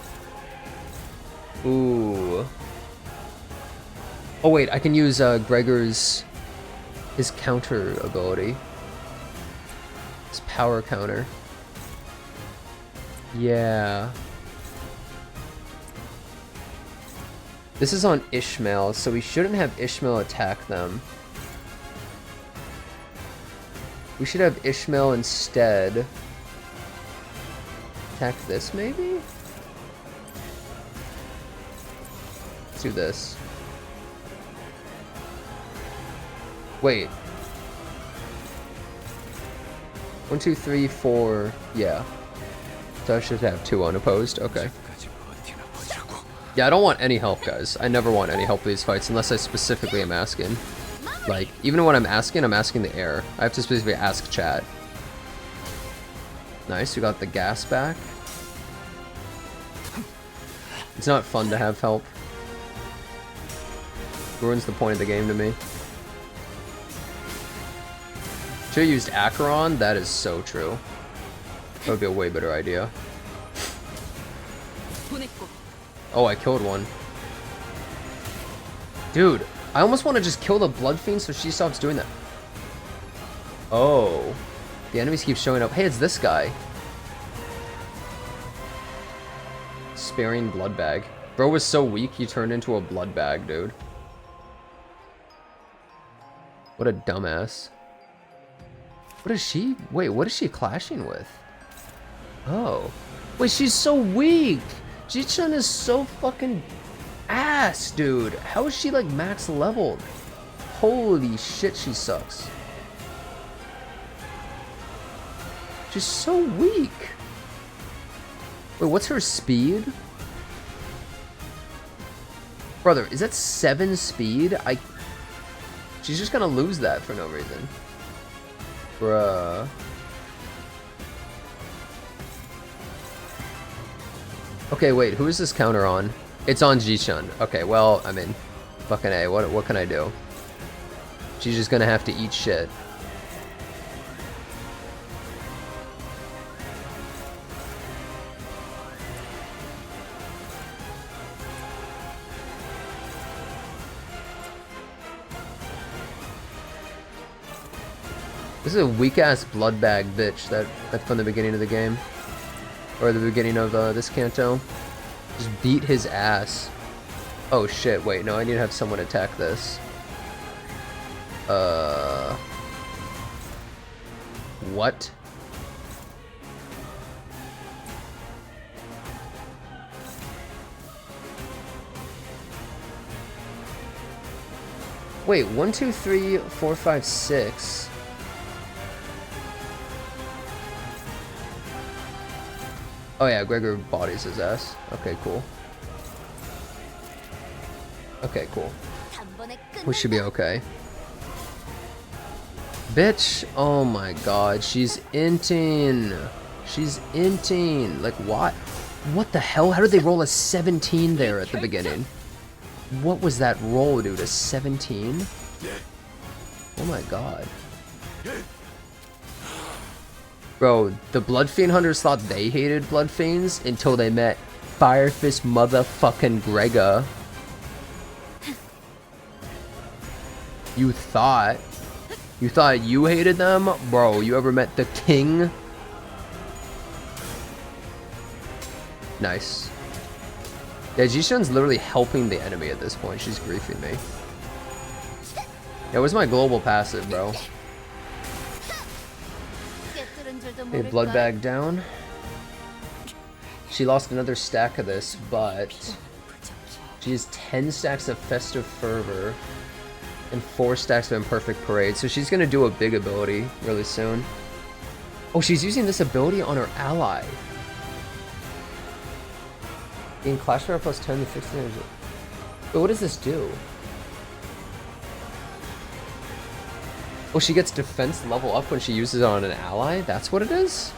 Ooh. Oh wait, I can use Gregor's his counter ability. His power counter. Yeah. This is on Ishmael, so we shouldn't have Ishmael attack them. We should have Ishmael instead attack this, maybe? Let's do this. Wait. 1, 2, 3, 4. Yeah. So I should have 2 unopposed. Okay. Yeah, I don't want any help, guys. I never want any help with these fights unless I specifically am asking. Like, even when I'm asking the air. I have to specifically ask chat. Nice, we got the gas back. It's not fun to have help. Ruins the point of the game to me. Should've used Acheron? That is so true. That would be a way better idea. Oh, I killed one. Dude, I almost want to just kill the Blood Fiend so she stops doing that. Oh. The enemies keep showing up. Hey, it's this guy. Sparing Blood Bag. Bro was so weak, he turned into a blood bag, dude. What a dumbass. What is she? Wait, what is she clashing with? Oh. Wait, she's so weak! Ji-chun is so fucking ass, dude. How is she like max leveled? Holy shit, she sucks. She's so weak. Wait, what's her speed? Brother, is that 7 speed? She's just gonna lose that for no reason. Bruh. Okay, wait, who is this counter on? It's on Ji-chun. Okay, well, I mean, fucking A, what can I do? She's just gonna have to eat shit. This is a weak-ass blood bag bitch that from the beginning of the game. Or the beginning of this Canto. Just beat his ass. Oh shit, wait, no, I need to have someone attack this. What? Wait, 1, 2, 3, 4, 5, 6. Oh yeah, Gregor bodies his ass. Okay, cool. Okay, cool. We should be okay. Bitch! Oh my god, she's inting. She's inting. Like, what? What the hell? How did they roll a 17 there at the beginning? What was that roll, dude? A 17? Oh my god. Bro, the Blood Fiend Hunters thought they hated Blood Fiends until they met Fire Fist motherfucking Gregor. You thought you hated them? Bro, you ever met the king? Nice. Yeah, Jishan's literally helping the enemy at this point. She's griefing me. Yeah, what's my global passive, bro? Okay, blood bag down. She lost another stack of this, but she has 10 stacks of Festive Fervor and 4 stacks of Imperfect Parade, so she's gonna do a big ability really soon. Oh, she's using this ability on her ally. In Clash Royale plus 10 to 15. But what does this do? Oh, she gets defense level up when she uses it on an ally? That's what it is?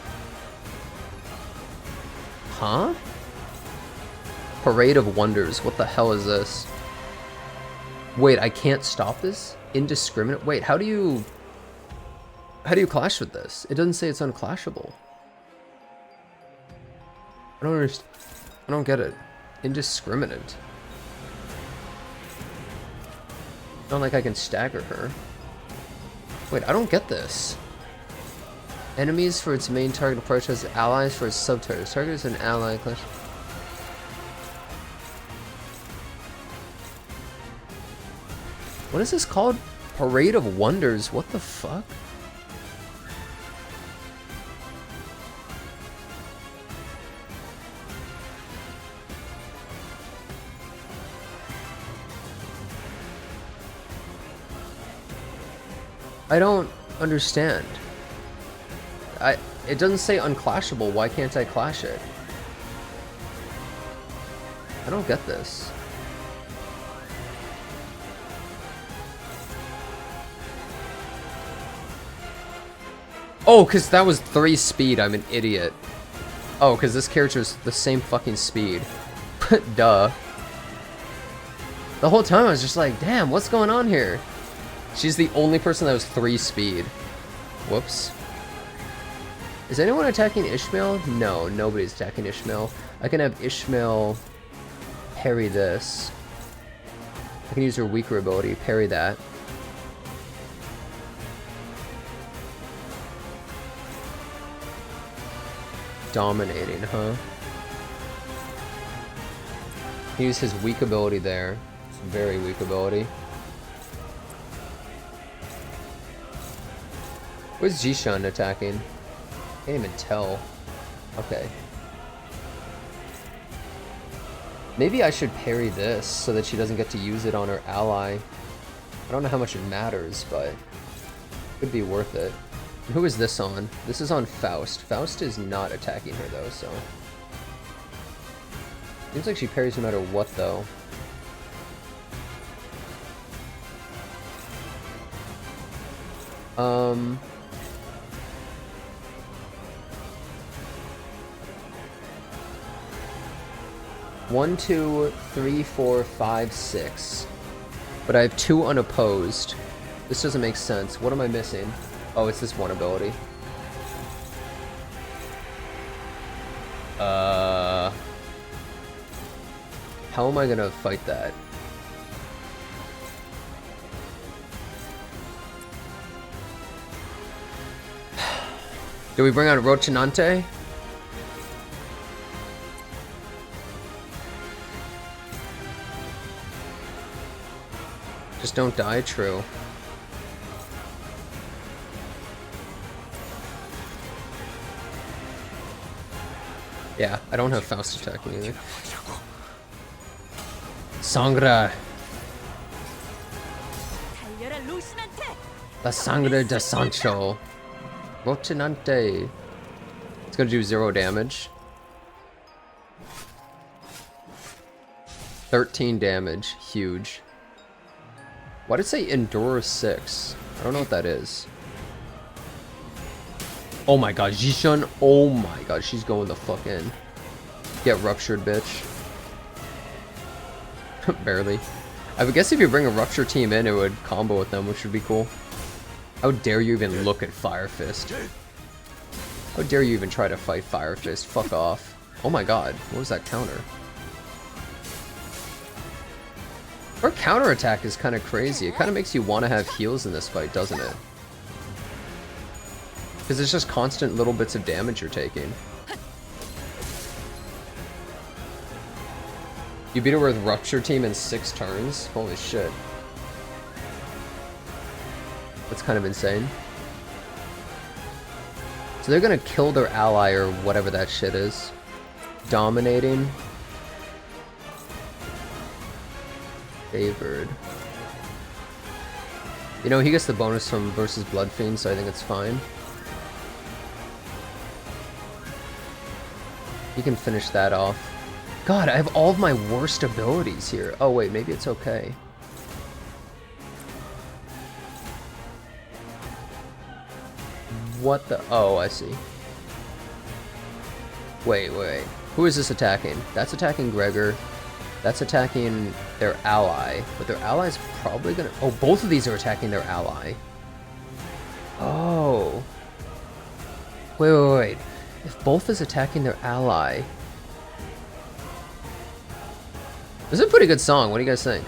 Huh? Parade of Wonders. What the hell is this? Wait, I can't stop this? Indiscriminate? Wait, how do you clash with this? It doesn't say it's unclashable. I don't understand. I don't get it. Indiscriminate. Not like I can stagger her. Wait, I don't get this. Enemies for its main target approach as allies for its sub-target. Target is an ally clash. What is this called? Parade of Wonders. What the fuck? I don't understand. It doesn't say unclashable. Why can't I clash it? I don't get this. Oh, because that was 3 speed. I'm an idiot. Oh, because this character's the same fucking speed. Duh. The whole time I was just like, damn, what's going on here? She's the only person that was 3 speed. Whoops. Is anyone attacking Ishmael? No, nobody's attacking Ishmael. I can have Ishmael parry this. I can use her weaker ability, parry that. Dominating, huh? Use his weak ability there. It's a very weak ability. Where's Jishan attacking? Can't even tell. Okay. Maybe I should parry this so that she doesn't get to use it on her ally. I don't know how much it matters, but it could be worth it. Who is this on? This is on Faust. Faust is not attacking her though, so. Seems like she parries no matter what though. One, 2, 3, 4, 5, 6. But I have 2 unopposed. This doesn't make sense. What am I missing? Oh, it's this one ability. How am I gonna fight that? Do we bring out Rochinante? Just don't die, true. Yeah, I don't have Faust attacking either. Sangre. La sangre de Sancho. Rotinante. It's gonna do 0 damage. 13 damage. Huge. Why did it say Endure 6? I don't know what that is. Oh my god, Jishun. Oh my god, she's going the fuck in. Get ruptured, bitch. Barely. I would guess if you bring a rupture team in, it would combo with them, which would be cool. How dare you even look at Fire Fist? How dare you even try to fight Fire Fist? Fuck off. Oh my god, what was that counter? Her counterattack is kind of crazy. It kind of makes you want to have heals in this fight, doesn't it? Because it's just constant little bits of damage you're taking. You beat her with Rupture Team in 6 turns? Holy shit. That's kind of insane. So they're gonna kill their ally or whatever that shit is. Dominating. Favored. You know, he gets the bonus from versus Blood Fiend, so I think it's fine. He can finish that off. God, I have all of my worst abilities here. Oh wait, maybe it's okay. What the? Oh, I see. Wait. Who is this attacking? That's attacking Gregor. That's attacking their ally. But their ally's probably gonna... Oh, both of these are attacking their ally. Oh. Wait. If both is attacking their ally... This is a pretty good song. What do you guys think?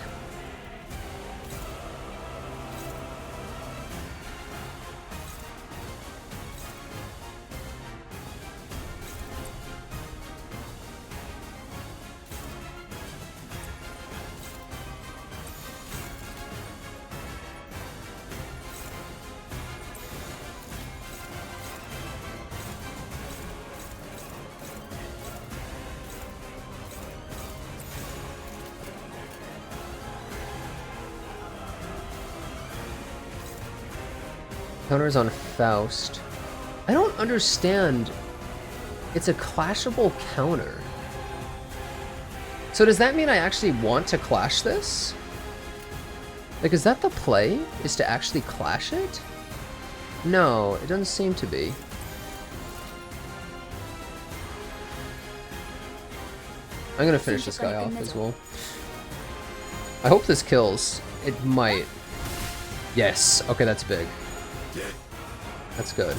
Counters on Faust. I don't understand. It's a clashable counter. So does that mean I actually want to clash this? Like, is that the play? Is to actually clash it? No, it doesn't seem to be. I'm gonna finish this guy off as well. I hope this kills. It might. Yes. Okay, that's big. That's good.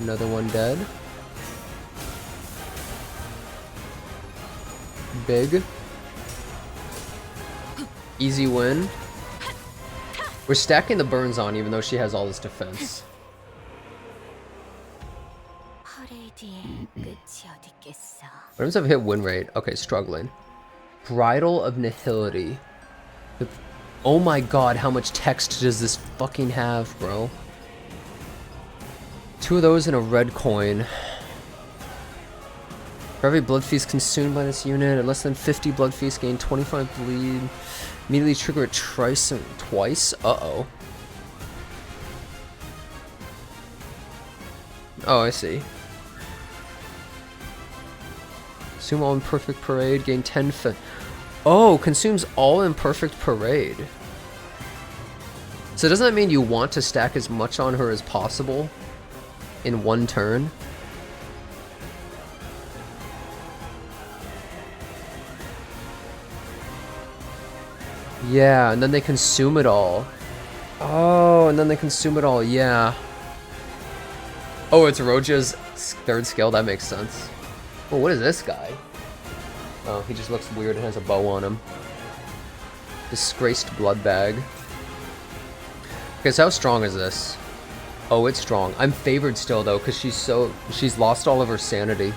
Another one dead. Big. Easy win. We're stacking the burns on even though she has all this defense. What terms of hit win rate? Okay, struggling. Bridal of Nihility. Oh my god, how much text does this fucking have, bro? 2 of those and a red coin. For every blood feast consumed by this unit, at less than 50 blood feasts gain 25 bleed. Immediately trigger it twice. Uh-oh. Oh, I see. Consume all Imperfect Parade, gain 10 Oh, consumes all Imperfect Parade. So doesn't that mean you want to stack as much on her as possible in one turn? Yeah, and then they consume it all. Oh, and then they consume it all, yeah. Oh, it's Roja's 3rd skill, that makes sense. Oh, what is this guy? Oh, he just looks weird and has a bow on him. Disgraced blood bag. Okay, so how strong is this? Oh, it's strong. I'm favored still though, because she's lost all of her sanity.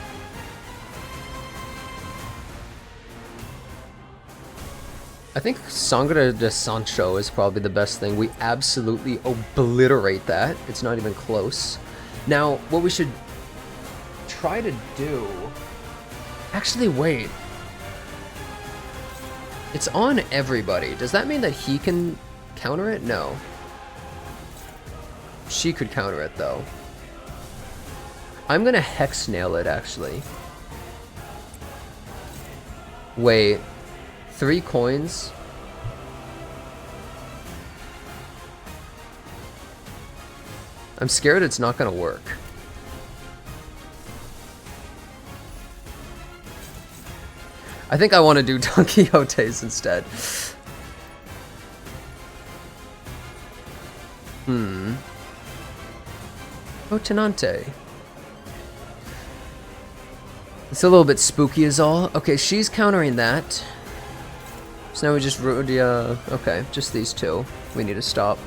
I think Sangre de Sancho is probably the best thing. We absolutely obliterate that. It's not even close. Now, what we should try to do... Actually, wait. It's on everybody. Does that mean that he can counter it? No. She could counter it, though. I'm gonna Hex Nail it, actually. Wait. 3 coins? I'm scared it's not gonna work. I think I want to do Don Quixote's instead. Rocinante. It's a little bit spooky is all. Okay, she's countering that. So now we just okay, just these two. We need to stop.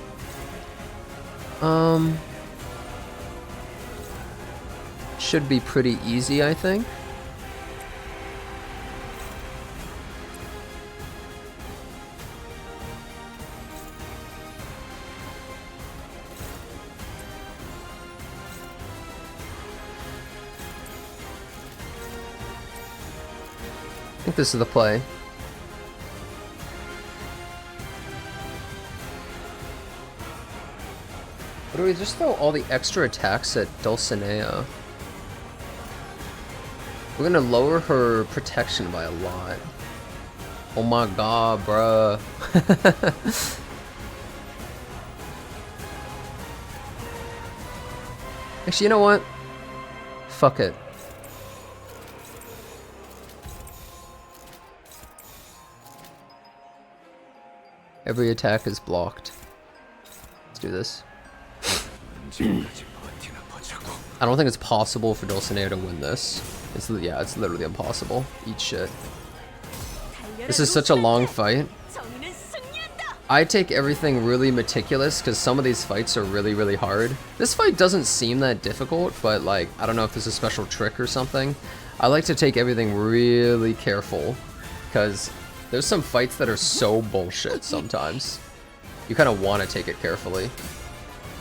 Should be pretty easy, I think. I think this is the play. But do we just throw all the extra attacks at Dulcinea? We're gonna lower her protection by a lot. Oh my god, bruh. Actually, you know what? Fuck it. Every attack is blocked. Let's do this. I don't think it's possible for Dulcinea to win this. Yeah, it's literally impossible. Eat shit. This is such a long fight. I take everything really meticulous because some of these fights are really, really hard. This fight doesn't seem that difficult, but like, I don't know if there's a special trick or something. I like to take everything really careful because there's some fights that are so bullshit sometimes. You kind of want to take it carefully.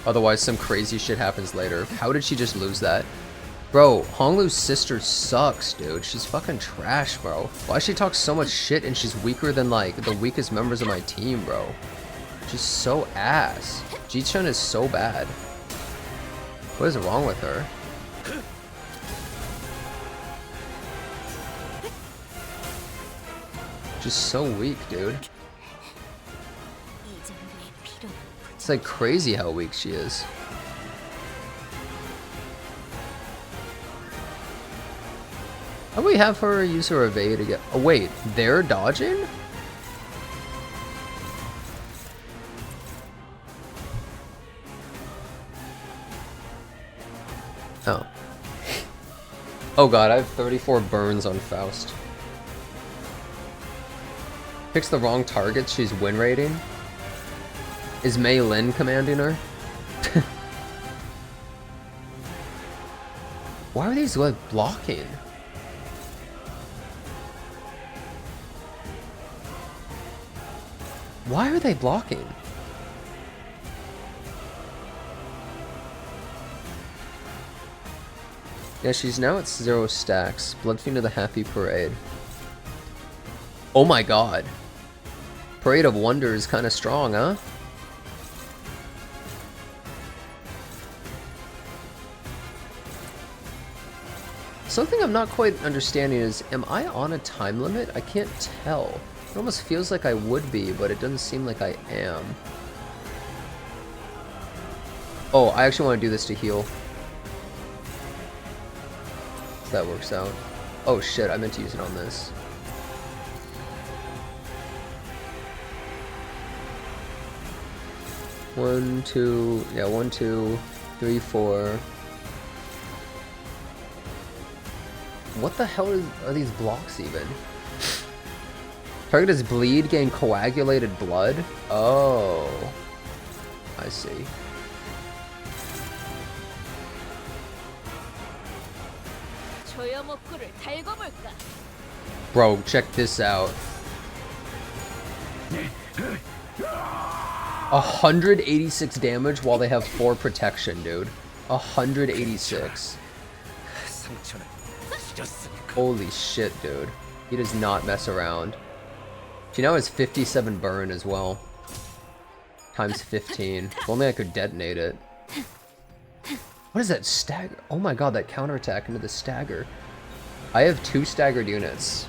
Otherwise, some crazy shit happens later. How did she just lose that? Bro, Honglu's sister sucks, dude. She's fucking trash, bro. Why she talks so much shit and she's weaker than, like, the weakest members of my team, bro? She's so ass. Ji-chun is so bad. What is wrong with her? She's so weak, dude. It's like crazy how weak she is. How do we have her use her evade again? Oh wait, they're dodging? Oh. Oh god, I have 34 burns on Faust. Picks the wrong target, she's win rating. Is Mei Lin commanding her? Why are these like blocking? Why are they blocking? Yeah, she's now at 0 stacks. Bloodfiend of the Happy Parade. Oh my god. Parade of Wonder is kind of strong, huh? Something I'm not quite understanding is, am I on a time limit? I can't tell. It almost feels like I would be, but it doesn't seem like I am. Oh, I actually want to do this to heal. If that works out. Oh shit, I meant to use it on this. One, two, yeah, 1, 2, 3, 4. What the hell are these blocks even? Target is bleed, gain coagulated blood? Oh. I see. Bro, check this out. 186 damage while they have 4 protection, dude. 186. Holy shit, dude. He does not mess around. She now has 57 burn as well. Times 15. If only I could detonate it. What is that stagger? Oh my god, that counterattack into the stagger. I have 2 staggered units.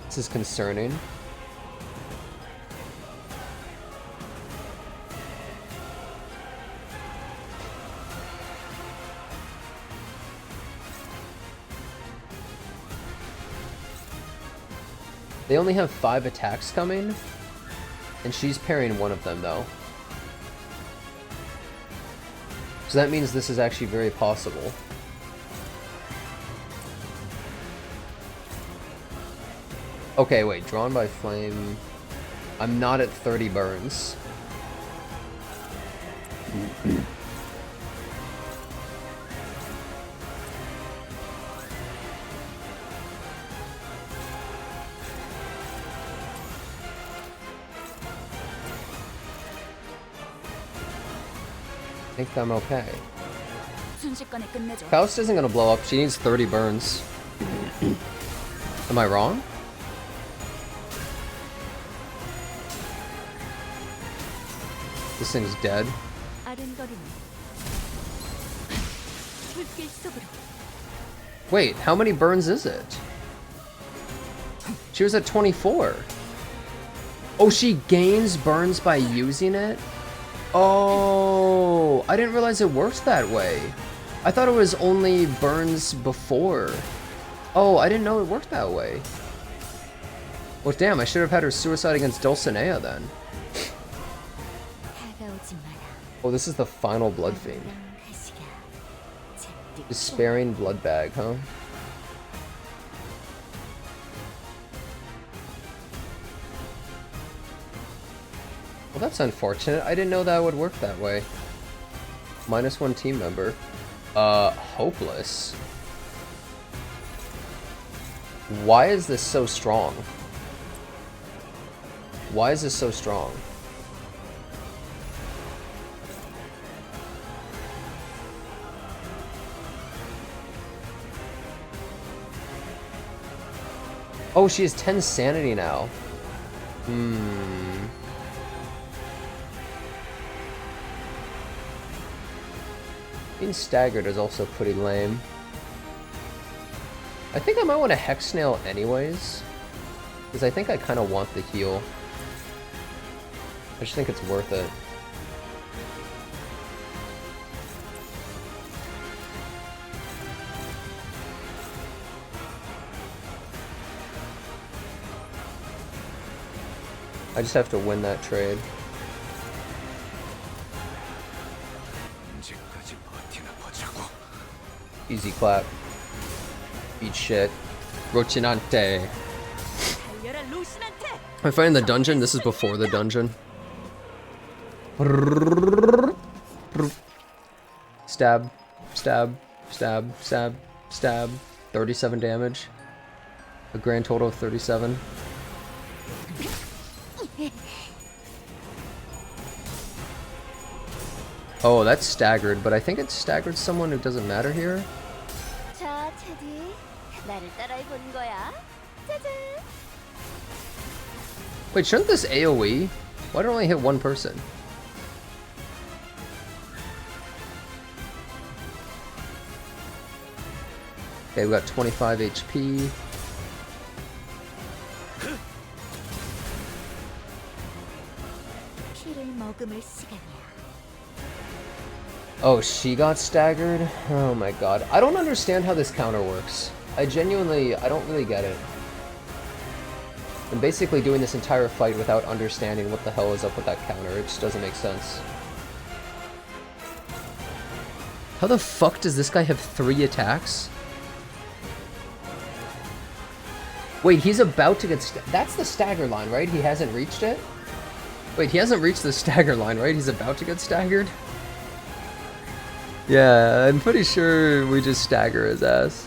This is concerning. They only have 5 attacks coming, and she's parrying one of them though. So that means this is actually very possible. Okay, wait, drawn by flame. I'm not at 30 burns. I think I'm okay. Faust isn't gonna blow up. She needs 30 burns. Am I wrong? This thing's dead. Wait, how many burns is it? She was at 24. Oh, she gains burns by using it? Oh, I didn't realize it works that way. I thought it was only burns before. Oh, I didn't know it worked that way. Well, damn, I should have had her suicide against Dulcinea then. Oh, this is the final Blood Fiend. Despairing Blood Bag, huh? Well, that's unfortunate. I didn't know that would work that way. -1 team member. Hopeless. Why is this so strong? Why is this so strong? Oh, she has 10 sanity now. Being staggered is also pretty lame. I think I might want to Hex Snail anyways, because I think I kind of want the heal. I just think it's worth it. I just have to win that trade. Easy clap. Eat shit. Rochinante. I find the dungeon. This is before the dungeon. Stab. Stab. Stab. Stab. Stab. 37 damage. A grand total of 37. Oh, that's staggered, but I think it's staggered someone who doesn't matter here. Wait, shouldn't this AoE? Why did it only hit one person? Okay, we got 25 HP. Oh, she got staggered? Oh my god. I don't understand how this counter works. I don't really get it. I'm basically doing this entire fight without understanding what the hell is up with that counter. It just doesn't make sense. How the fuck does this guy have 3 attacks? Wait, he's about to get that's the stagger line, right? He hasn't reached it? Wait, he hasn't reached the stagger line, right? He's about to get staggered? Yeah, I'm pretty sure we just stagger his ass.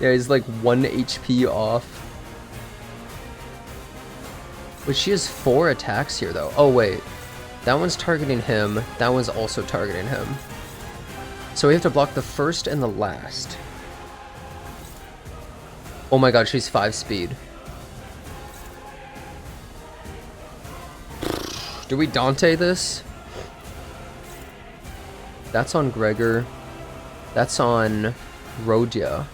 Yeah, he's like 1 HP off. But she has 4 attacks here though. Oh wait. That one's targeting him. That one's also targeting him. So we have to block the first and the last. Oh my god, she's 5 speed. Do we Dante this? That's on Gregor. That's on Rodia.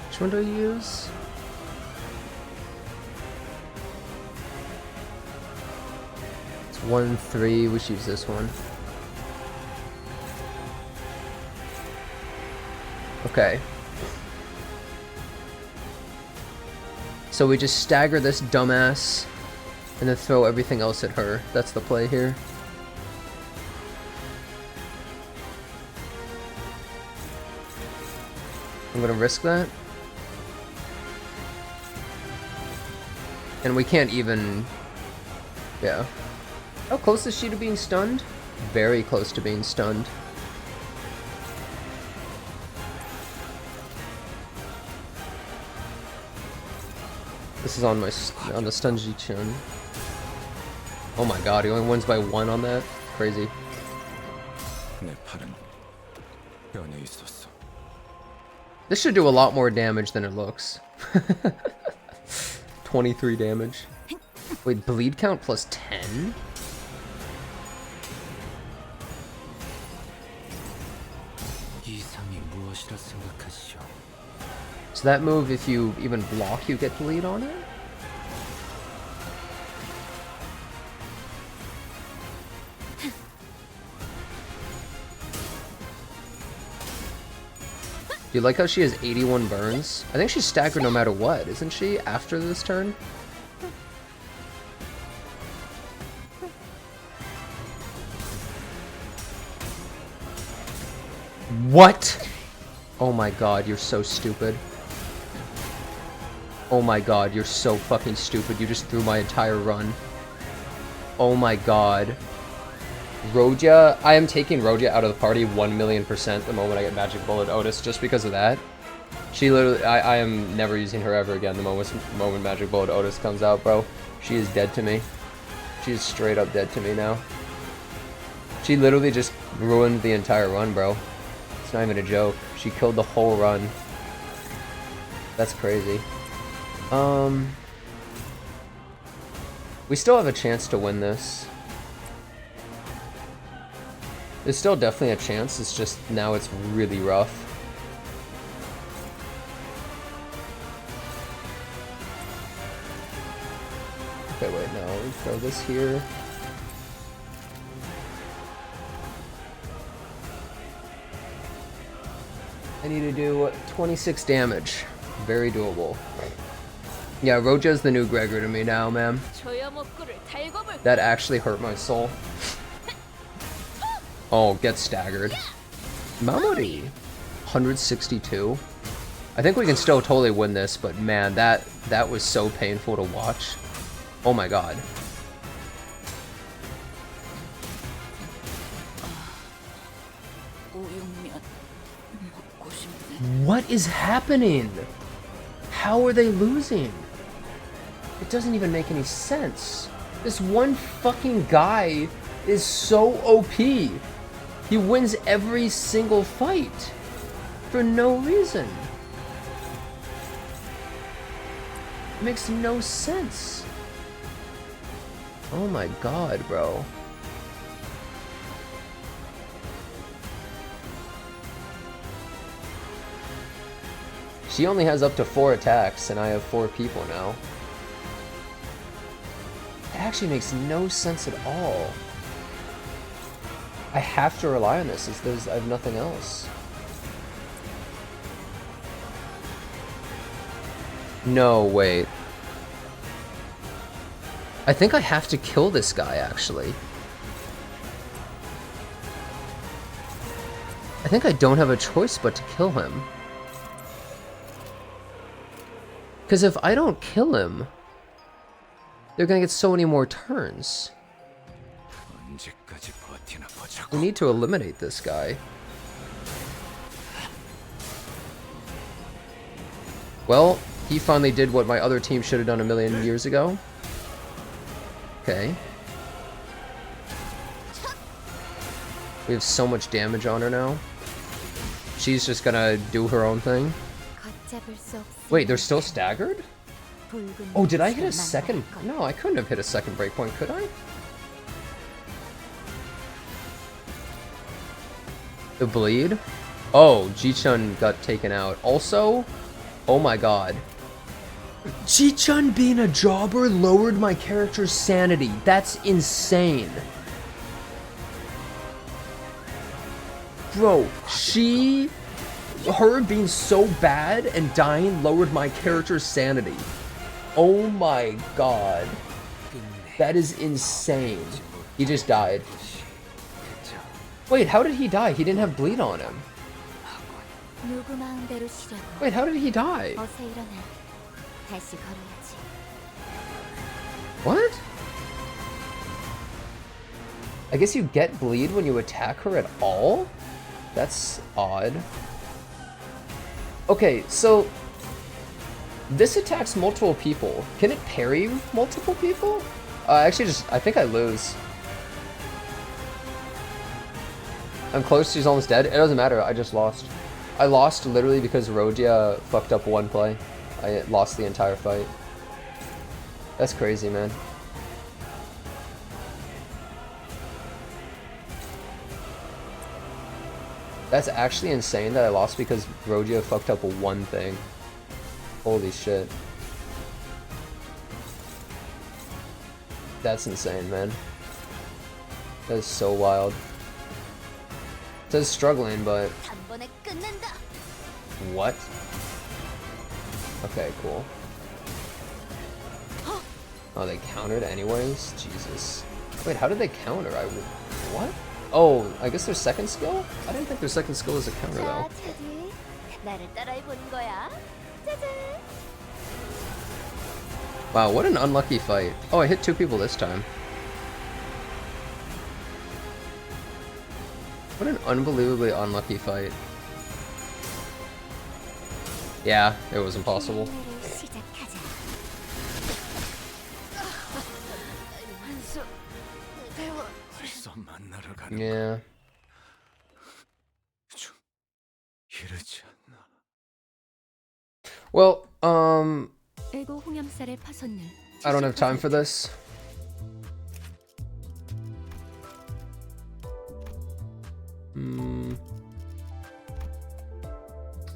Which one do I use? It's 1-3. We should use this one. Okay. So we just stagger this dumbass and then throw everything else at her. That's the play here. I'm gonna risk that. And we can't even... Yeah. How close is she to being stunned? Very close to being stunned. This is on my the Stungy Chun. Oh my god, he only wins by 1 on that? Crazy. This should do a lot more damage than it looks. 23 damage. Wait, bleed count plus 10? So that move, if you even block, you get bleed on it? Do you like how she has 81 burns? I think she's staggered no matter what, isn't she, after this turn? What? Oh my god, you're so stupid. Oh my god, you're so fucking stupid. You just threw my entire run. Oh my god. Rodia, I am taking Rodia out of the party 1,000,000% the moment I get Magic Bullet Otis, just because of that. She literally, I am never using her ever again the moment Magic Bullet Otis comes out, bro. She is dead to me. She is straight up dead to me now. She literally just ruined the entire run, bro. It's not even a joke. She killed the whole run. That's crazy. We still have a chance to win this. There's still definitely a chance, it's just now it's really rough. Okay, wait, no, we throw this here. I need to do 26 damage. Very doable. Yeah, Roja's the new Gregor to me now, man. That actually hurt my soul. Oh, get staggered. Mamori. 162. I think we can still totally win this, but man, that was so painful to watch. Oh my god. What is happening? How are they losing? It doesn't even make any sense. This one fucking guy is so OP. He wins every single fight for no reason. It makes no sense. Oh my god, bro. She only has up to 4 attacks, and I have 4 people now. It actually makes no sense at all. I have to rely on this, as I have nothing else. No, wait. I think I have to kill this guy, actually. I think I don't have a choice but to kill him. Because if I don't kill him, they're gonna get so many more turns. We need to eliminate this guy. Well, he finally did what my other team should have done a million years ago. Okay. We have so much damage on her now. She's just gonna do her own thing. Wait, they're still staggered? Oh, did I hit a second? No, I couldn't have hit a second breakpoint, could I? The bleed? Oh, Ji-chun got taken out. Also, oh my god. Ji-chun being a jobber lowered my character's sanity. That's insane. Bro, her being so bad and dying lowered my character's sanity. Oh my god. That is insane. He just died. Wait, how did he die? He didn't have bleed on him. Wait, how did he die? What? I guess you get bleed when you attack her at all? That's odd. Okay, so this attacks multiple people. Can it parry multiple people? Actually, I think I lose. I'm close, she's almost dead. It doesn't matter, I just lost. I lost literally because Rodia fucked up one play. I lost the entire fight. That's crazy, man. That's actually insane that I lost because Rodia fucked up one thing. Holy shit. That's insane, man. That is so wild. It says struggling, but... What? Okay, cool. Oh, they countered anyways? Jesus. Wait, how did they counter? What? Oh, I guess their second skill? I didn't think their second skill was a counter, though. Wow, what an unlucky fight. Oh, I hit 2 people this time. What an unbelievably unlucky fight. Yeah, it was impossible. Yeah. Well, I don't have time for this.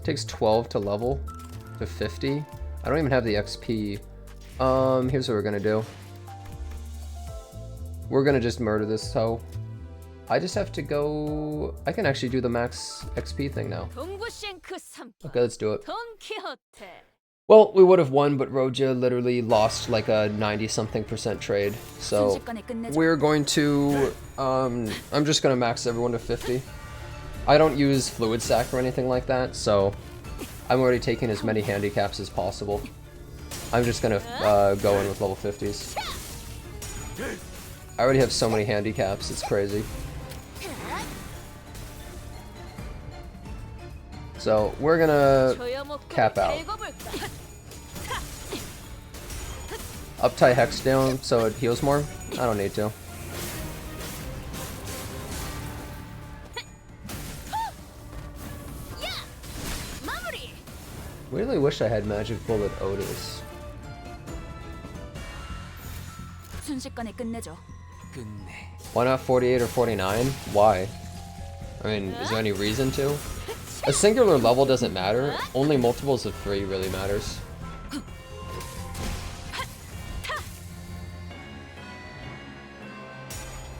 Takes 12 to level to 50. I don't even have the XP. Here's what we're gonna do. We're gonna just murder this hoe. I just have to go... I can actually do the max XP thing now. Okay, let's do it. Well, we would have won, but Roja literally lost like a 90-something% trade. So we're going to... I'm just gonna max everyone to 50. I don't use fluid sack or anything like that, so I'm already taking as many handicaps as possible. I'm just gonna go in with level 50s. I already have so many handicaps, it's crazy. So we're gonna cap out. Uptie Hex down so it heals more? I don't need to. Really wish I had Magic Bullet Otis. Why not 48 or 49? Why? I mean, is there any reason to? A singular level doesn't matter. Only multiples of 3 really matters.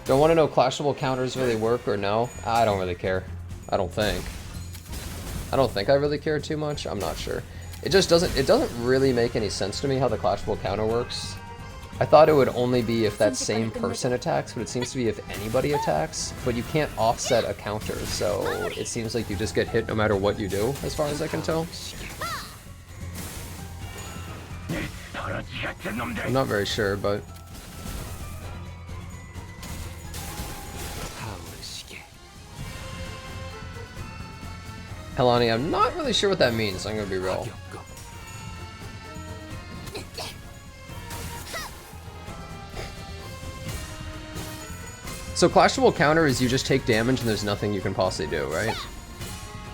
Do I want to know clashable counters really work or no? I don't really care. I don't think I really care too much. I'm not sure. It just doesn't really make any sense to me how the clashable counter works. I thought it would only be if that same person attacks, but it seems to be if anybody attacks, but you can't offset a counter, so it seems like you just get hit no matter what you do, as far as I can tell. I'm not very sure, but... Helani, I'm not really sure what that means, I'm gonna be real. So clashable counter is you just take damage and there's nothing you can possibly do, right?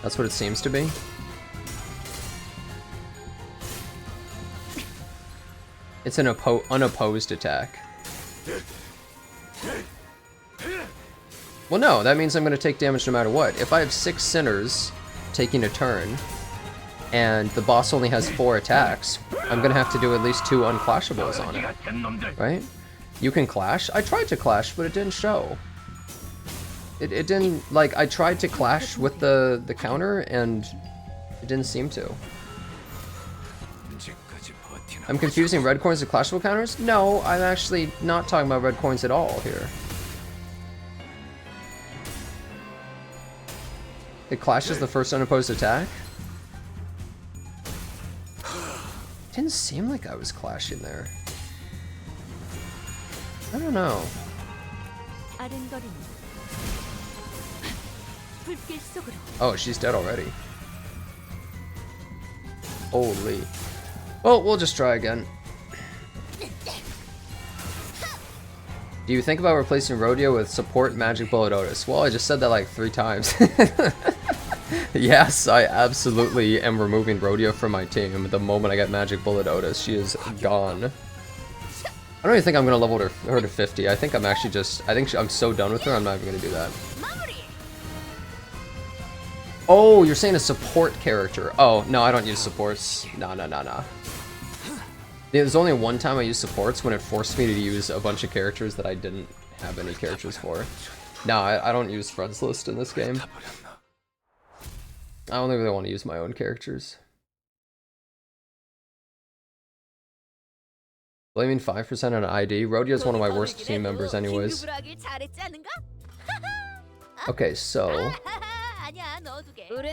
That's what it seems to be. It's an unopposed attack. Well, no, that means I'm going to take damage no matter what. If I have 6 sinners taking a turn, and the boss only has 4 attacks, I'm going to have to do at least 2 unclashables on it, right? You can clash? I tried to clash, but it didn't show. It didn't, like, I tried to clash with the counter, and it didn't seem to. I'm confusing red coins with clashable counters? No, I'm actually not talking about red coins at all here. It clashes the first unopposed attack? Didn't seem like I was clashing there. I don't know. Oh, she's dead already. Holy. Well, we'll just try again. Do you think about replacing Rodeo with support Magic Bullet Otis? Well, I just said that like 3 times. Yes, I absolutely am removing Rodeo from my team the moment I get Magic Bullet Otis. She is gone. I don't even think I'm gonna level her to 50. I think I'm actually just... I'm so done with her, I'm not even gonna do that. Oh, you're saying a support character. Oh, no, I don't use supports. No. There's only one time I used supports when it forced me to use a bunch of characters that I didn't have any characters for. No, I don't use Fred's list in this game. I only really want to use my own characters. Blaming 5% on ID? Rodeo's one of my worst team members anyways. Okay, so... What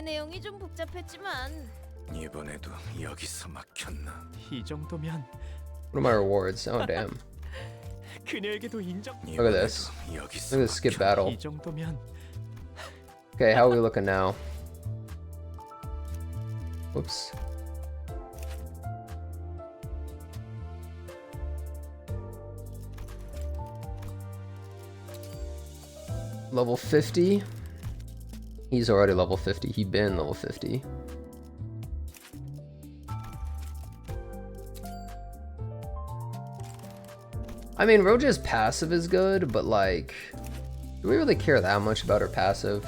are my rewards? Oh, damn. Look at this. Look at this skip battle. Okay, how are we looking now? Whoops. Level 50. He's already level 50. He been level 50. I mean, Roja's passive is good, but like, do we really care that much about her passive?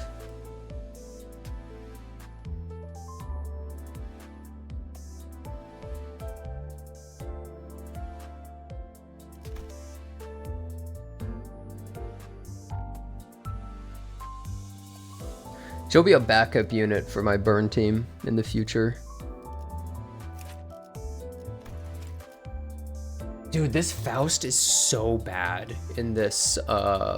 She'll be a backup unit for my burn team in the future. Dude, this Faust is so bad in this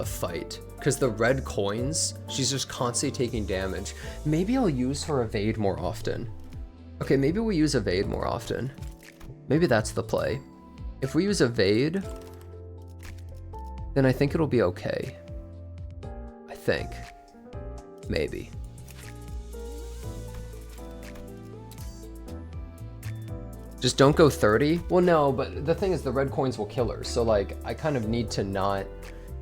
fight. Because the red coins, she's just constantly taking damage. Maybe I'll use her evade more often. Okay, maybe we use evade more often. Maybe that's the play. If we use evade, then I think it'll be okay. I think. Maybe. Just don't go 30? Well, no, but the thing is the red coins will kill her, so like, I kind of need to not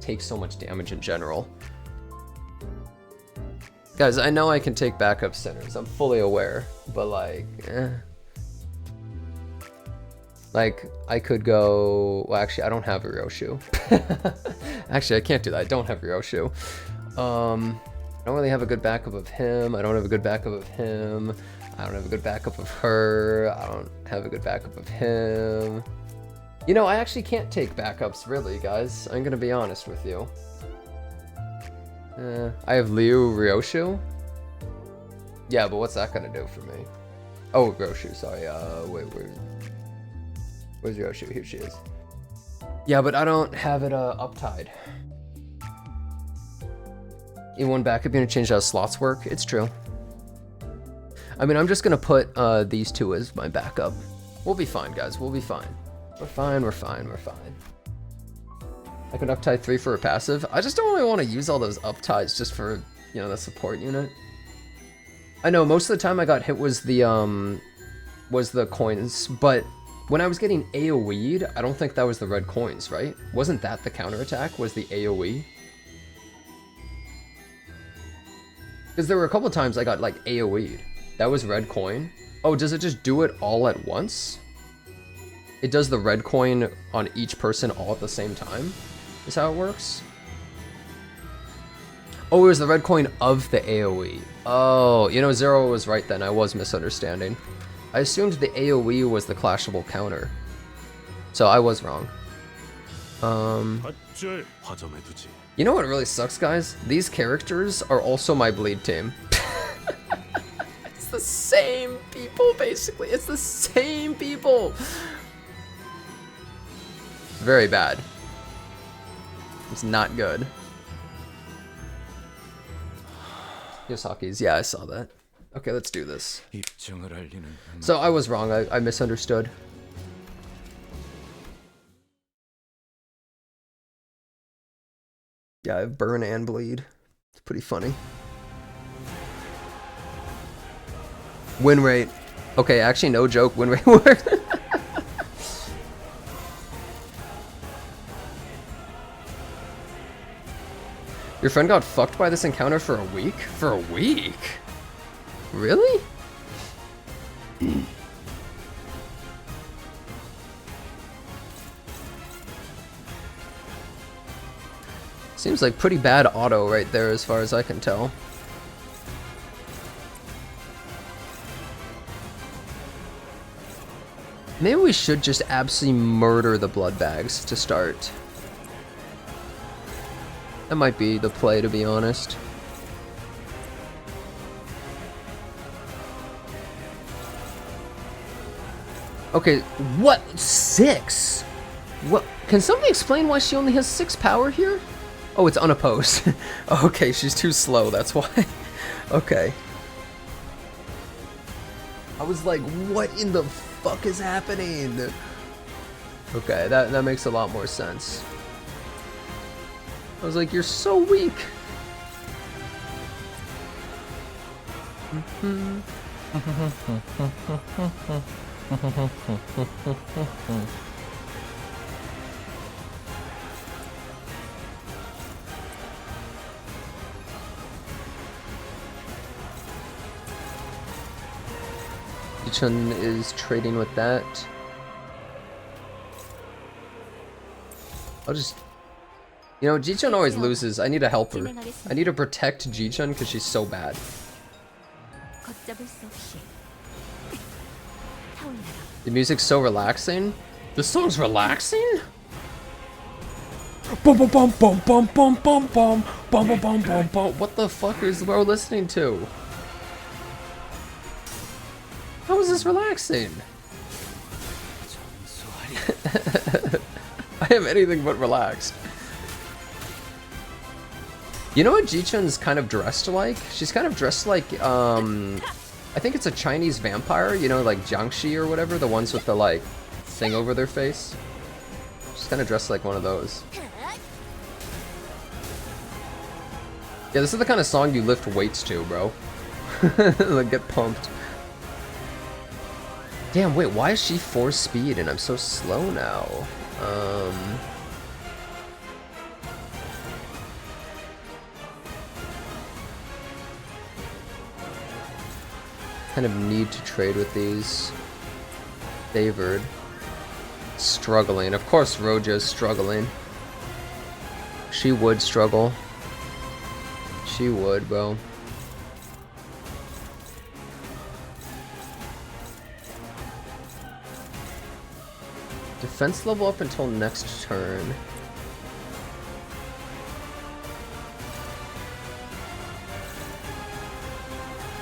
take so much damage in general. Guys, I know I can take backup centers, I'm fully aware, but like, Like, I could go... Well, actually, I don't have a Ryoshu. Actually, I can't do that, I don't have Ryoshu. I don't really have a good backup of him, I don't have a good backup of him. I don't have a good backup of her. I don't have a good backup of him. You know, I actually can't take backups, really, guys. I'm gonna be honest with you. I have Liu Ryoshu. Yeah, but what's that gonna do for me? Oh, Ryoshu, sorry. Wait, where's Ryoshu? Here she is. Yeah, but I don't have it uptied. E1 backup unit changed how slots work. It's true. I mean, I'm just gonna put these two as my backup. We'll be fine, guys. We'll be fine. We're fine, we're fine, we're fine. I can uptie 3 for a passive. I just don't really want to use all those upties just for, you know, the support unit. I know most of the time I got hit was the coins, but when I was getting AoE'd, I don't think that was the red coins, right? Wasn't that the counterattack, was the AoE? Because there were a couple times I got like AoE'd. That was red coin. Oh, does it just do it all at once? It does the red coin on each person all at the same time? Is how it works? Oh, it was the red coin of the AoE. Oh, you know, Zero was right then. I was misunderstanding. I assumed the AoE was the clashable counter. So I was wrong. You know what really sucks, guys? These characters are also my bleed team. It's the same people, basically. It's the same people. Very bad. It's not good. Yosaki's, yeah, I saw that. Okay, let's do this. So I was wrong, I misunderstood. Yeah, I have burn and bleed. It's pretty funny. Win rate. Okay, actually no joke, win rate worked. Your friend got fucked by this encounter for a week? For a week? Really? Seems like pretty bad auto right there as far as I can tell. Maybe we should just absolutely murder the blood bags to start. That might be the play, to be honest. Okay, what? 6? What? Can somebody explain why she only has 6 power here? Oh, it's unopposed. Okay, she's too slow, that's why. Okay. I was like, what in the fuck is happening? Okay, that makes a lot more sense. I was like, you're so weak. Chun is trading with that. I'll just... You know, Ji-chun always loses. I need to help her. I need to protect Ji-chun because she's so bad. The music's so relaxing. The song's relaxing? Bum bum bum bum bum bum bum bum bum bum bum bum bum. What the fuck is we're listening to? How is this relaxing? I am anything but relaxed. You know what Ji-chun's kind of dressed like? She's kind of dressed like, I think it's a Chinese vampire, you know, like Jiangxi or whatever, the ones with the, like, thing over their face. She's kind of dressed like one of those. Yeah, this is the kind of song you lift weights to, bro. Like, get pumped. Damn, wait, why is she 4 speed and I'm so slow now? Kind of need to trade with these. Favored. Struggling. Of course Roja's struggling. She would struggle. She would, bro. Defense level up until next turn.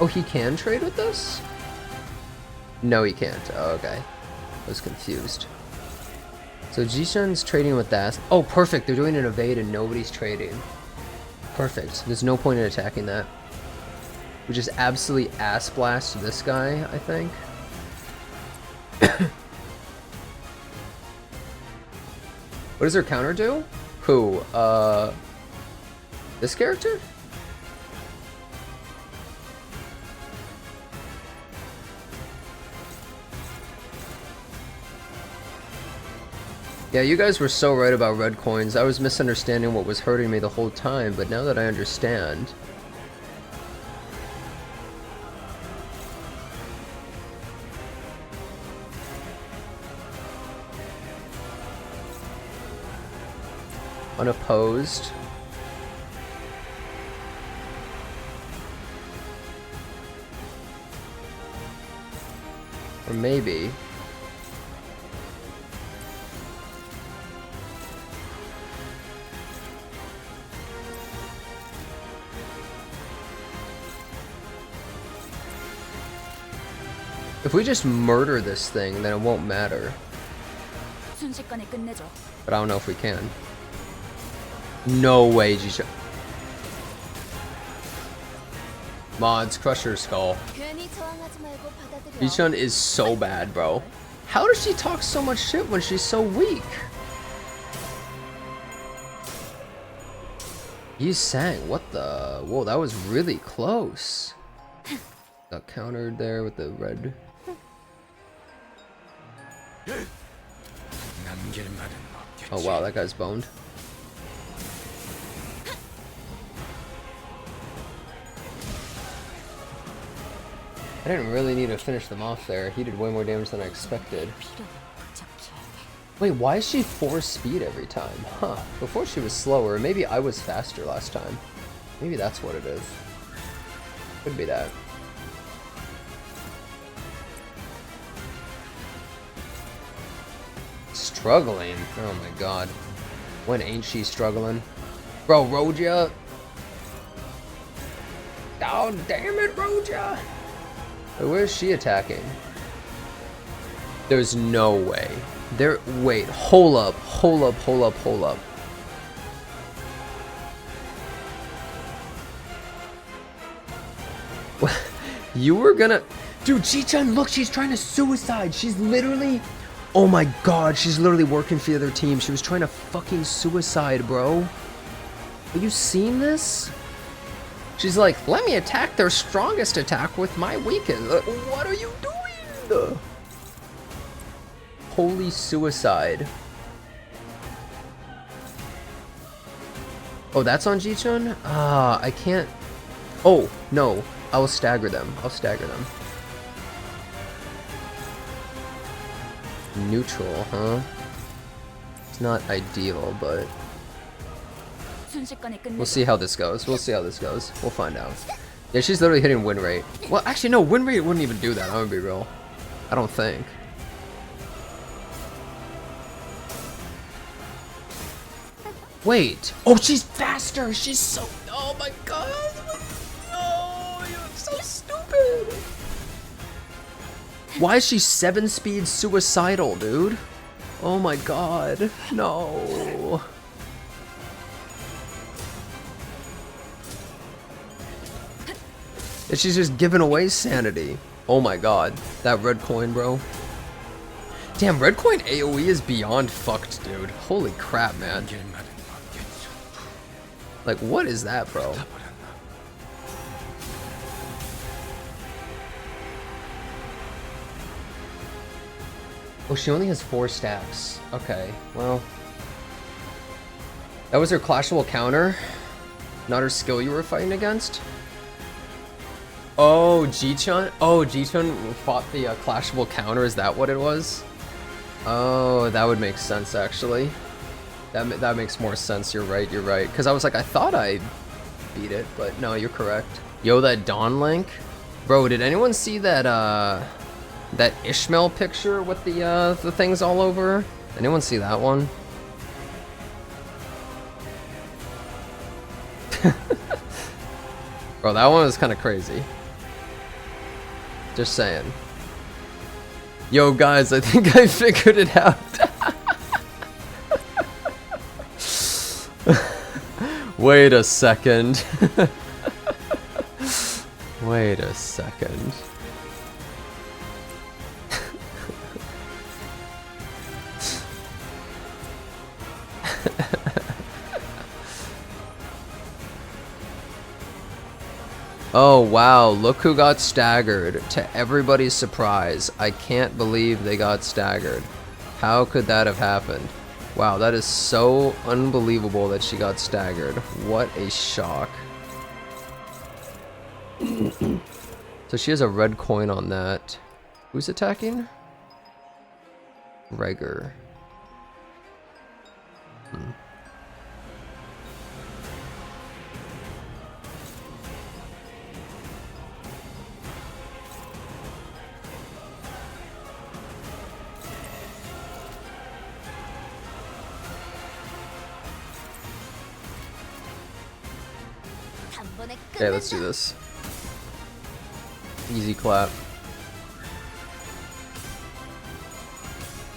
Oh, he can trade with this? No, he can't. Oh, okay. I was confused. So Jishan's trading with that. Oh, perfect. They're doing an evade and nobody's trading. Perfect. There's no point in attacking that. We just absolutely ass blast this guy, I think. What does her counter do? Who? This character? Yeah, you guys were so right about red coins. I was misunderstanding what was hurting me the whole time, but now that I understand... Unopposed. Or maybe... If we just murder this thing, then it won't matter. But I don't know if we can. No way, Jishan. Mods, crush her skull. Jishan is so bad, bro. How does she talk so much shit when she's so weak? Yi sang, what the? Whoa, that was really close. Got countered there with the red. Oh wow, that guy's boned. I didn't really need to finish them off there. He did way more damage than I expected. Wait, why is she 4 speed every time? Huh. Before she was slower. Maybe I was faster last time. Maybe that's what it is. Could be that. Struggling? Oh my god. When ain't she struggling? Bro, Roja! Oh, damn it, Roja! Wait, where's she attacking? There's no way. Wait, hold up. You were gonna... Dude, Ji-chan, look, she's trying to suicide. She's literally... Oh my god, she's literally working for the other team. She was trying to fucking suicide, bro. Have you seen this? She's like, let me attack their strongest attack with my weakest. What are you doing? Holy suicide. Oh, that's on Ji-chan? Ah, I can't... Oh, no. I will stagger them. Neutral, huh? It's not ideal, but... We'll see how this goes. We'll find out. Yeah, she's literally hitting win rate. Well, actually, no, win rate wouldn't even do that. I'm gonna be real. I don't think. Wait. Oh, she's faster. She's so... Oh my god. No, you're so stupid. Why is she 7 speed suicidal, dude? Oh my god. No. And she's just giving away sanity. Oh my god. That red coin, bro. Damn, red coin AoE is beyond fucked, dude. Holy crap, man. Like, what is that, bro? Oh, she only has 4 stacks. Okay, well. That was her clashable counter? Not her skill you were fighting against? Oh, Ji-chan? Oh, Ji-chan fought the clashable counter, is that what it was? Oh, that would make sense, actually. That makes more sense, you're right. Because I was like, I thought I beat it, but no, you're correct. Yo, that Dawn Link? Bro, did anyone see that, that Ishmael picture with the things all over? Anyone see that one? Bro, that one was kind of crazy. Just saying. Yo, guys, I think I figured it out. Wait a second. Wait a second. Oh wow, look who got staggered. To everybody's surprise, I can't believe they got staggered. How could that have happened? Wow, that is so unbelievable that she got staggered. What a shock. So she has a red coin on that. Who's attacking? Rhaegar. Okay, let's do this. Easy clap.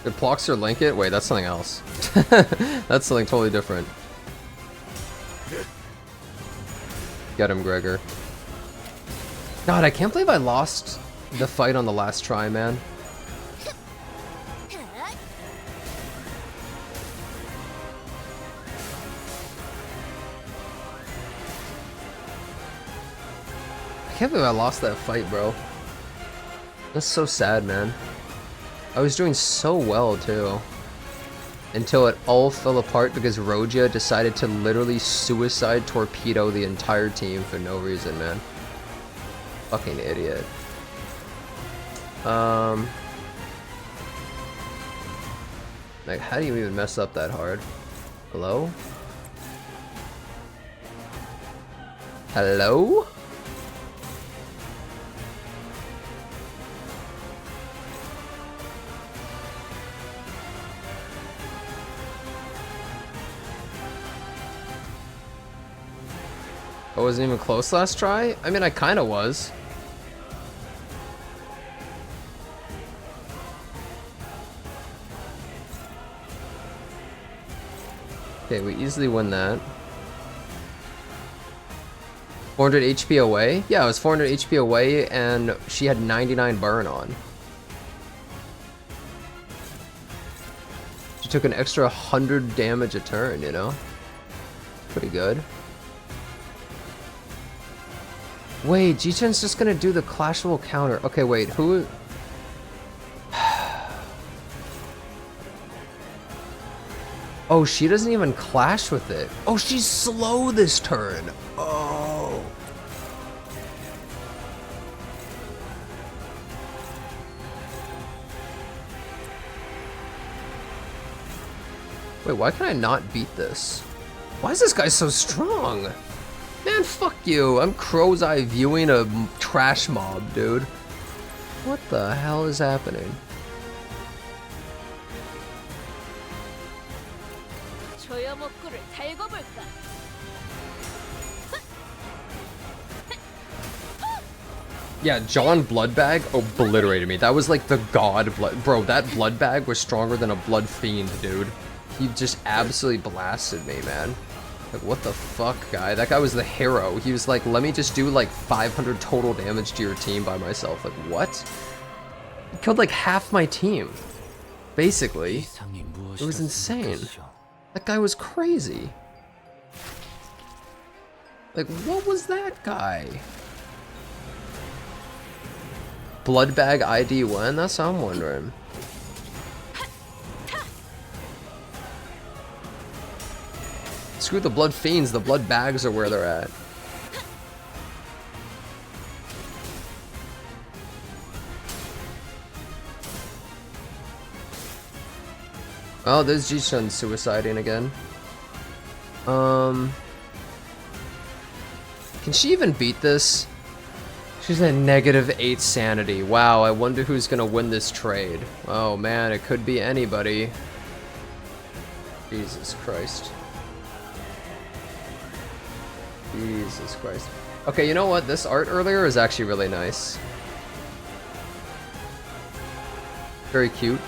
It blocks her link it? Wait, that's something else. That's something totally different. Get him, Gregor. God, I can't believe I lost the fight on the last try, man. I can't believe I lost that fight, bro. That's so sad, man. I was doing so well, too. Until it all fell apart because Roja decided to literally suicide torpedo the entire team for no reason, man. Fucking idiot. Like, how do you even mess up that hard? Hello? Hello? I wasn't even close last try? I mean, I kinda was. Okay, we easily win that. 400 HP away? Yeah, it was 400 HP away and she had 99 burn on. She took an extra 100 damage a turn, you know? Pretty good. Wait, G-Chen's just gonna do the clashable counter. Okay, wait, who... Oh, she doesn't even clash with it. Oh, she's slow this turn. Oh. Wait, why can I not beat this? Why is this guy so strong? Man, fuck you. I'm crow's eye viewing a trash mob, dude. What the hell is happening? Yeah, John Bloodbag obliterated me. That was like the god blood. Bro, that Bloodbag was stronger than a Blood Fiend, dude. He just absolutely blasted me, man. Like, what the fuck, guy? That guy was the hero. He was like, let me just do like 500 total damage to your team by myself. Like, what? He killed like half my team. Basically. It was insane. That guy was crazy. Like, what was that guy? Bloodbag ID 1? That's what I'm wondering. Screw the Blood Fiends, the Blood Bags are where they're at. Oh, there's Ji-Chun suiciding again. Can she even beat this? She's at -8 sanity. Wow, I wonder who's gonna win this trade. Oh man, it could be anybody. Jesus Christ. Jesus Christ. Okay, you know what? This art earlier is actually really nice. Very cute.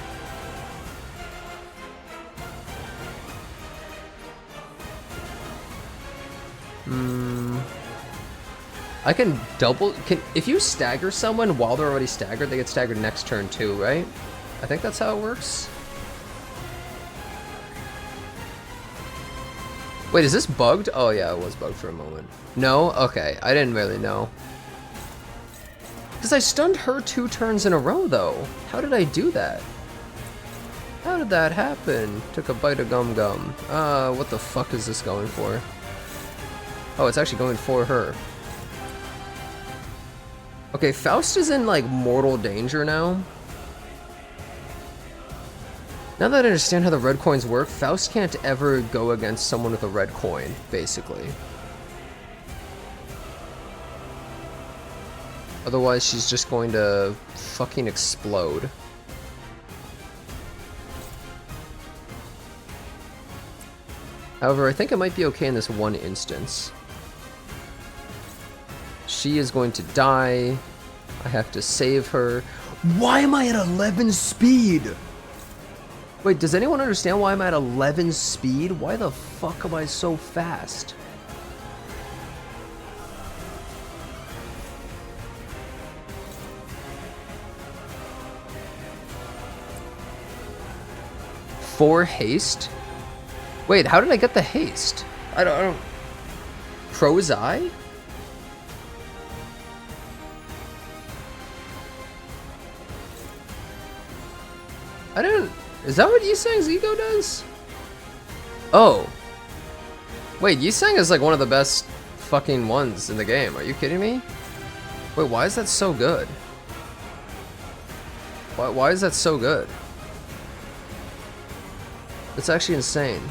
I can double... if you stagger someone while they're already staggered, they get staggered next turn too, right? I think that's how it works. Wait, is this bugged? Oh yeah, it was bugged for a moment. No? Okay, I didn't really know. Because I stunned her 2 turns in a row, though. How did I do that? How did that happen? Took a bite of gum gum. What the fuck is this going for? Oh, it's actually going for her. Okay, Faust is in, like, mortal danger now. Now that I understand how the red coins work, Faust can't ever go against someone with a red coin, basically. Otherwise, she's just going to fucking explode. However, I think it might be okay in this one instance. She is going to die. I have to save her. Why am I at 11 speed? Wait, does anyone understand why I'm at 11 speed? Why the fuck am I so fast? For haste? Wait, how did I get the haste? I don't... Crow's Eye? I don't... Is that what Yisang's ego does? Oh. Wait, Yisang is like one of the best fucking ones in the game. Are you kidding me? Wait, why is that so good? Why is that so good? It's actually insane.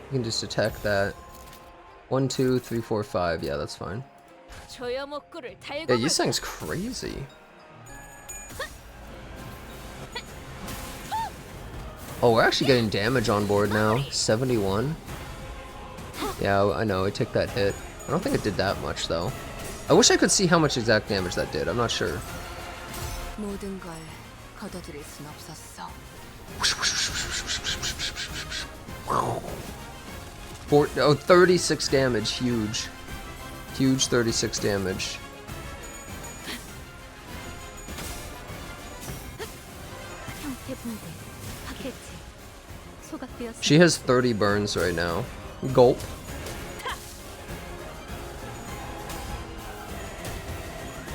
You can just attack that. 1, 2, 3, 4, 5. Yeah, that's fine. Yeah, Yisang's crazy. Oh, we're actually getting damage on board now. 71. Yeah, I know. It took that hit. I don't think it did that much, though. I wish I could see how much exact damage that did. I'm not sure. Oh, 36 damage. Huge. Huge 36 damage. She has 30 burns right now. Gulp.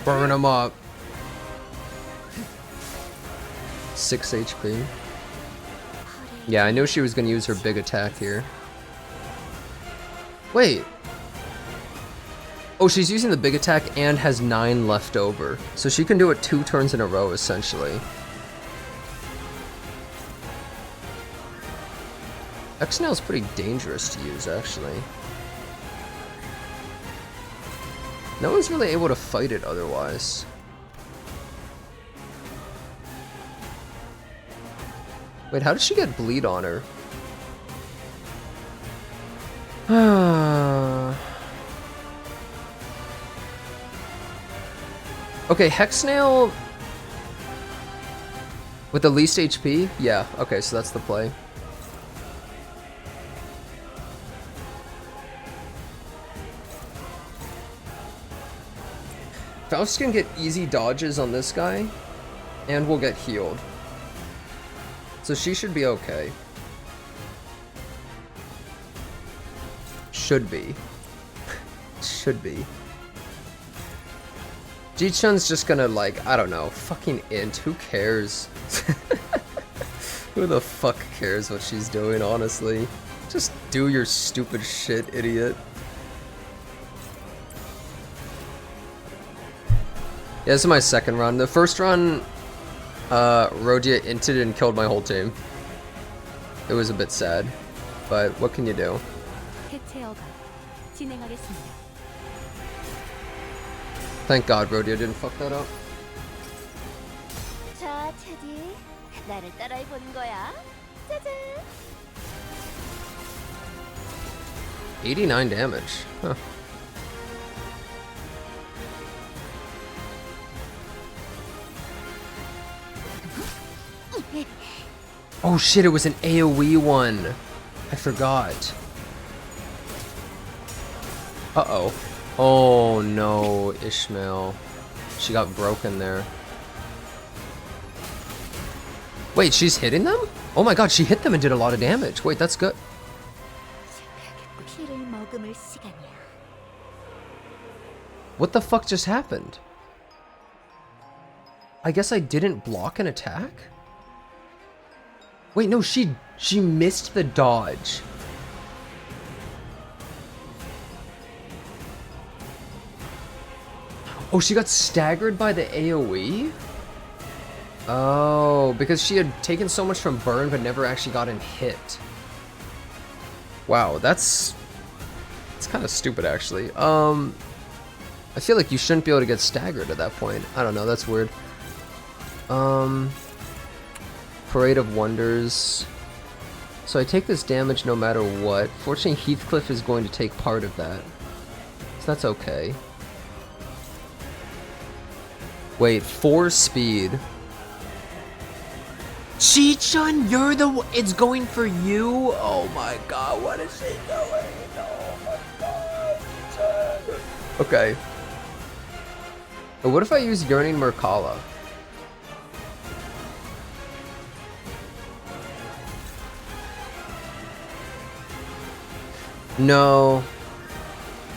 Burn him up. 6 HP. Yeah, I knew she was gonna use her big attack here. Wait. Oh, she's using the big attack and has 9 left over. So she can do it 2 turns in a row, essentially. X-Nail's pretty dangerous to use, actually. No one's really able to fight it otherwise. Wait, how did she get bleed on her? Okay, Hexnail with the least HP? Yeah, okay, so that's the play. Faust can get easy dodges on this guy, and will get healed. So she should be okay. Should be. Should be. Ji-chun's just gonna, like, I don't know, fucking int, who cares? Who the fuck cares what she's doing, honestly? Just do your stupid shit, idiot. Yeah, this is my second run. The first run, Rodia inted and killed my whole team. It was a bit sad, but what can you do? Thank God Rodia didn't fuck that up. 자, 테디, 나를 따라해 보는 거야. 짜잔. 89 damage. Huh. Oh shit, it was an AoE one. I forgot. Uh-oh. Oh no, Ishmael. She got broken there. Wait, she's hitting them? Oh my god, she hit them and did a lot of damage. Wait, that's good. What the fuck just happened? I guess I didn't block an attack? Wait, no, she missed the dodge. Oh, she got staggered by the AoE? Oh, because she had taken so much from burn but never actually gotten hit. Wow, it's kind of stupid actually. I feel like you shouldn't be able to get staggered at that point. I don't know, that's weird. Parade of Wonders. So I take this damage no matter what. Fortunately, Heathcliff is going to take part of that. So that's okay. Wait, 4 speed. Chi-chun, you're the one. It's going for you? Oh my god, what is she doing? Oh my god. Okay. But what if I use Yearning Merkala? No.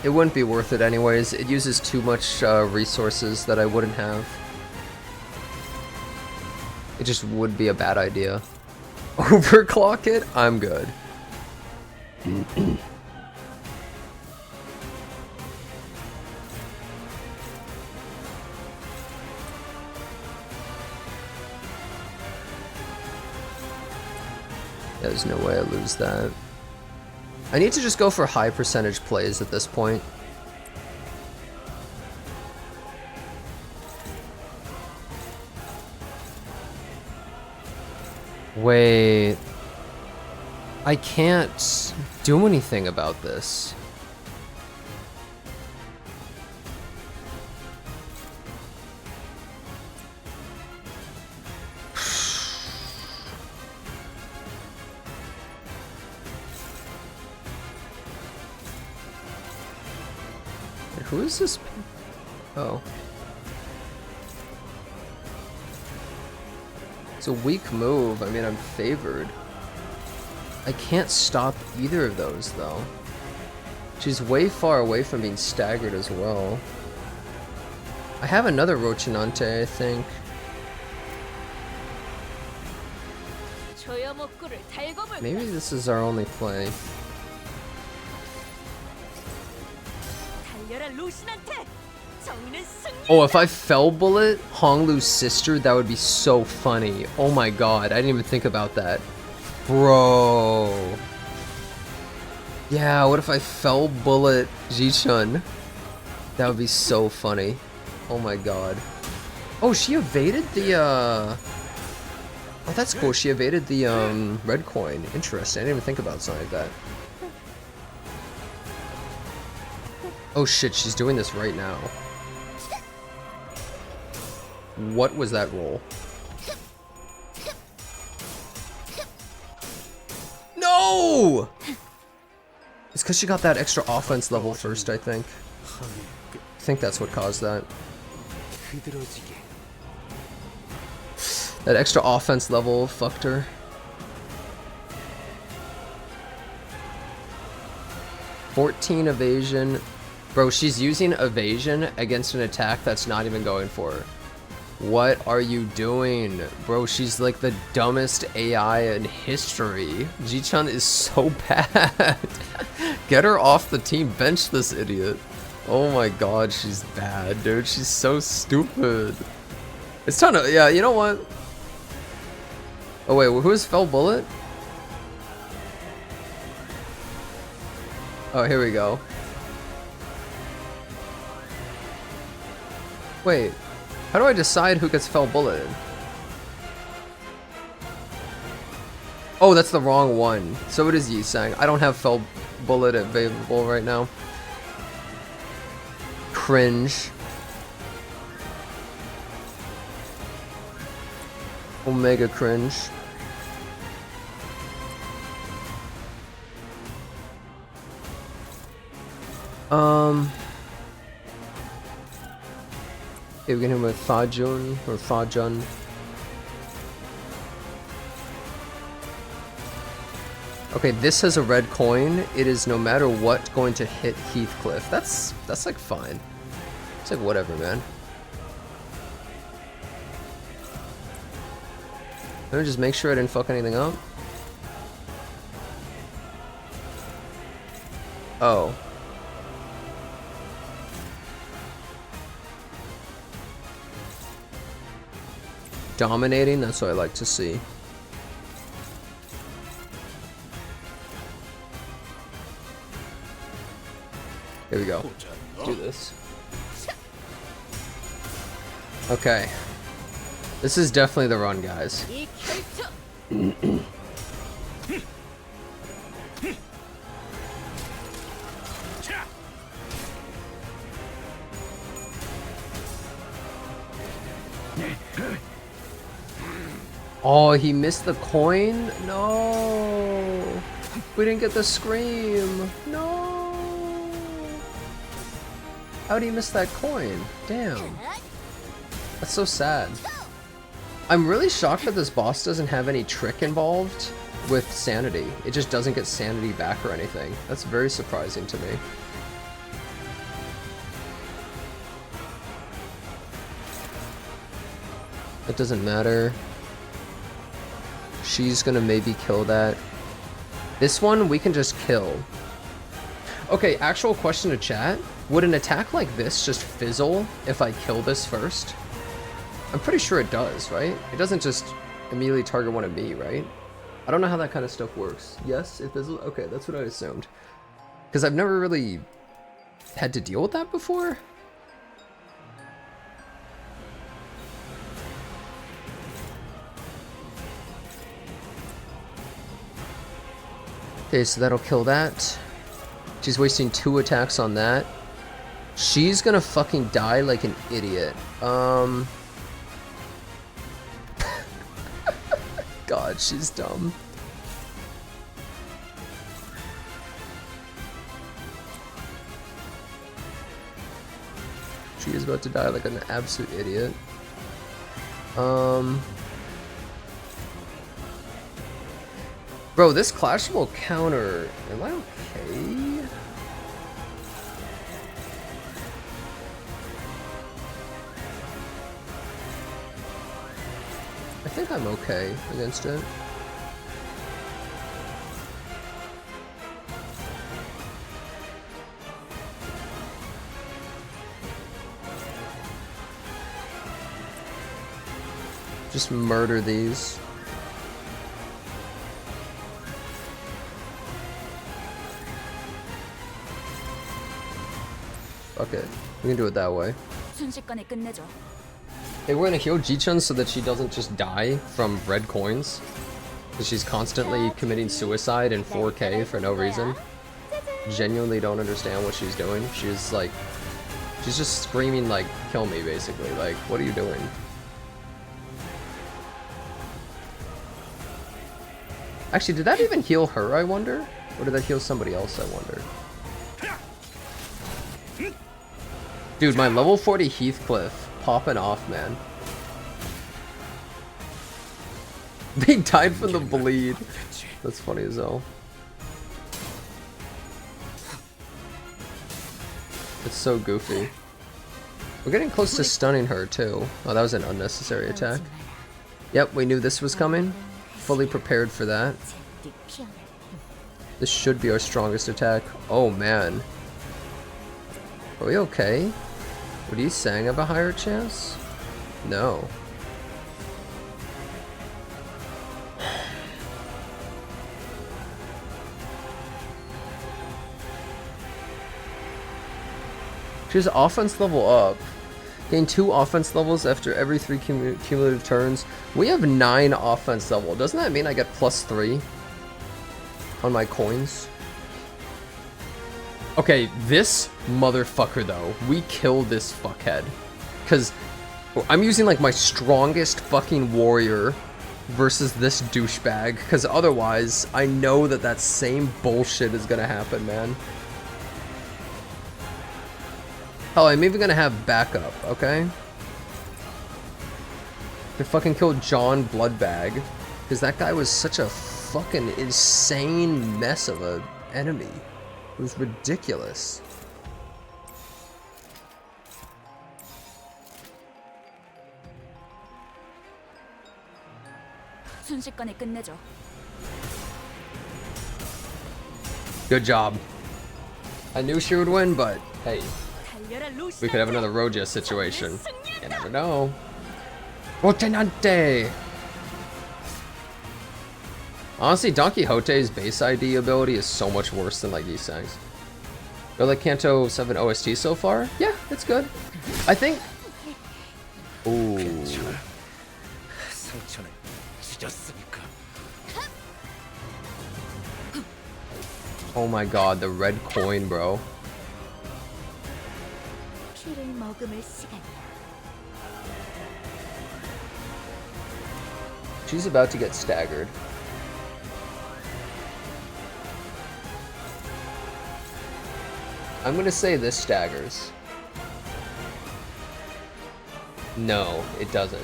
It wouldn't be worth it anyways. It uses too much resources that I wouldn't have. It just would be a bad idea. Overclock it? I'm good. There's no way I lose that. I need to just go for high percentage plays at this point. Wait. I can't do anything about this. Who is this? Oh. It's a weak move. I mean, I'm favored. I can't stop either of those, though. She's way far away from being staggered as well. I have another Rochinante, I think. Maybe this is our only play. Oh, if I Fell Bullet Honglu's sister, that would be so funny. Oh my god, I didn't even think about that. Bro. Yeah, what if I Fell Bullet Ji-chun? That would be so funny. Oh my god. Oh, she evaded the, Oh, that's cool. She evaded the, red coin. Interesting. I didn't even think about something like that. Oh shit, she's doing this right now. What was that roll? No! It's because she got that extra offense level first, I think. I think that's what caused that. That extra offense level fucked her. "14 evasion." Bro, she's using evasion against an attack that's not even going for her. What are you doing? Bro, she's like the dumbest AI in history. Ji-chun is so bad. Get her off the team. Bench this idiot. Oh my god, she's bad, dude. She's so stupid. It's time to... Yeah, you know what? Oh wait, who's Fell Bullet? Oh, here we go. Wait, how do I decide who gets Fell Bulleted? Oh, that's the wrong one. So it is Yi-sang. I don't have Fell... bullet available right now. Cringe. Omega cringe. Okay, we can hit him with Fajun or Fajun. Okay, this has a red coin. It is no matter what going to hit Heathcliff. That's like fine. It's like whatever, man. Let me just make sure I didn't fuck anything up. Oh. Dominating, that's what I like to see. Here we go. Let's do this. Okay. This is definitely the run, guys. Oh, he missed the coin? No. We didn't get the scream. No. How'd he miss that coin? Damn. That's so sad. I'm really shocked that this boss doesn't have any trick involved with sanity. It just doesn't get sanity back or anything. That's very surprising to me. It doesn't matter. She's gonna maybe kill that. This one we can just kill. Okay, actual question to chat. Would an attack like this just fizzle if I kill this first? I'm pretty sure it does, right? It doesn't just immediately target one of me, right? I don't know how that kind of stuff works. Yes, it fizzles? Okay, that's what I assumed. Because I've never really had to deal with that before. Okay, so that'll kill that. She's wasting 2 attacks on that. She's gonna fucking die like an idiot. God, she's dumb. She is about to die like an absolute idiot. Bro, this clashable counter, am I okay? I think I'm okay against it. Just murder these. Okay, we can do it that way. Hey, we're gonna heal Ji-chun so that she doesn't just die from red coins. Because she's constantly committing suicide in 4K for no reason. Genuinely don't understand what she's doing. She's like, she's just screaming like, kill me basically. Like, what are you doing? Actually, did that even heal her, I wonder? Or did that heal somebody else, I wonder? Dude, my level 40 Heathcliff popping off, man. They died from the bleed. That's funny as hell. It's so goofy. We're getting close to stunning her, too. Oh, that was an unnecessary attack. Yep, we knew this was coming. Fully prepared for that. This should be our strongest attack. Oh, man. Are we okay? What are you saying? Have a higher chance? No. She's offense level up. Gain 2 offense levels after every 3 cumulative turns. We have 9 offense level. Doesn't that mean I get +3 on my coins? Okay, this motherfucker though, we kill this fuckhead. Cause I'm using like my strongest fucking warrior versus this douchebag. Cause otherwise, I know that that same bullshit is gonna happen, man. Hell, I'm even gonna have backup, okay? To fucking kill John Bloodbag. Cause that guy was such a fucking insane mess of a enemy. It was ridiculous. 순식간에 끝내죠. Good job. I knew she would win, but hey, we could have another Roja situation. You never know. Rotenante! Honestly, Don Quixote's base ID ability is so much worse than like these things. But like Canto 7 OST so far? Yeah, it's good. I think... Ooh. Oh my god, the red coin, bro. 피를 머금을 시간. She's about to get staggered. I'm gonna say this staggers. No, it doesn't.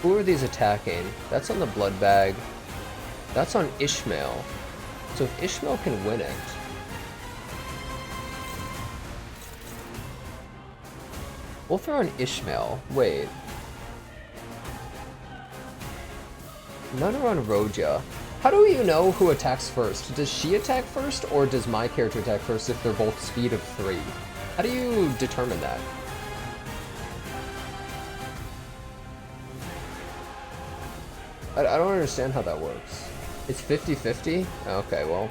Who are these attacking? That's on the blood bag. That's on Ishmael. So if Ishmael can win it... We'll throw on Ishmael. Wait. None are on Roja. How do you know who attacks first? Does she attack first, or does my character attack first if they're both speed of 3? How do you determine that? I don't understand how that works. It's 50-50? Okay, well.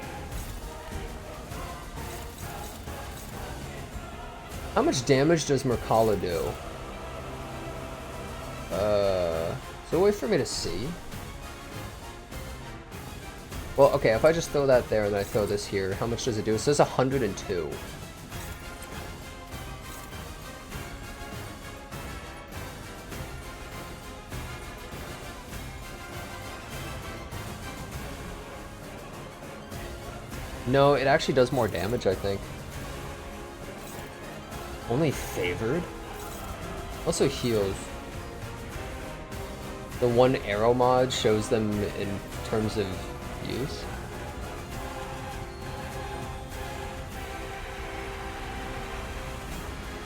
How much damage does Merkala do? So wait for me to see. Well, okay, if I just throw that there and then I throw this here, how much does it do? It says 102. No, it actually does more damage, I think. Only favored? Also heals. The one arrow mod shows them in terms of use.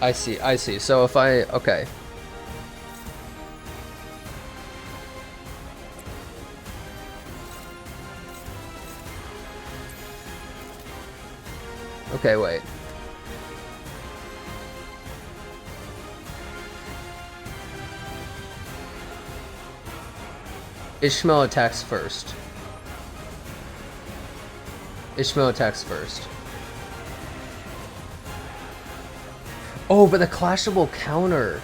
I see. So if I... Okay. Okay, wait. Ishmael attacks first. Ishmael attacks first. Oh, but the clashable will counter.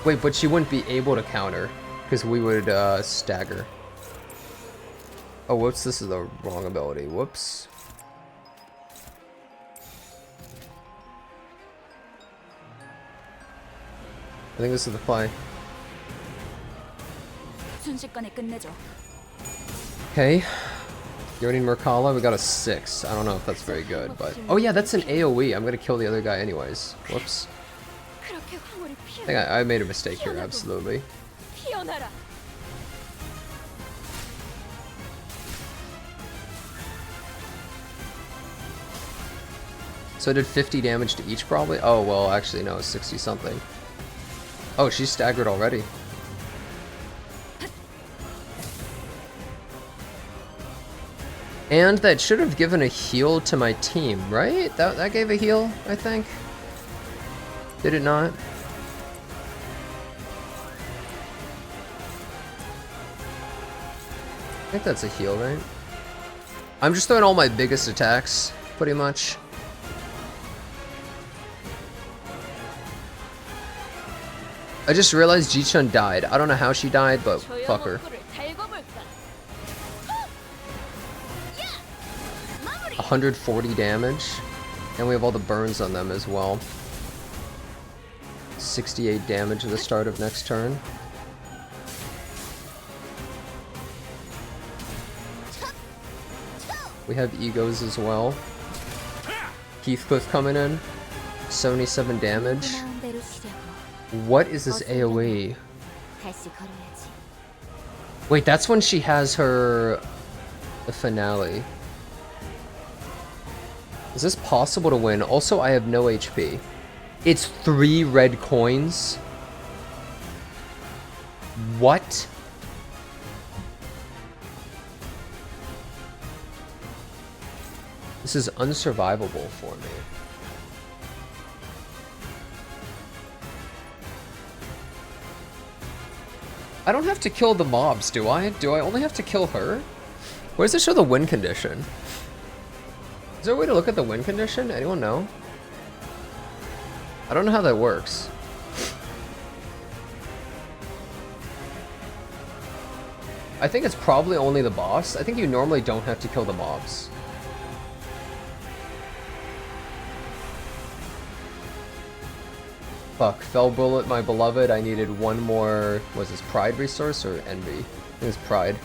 Wait, but she wouldn't be able to counter because we would stagger. Oh, whoops, this is the wrong ability. Whoops. I think this is the play. 순식간에 끝내죠. Okay. You need Merkala? We got a 6. I don't know if that's very good, but... Oh yeah, that's an AoE. I'm gonna kill the other guy anyways. Whoops. I think I made a mistake here, absolutely. 피어나라. So I did 50 damage to each probably? Oh, well, actually no, 60 something. Oh, she's staggered already. And that should have given a heal to my team, right? That gave a heal, I think. Did it not? I think that's a heal, right? I'm just throwing all my biggest attacks, pretty much. I just realized Ji-chun died. I don't know how she died, but fuck her. 140 damage. And we have all the burns on them as well. 68 damage at the start of next turn. We have egos as well. Heathcliff coming in. 77 damage. What is this AoE? Wait, that's when she has her... the finale. Is this possible to win? Also, I have no HP. It's 3 red coins. What? This is unsurvivable for me. I don't have to kill the mobs, do I? Do I only have to kill her? Where does it show the win condition? Is there a way to look at the win condition? Anyone know? I don't know how that works. I think it's probably only the boss. I think you normally don't have to kill the mobs. Fuck, fell bullet, my beloved. I needed one more, was this pride resource or envy? I think it's pride.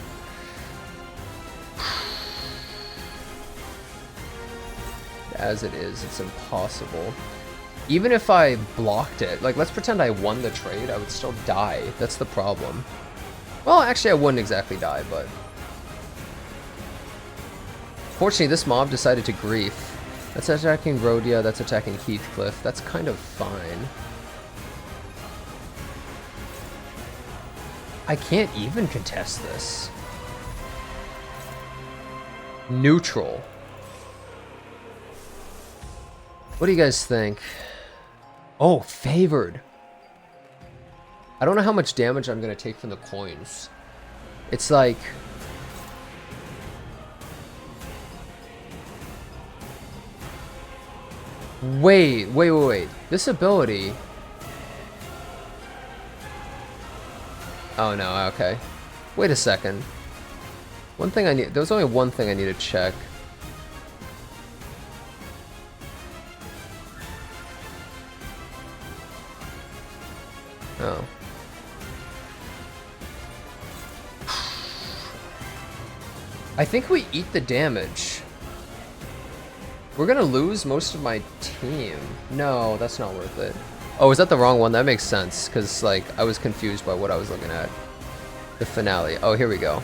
As it is, it's impossible. Even if I blocked it, like let's pretend I won the trade, I would still die. That's the problem. Well, actually I wouldn't exactly die, but... Fortunately, this mob decided to grief. That's attacking Rhodia, that's attacking Heathcliff. That's kind of fine. I can't even contest this. Neutral. What do you guys think? Oh, favored. I don't know how much damage I'm going to take from the coins. It's like... Wait. This ability... Oh no, okay. Wait a second. One thing I need... There was only one thing I need to check. Oh. I think we eat the damage. We're gonna lose most of my team. No, that's not worth it. Oh, is that the wrong one? That makes sense, because, like, I was confused by what I was looking at. The finale. Oh, here we go.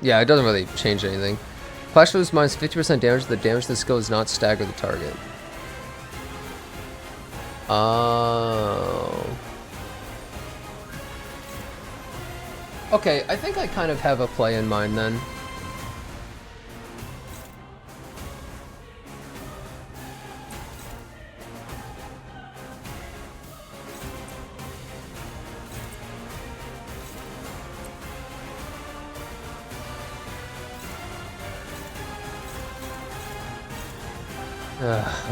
Yeah, it doesn't really change anything. Flash moves minus 50% damage. The damage to the skill does not stagger the target. Oh. Okay, I think I kind of have a play in mind then.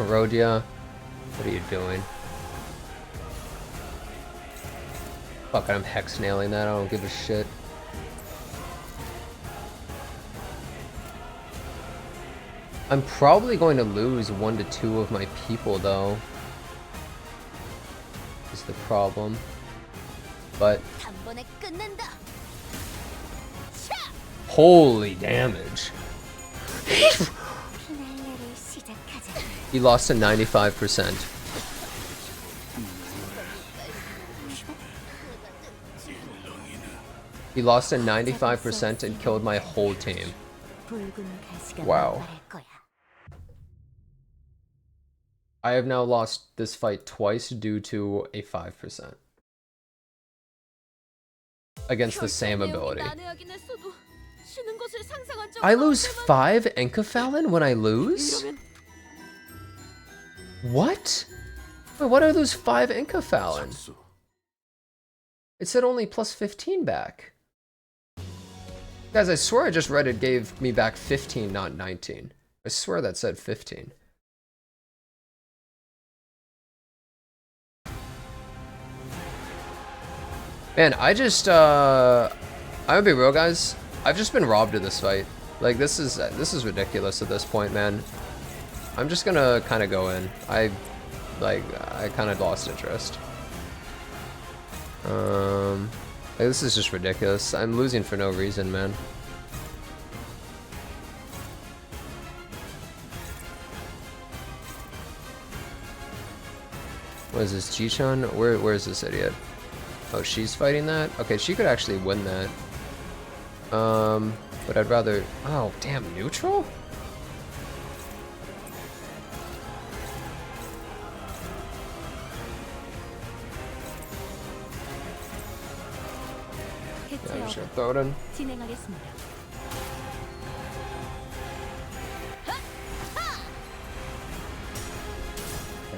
Rhodia, what are you doing? Fuck, I'm hex nailing that, I don't give a shit. I'm probably going to lose 1 to 2 of my people though. Is the problem. But holy damage. He lost to 95%. He lost to 95% and killed my whole team. Wow. I have now lost this fight twice due to a 5%. Against the same ability. I lose 5 Enkephalon when I lose? What? Wait, what are those 5 Enkephalon? It said only plus 15 back. Guys, I swear I just read it gave me back 15, not 19. I swear that said 15. Man, I'm gonna be real, guys. I've just been robbed of this fight. Like, this is ridiculous at this point, man. I'm just gonna kind of go in. I kind of lost interest. Like, this is just ridiculous. I'm losing for no reason, man. What is this, Ji-chan? Where is this idiot? Oh, she's fighting that? Okay, she could actually win that. But I'd rather... Oh, damn, neutral? Yeah, I'm just gonna throw it in.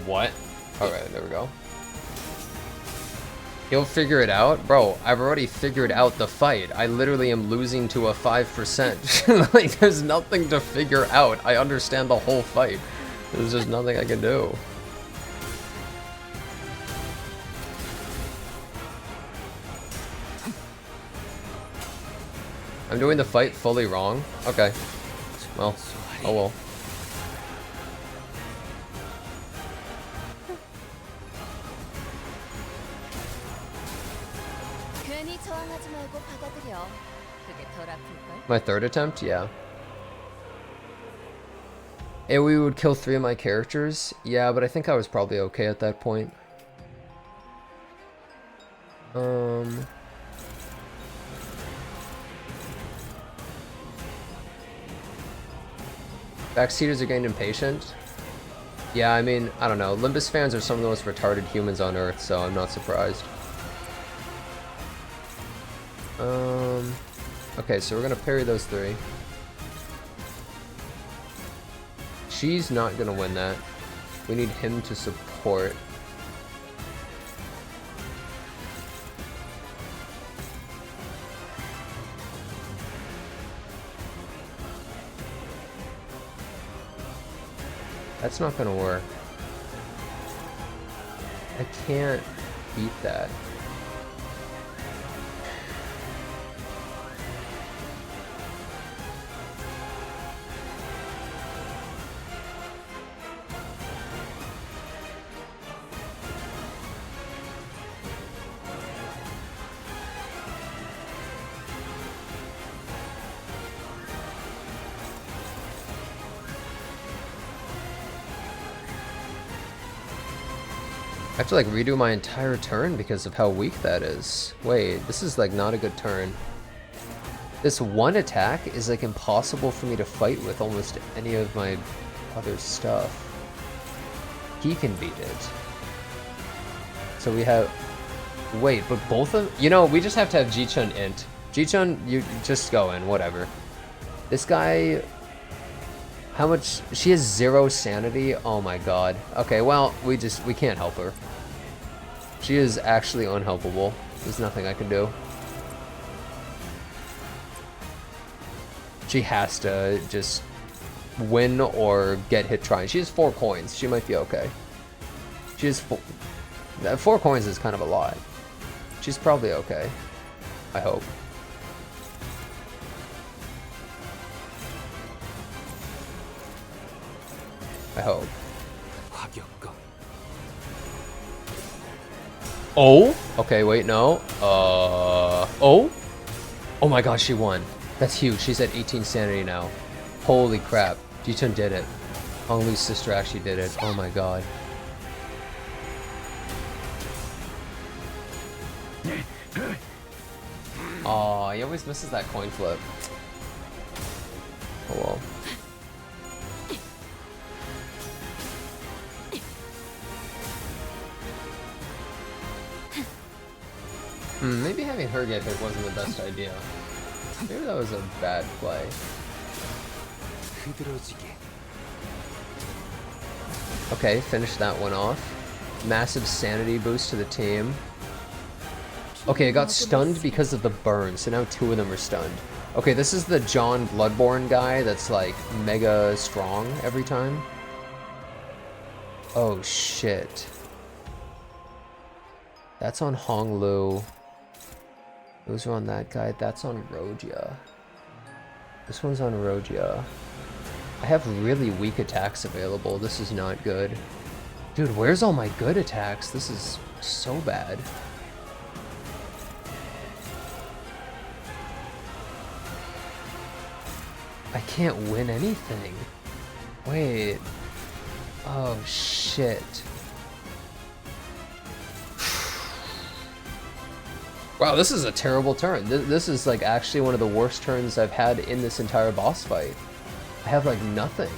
What? Okay, there we go. He'll figure it out? Bro, I've already figured out the fight. I literally am losing to a 5%. Like, there's nothing to figure out. I understand the whole fight. There's just nothing I can do. I'm doing the fight fully wrong? Okay. Well, oh well. My third attempt? Yeah. And we would kill 3 of my characters? Yeah, but I think I was probably okay at that point. Backseaters are getting impatient? Yeah, I mean, I don't know. Limbus fans are some of the most retarded humans on Earth, so I'm not surprised. Okay, so we're gonna parry those 3. She's not gonna win that. We need him to support. That's not gonna work. I can't beat that. I have to like redo my entire turn because of how weak that is. Wait, this is like not a good turn. This one attack is like impossible for me to fight with almost any of my other stuff. He can beat it. So we have... Wait, but both of... You know, we just have to have Ji-chun int. Ji-chun, you just go in, whatever. This guy... How much? She has 0 sanity? Oh my god. Okay, well, we can't help her. She is actually unhelpable. There's nothing I can do. She has to just win or get hit trying. She has 4 coins. She might be okay. She has 4 coins is kind of a lot. She's probably okay. I hope. I hope. Oh? Okay, wait, no. Oh? Oh my gosh, she won. That's huge. She's at 18 sanity now. Holy crap. Ji-chun did it. Hong Li's sister actually did it. Oh my god. Aw, he always misses that coin flip. Oh well. Maybe having her get hit wasn't the best idea. Maybe that was a bad play. Okay, finish that one off. Massive sanity boost to the team. Okay, I got stunned because of the burn, so now 2 of them are stunned. Okay, this is the John Bloodborne guy that's like mega strong every time. Oh shit. That's on Honglu. Those are on that guy. That's on Rogia. This one's on Rogia. I have really weak attacks available. This is not good. Dude, where's all my good attacks? This is so bad. I can't win anything. Wait. Oh, shit. Wow, this is a terrible turn. This is like actually one of the worst turns I've had in this entire boss fight. I have like nothing.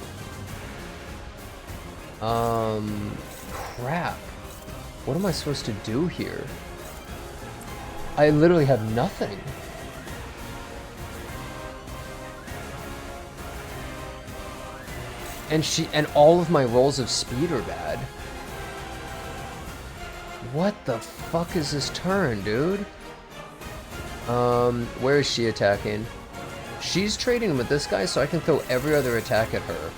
Crap. What am I supposed to do here? I literally have nothing. And all of my rolls of speed are bad. What the fuck is this turn, dude? Where is she attacking? She's trading with this guy, so I can throw every other attack at her.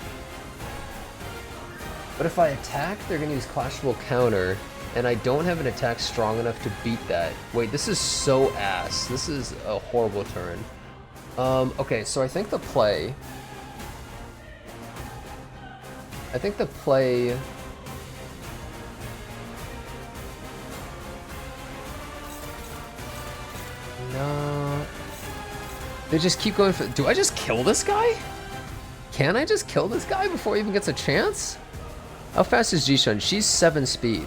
But if I attack, they're gonna use Clashable Counter, and I don't have an attack strong enough to beat that. Wait, this is so ass. This is a horrible turn. Okay, so I think the play... No. They just keep going for... Do I just kill this guy? Can I just kill this guy before he even gets a chance? How fast is Jishun? She's 7 speed.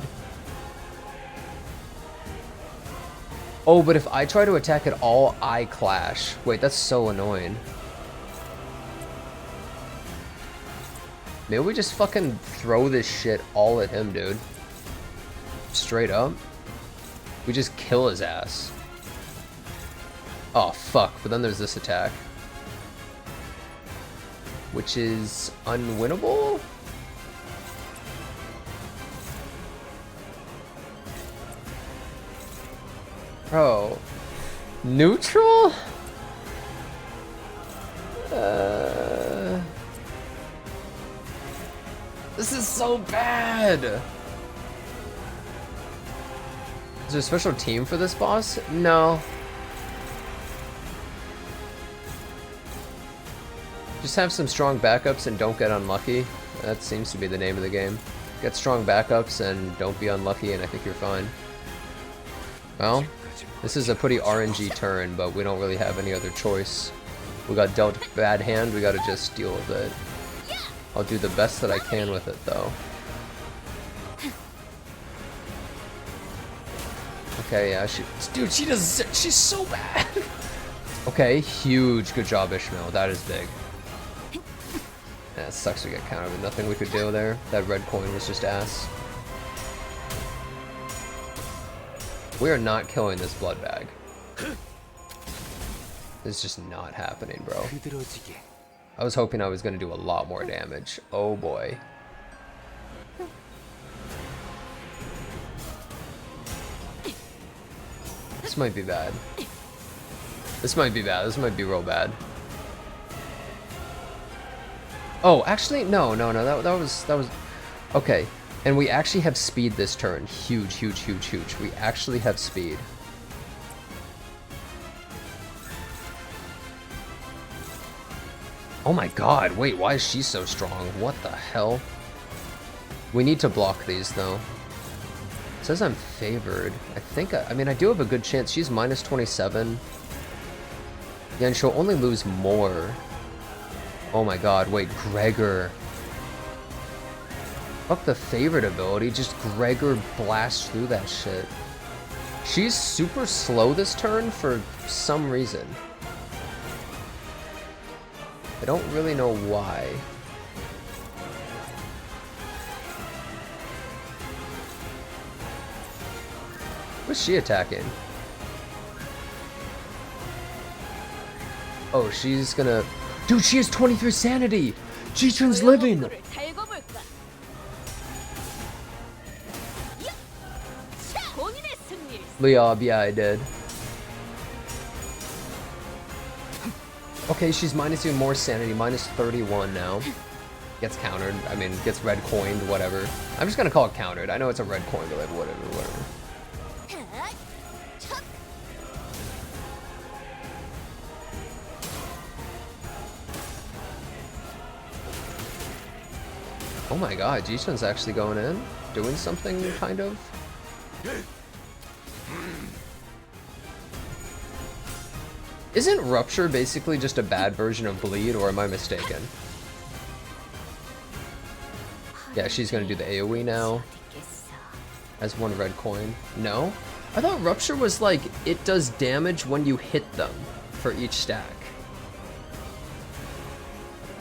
Oh, but if I try to attack at all, I clash. Wait, that's so annoying. Maybe we just fucking throw this shit all at him, dude. Straight up. We just kill his ass. Oh, fuck. But then there's this attack. Which is unwinnable? Bro. Neutral? This is so bad! Is there a special team for this boss? No. Just have some strong backups and don't get unlucky. That seems to be the name of the game. Get strong backups and don't be unlucky and I think you're fine. Well, this is a pretty RNG turn, but we don't really have any other choice. We got dealt a bad hand, we gotta just deal with it. I'll do the best that I can with it, though. Okay, yeah, dude, she's so bad! Okay, huge, good job, Ishmael, that is big. Yeah, it sucks we get countered with nothing we could do there. That red coin was just ass. We are not killing this blood bag. This is just not happening, bro. I was hoping I was going to do a lot more damage. Oh boy. This might be bad. This might be bad. This might be real bad. Oh, actually, no. That was okay. And we actually have speed this turn. Huge. We actually have speed. Oh my god, wait, why is she so strong? What the hell? We need to block these, though. It says I'm favored. I mean, I do have a good chance. She's minus 27. Yeah, and she'll only lose more. Oh my god, wait, Gregor. Fuck the favorite ability, just Gregor blasts through that shit. She's super slow this turn for some reason. I don't really know why. What's she attacking? Oh, she's gonna... Dude, she has 23 sanity! G-Tron's living! Leob, yeah, I did. Okay, she's minus even more sanity, minus 31 now. Gets countered, I mean, gets red coined, whatever. I'm just gonna call it countered. I know it's a red coin, but whatever. Oh my god, Ji-Chun's actually going in? Doing something, kind of? Isn't Rupture basically just a bad version of Bleed, or am I mistaken? Yeah, she's gonna do the AoE now. As one red coin. No? I thought Rupture was like, it does damage when you hit them for each stack.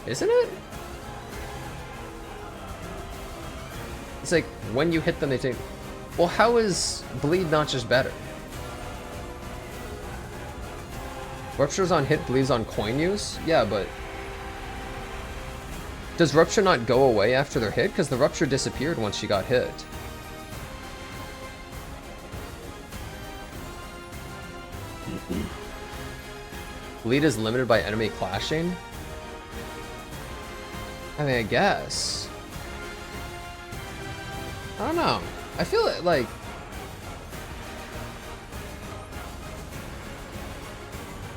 Isn't it? It's like, when you hit them, they take... Well, how is Bleed not just better? Rupture's on hit, Bleed's on coin use? Yeah, but... Does Rupture not go away after they're hit? Because the Rupture disappeared once she got hit. Bleed is limited by enemy clashing? I mean, I guess. I don't know. I feel like...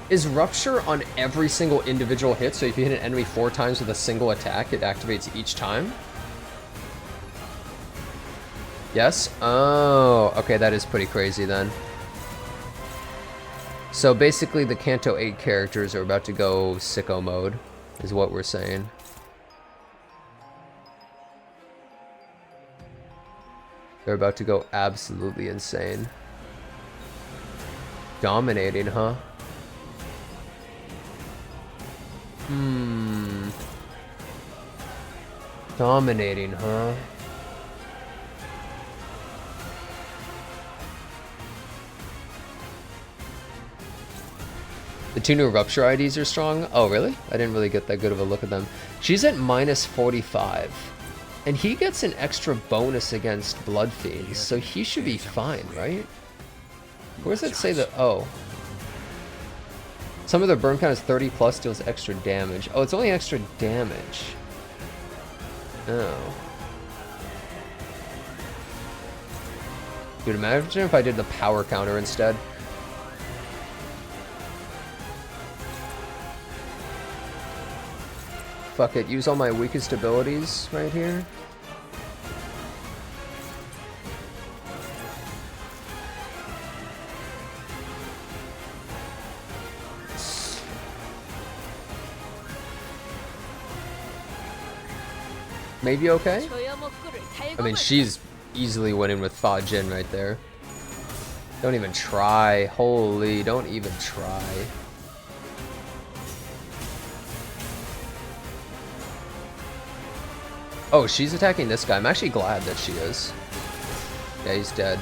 Is Rupture on every single individual hit, so if you hit an enemy 4 times with a single attack, it activates each time? Yes? Oh, okay, that is pretty crazy then. So basically the Canto 8 characters are about to go sicko mode, is what we're saying. They're about to go absolutely insane. Dominating, huh? Dominating, huh? The 2 new Rupture IDs are strong? Oh, really? I didn't really get that good of a look at them. She's at minus 45. And he gets an extra bonus against Blood Fiends, so he should be fine, right? Where does it say that? Oh. Some of their burn count is 30 plus, deals extra damage. Oh, it's only extra damage. Oh. Dude, imagine if I did the power counter instead. Fuck it, use all my weakest abilities right here. Maybe okay? I mean, she's easily winning with Fa Jin right there. Don't even try. Holy, don't even try. Oh, she's attacking this guy. I'm actually glad that she is. Yeah, he's dead.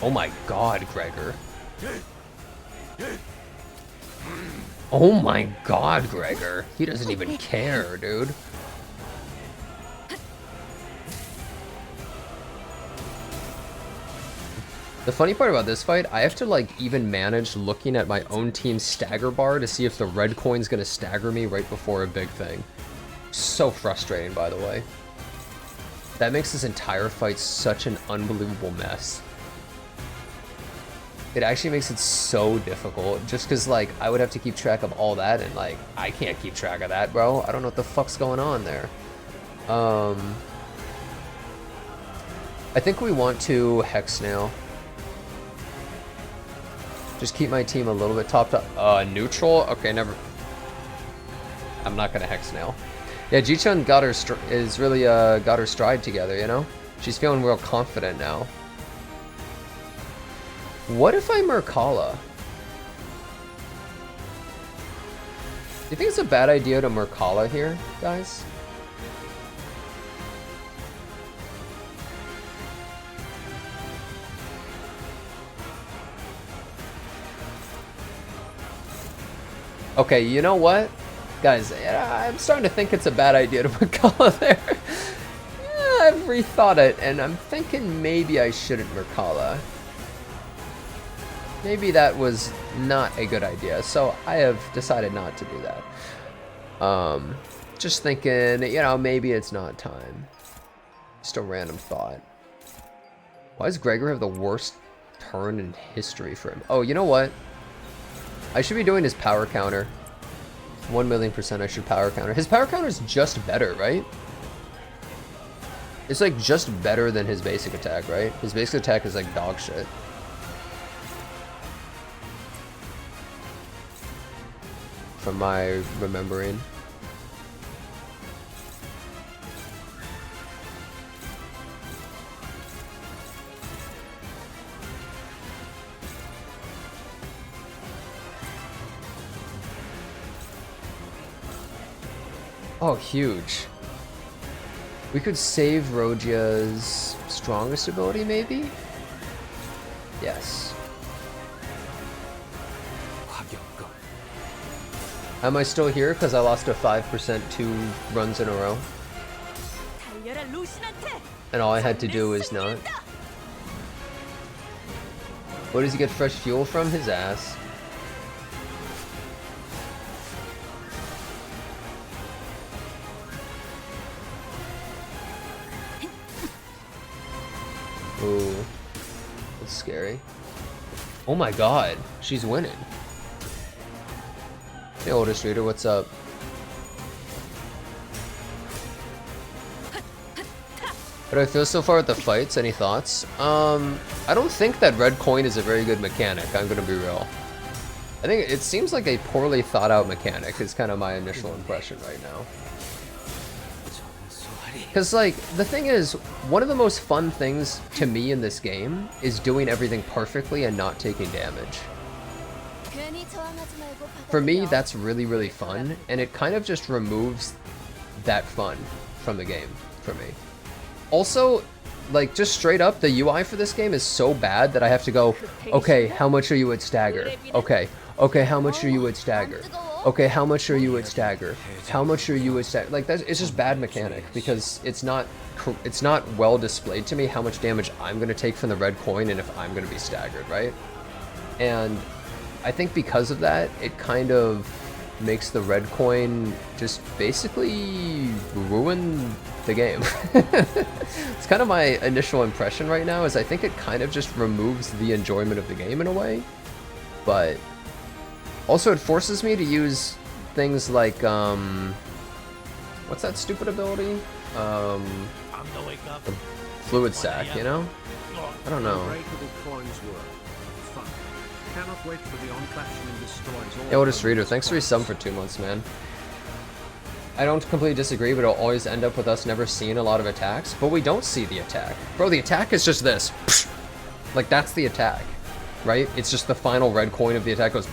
Oh my god, Gregor. Oh my god, Gregor. He doesn't even care, dude. The funny part about this fight, I have to like even manage looking at my own team's stagger bar to see if the red coin's gonna stagger me right before a big thing. So frustrating, by the way. That makes this entire fight such an unbelievable mess. It actually makes it so difficult, just because, like, I would have to keep track of all that, and, like, I can't keep track of that, bro. I don't know what the fuck's going on there. I think we want to Hex Nail. Just keep my team a little bit topped up. Neutral? Okay, never. I'm not gonna Hex Nail. Yeah, Ji-Chun got her is really got her stride together, you know? She's feeling real confident now. What if I Merkala? Do you think it's a bad idea to Merkala here, guys? Okay, you know what? Guys, I'm starting to think it's a bad idea to Merkala there. Yeah, I've rethought it, and I'm thinking maybe I shouldn't Merkala. maybe that was not a good idea. So I have decided not to do that. Just thinking, you know, maybe it's not time. Just a random thought. Why does Gregor have the worst turn in history for him? Oh, you know what? I should be doing his power counter. 1,000,000% I should power counter. His power counter is just better, right? It's like just better than his basic attack, right? His basic attack is like dog shit. From my remembering. Oh, huge. We could save Rogia's strongest ability, maybe? Yes. Am I still here because I lost a 5% 2 runs in a row? And all I had to do is not. Where does he get fresh fuel from? His ass. Ooh, that's scary. Oh my god, she's winning. Hey, oldest reader, what's up? How do I feel so far with the fights? Any thoughts? I don't think that red coin is a very good mechanic, I'm gonna be real. I think it seems like a poorly thought out mechanic is kind of my initial impression right now. Because, like, the thing is, one of the most fun things to me in this game is doing everything perfectly and not taking damage. For me, that's really, really fun, and it kind of just removes that fun from the game, for me. Also, like, just straight up, the UI for this game is so bad that I have to go, okay, how much are you at stagger? Okay, how much are you at stagger? Okay, how much are you at stagger? How much are you at stagger? Like, it's just bad mechanic because it's not well displayed to me how much damage I'm going to take from the red coin and if I'm going to be staggered, right? And I think because of that, it kind of makes the red coin just basically ruin the game. It's kind of my initial impression right now is I think it kind of just removes the enjoyment of the game in a way, but also it forces me to use things like what's that stupid ability? The fluid sac, you know? I don't know. Hey, oldest reader, thanks for your sub for 2 months, man. I don't completely disagree, but it'll always end up with us never seeing a lot of attacks. But we don't see the attack. Bro, the attack is just this. Like, that's the attack, right? It's just the final red coin of the attack goes.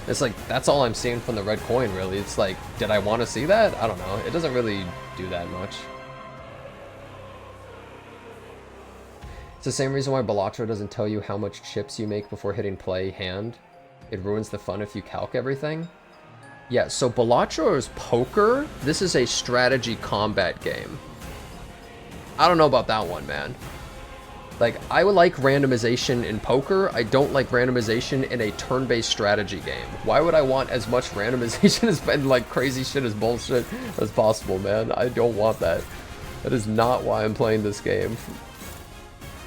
It's like, that's all I'm seeing from the red coin, really. It's like, did I want to see that? I don't know. It doesn't really do that much. It's the same reason why Balatro doesn't tell you how much chips you make before hitting play hand. It ruins the fun if you calc everything. Yeah, so Balatro is poker. This is a strategy combat game. I don't know about that one, man. Like, I would like randomization in poker. I don't like randomization in a turn-based strategy game. Why would I want as much randomization as and like crazy shit as bullshit as possible, man? I don't want that. That is not why I'm playing this game.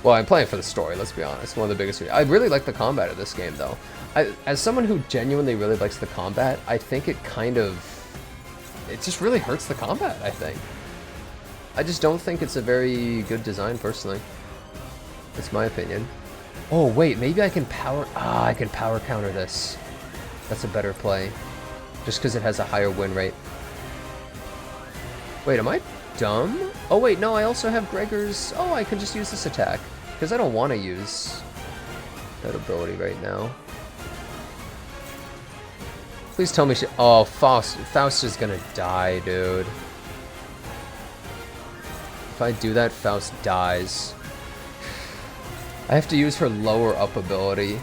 Well, I'm playing for the story, let's be honest. One of the biggest reasons. I really like the combat of this game, though. As someone who genuinely really likes the combat, I think it kind of... It just really hurts the combat, I think. I just don't think it's a very good design, personally. That's my opinion. Oh, wait, maybe I can power... I can power counter this. That's a better play. Just because it has a higher win rate. Wait, am I dumb? Oh, wait, no, I also have Gregor's... Oh, I can just use this attack. Because I don't want to use that ability right now. Please tell me she... Oh, Faust is gonna die, dude. If I do that, Faust dies. I have to use her lower up ability.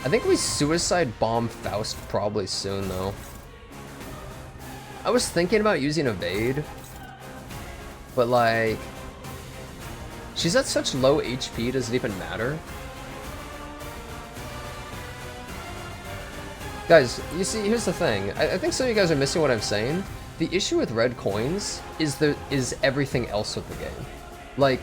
I think we suicide bomb Faust probably soon, though. I was thinking about using evade. But, like... She's at such low HP, does it even matter? Guys, you see, here's the thing. I think some of you guys are missing what I'm saying. The issue with red coins is everything else with the game. Like,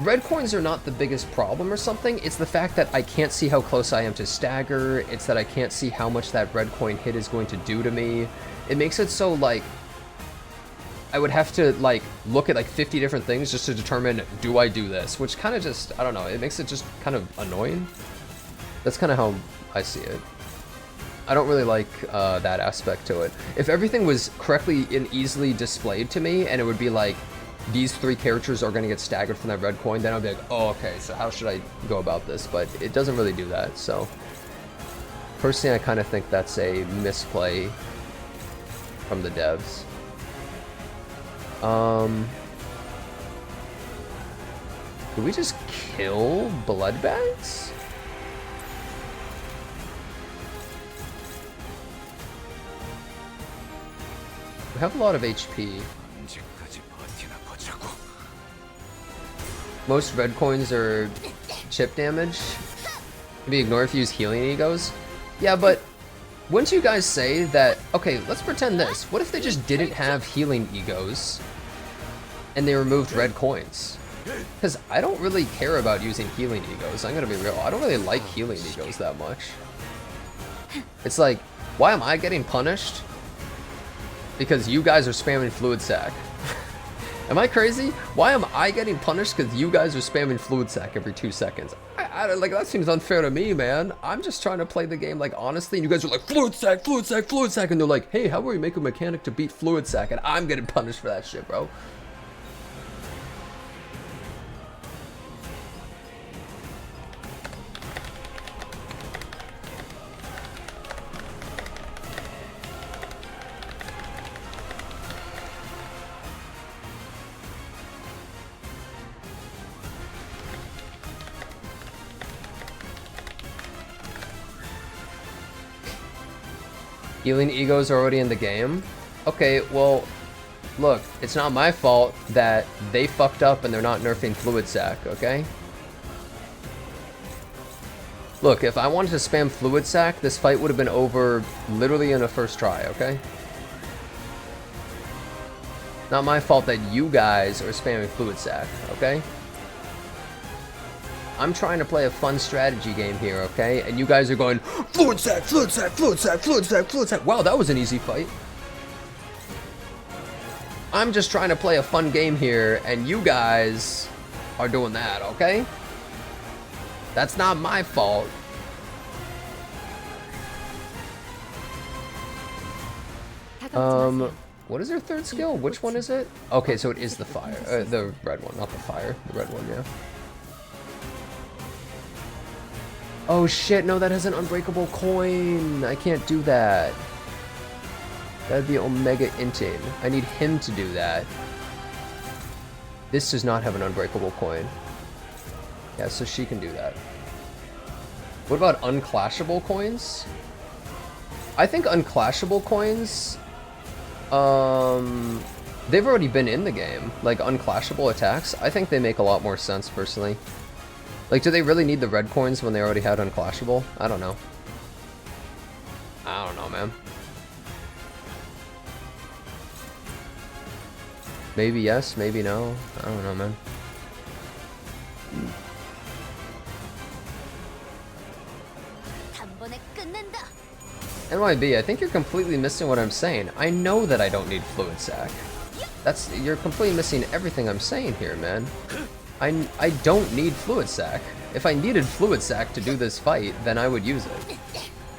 red coins are not the biggest problem or something. It's the fact that I can't see how close I am to stagger. It's that I can't see how much that red coin hit is going to do to me. It makes it so, like, I would have to, like, look at, like, 50 different things just to determine, do I do this? Which kind of just, I don't know, it makes it just kind of annoying. That's kind of how I see it. I don't really like that aspect to it. If everything was correctly and easily displayed to me, and it would be like, these 3 characters are going to get staggered from that red coin, then I'd be like, oh, okay, so how should I go about this? But it doesn't really do that, so... Personally, I kind of think that's a misplay from the devs. Do we just kill blood bags? We have a lot of HP. Most red coins are chip damage. Can be ignored if you use healing egos. Yeah, but wouldn't you guys say that, okay, let's pretend this. What if they just didn't have healing egos and they removed red coins? Because I don't really care about using healing egos. I'm gonna be real. I don't really like healing egos that much. It's like, why am I getting punished? Because you guys are spamming fluid sac. Am I crazy? Why am I getting punished because you guys are spamming fluid sac every 2 seconds? Like, that seems unfair to me, man. I'm just trying to play the game, like, honestly, and you guys are like, fluid sac, fluid sac, fluid sac, and they're like, hey, how about we make a mechanic to beat fluid sac? And I'm getting punished for that shit, bro. Healing egos are already in the game? Okay, well, look, it's not my fault that they fucked up and they're not nerfing fluid sac, okay? Look, if I wanted to spam fluid sac, this fight would have been over literally in a first try, okay? Not my fault that you guys are spamming fluid sac, okay? I'm trying to play a fun strategy game here, okay? And you guys are going, fluid sac, fluid sac, fluid sac, fluid sac, fluid sac. Wow, that was an easy fight. I'm just trying to play a fun game here, and you guys are doing that, okay? That's not my fault. What is their third skill? Which one is it? Okay, so it is the fire. The red one, not the fire. The red one, yeah. Oh shit, no, that has an unbreakable coin. I can't do that. That'd be Omega Inting. I need him to do that. This does not have an unbreakable coin. Yeah, so she can do that. What about unclashable coins? I think unclashable coins, they've already been in the game. Like, unclashable attacks, I think they make a lot more sense, personally. Like, do they really need the red coins when they already had unclashable? I don't know. I don't know, man. Maybe yes, maybe no. I don't know, man. NYB, I think you're completely missing what I'm saying. I know that I don't need fluid sac. You're completely missing everything I'm saying here, man. I don't need fluid sac. If I needed fluid sac to do this fight, then I would use it.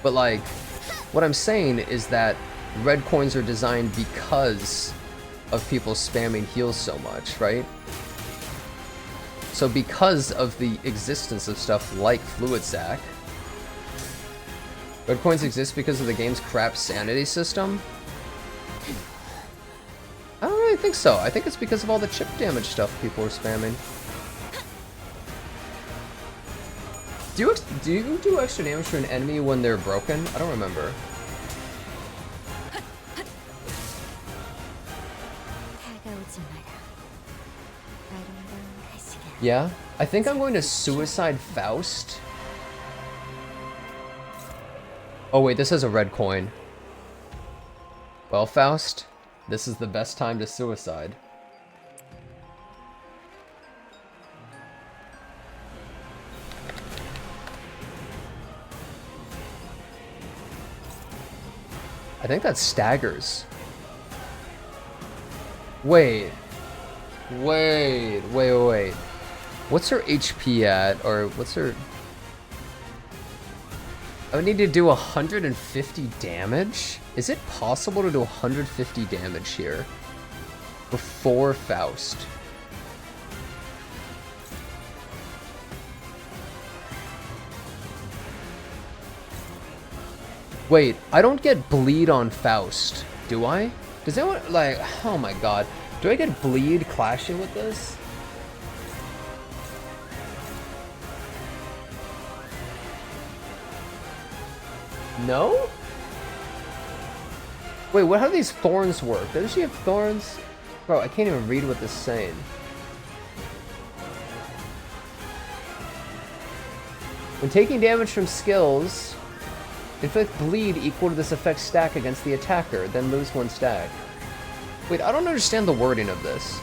But like, what I'm saying is that red coins are designed because of people spamming heals so much, right? So because of the existence of stuff like fluid sac, red coins exist because of the game's crap sanity system? I don't really think so. I think it's because of all the chip damage stuff people are spamming. Do you do extra damage to an enemy when they're broken? I don't remember. Yeah, I think I'm going to Suicide Faust. Oh wait, this has a red coin. Well, Faust, this is the best time to suicide. I think that staggers. Wait. What's her HP at? Or what's her... I would need to do 150 damage? Is it possible to do 150 damage here? Before Faust. Wait, I don't get bleed on Faust, do I? Does anyone, like, oh my god. Do I get bleed clashing with this? No? Wait, how do these thorns work? Doesn't she have thorns? Bro, I can't even read what this is saying. When taking damage from skills, inflict bleed equal to this effect stack against the attacker, then lose 1 stack. Wait, I don't understand the wording of this.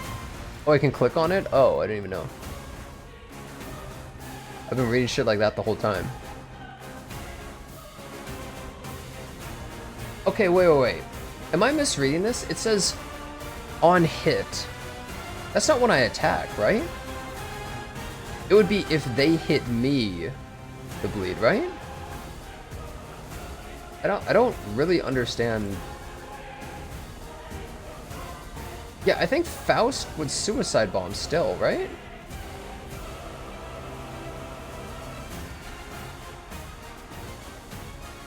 Oh, I can click on it? Oh, I didn't even know. I've been reading shit like that the whole time. Okay, wait. Am I misreading this? It says on hit. That's not when I attack, right? It would be if they hit me, the bleed, right? I don't really understand. Yeah, I think Faust would suicide bomb still, right?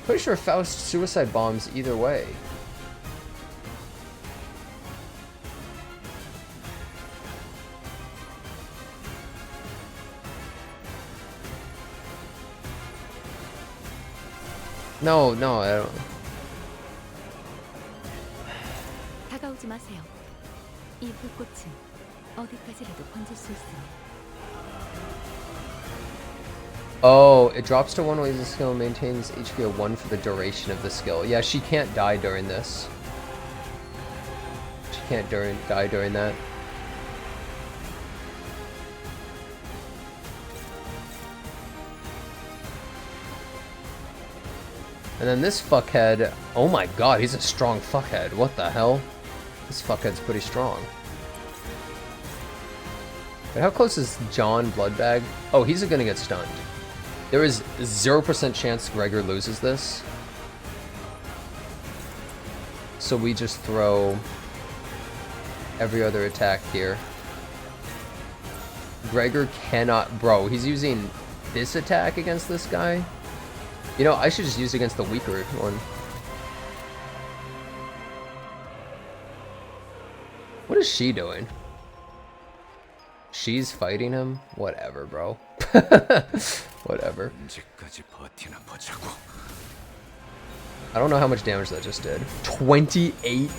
Pretty sure Faust suicide bombs either way. No, I don't. 다가오지 마세요. 이 불꽃은 어디까지라도 번질 수 있습니다. Oh, it drops to 1 while using the skill and maintains HP of 1 for the duration of the skill. Yeah, she can't die during this. She can't die during that. And then this fuckhead, oh my god, he's a strong fuckhead. What the hell? This fuckhead's pretty strong. But how close is John Bloodbag? Oh, he's gonna get stunned. There is 0% chance Gregor loses this. So we just throw every other attack here. Gregor cannot... Bro, he's using this attack against this guy? You know, I should just use it against the weaker one. What is she doing? She's fighting him? Whatever, bro. Whatever. I don't know how much damage that just did. 28?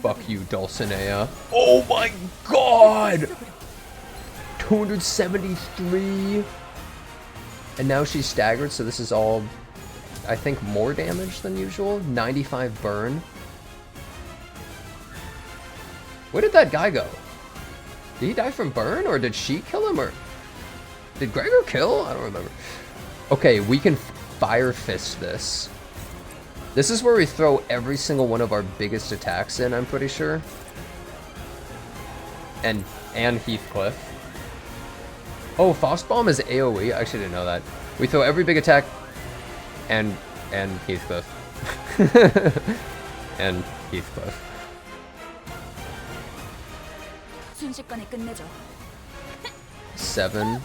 Fuck you, Dulcinea. Oh my god! 273. And now she's staggered, so this is all, I think, more damage than usual. 95 burn. Where did that guy go? Did he die from burn, or did she kill him, or did Gregor kill? I don't remember. Okay, we can fire fist this. This is where we throw every single one of our biggest attacks in, I'm pretty sure. And Heathcliff. Oh, Faust Bomb is AoE? I actually didn't know that. We throw every big attack and Heathcliff. And Heathcliff. 순식간에 끝내죠. 7.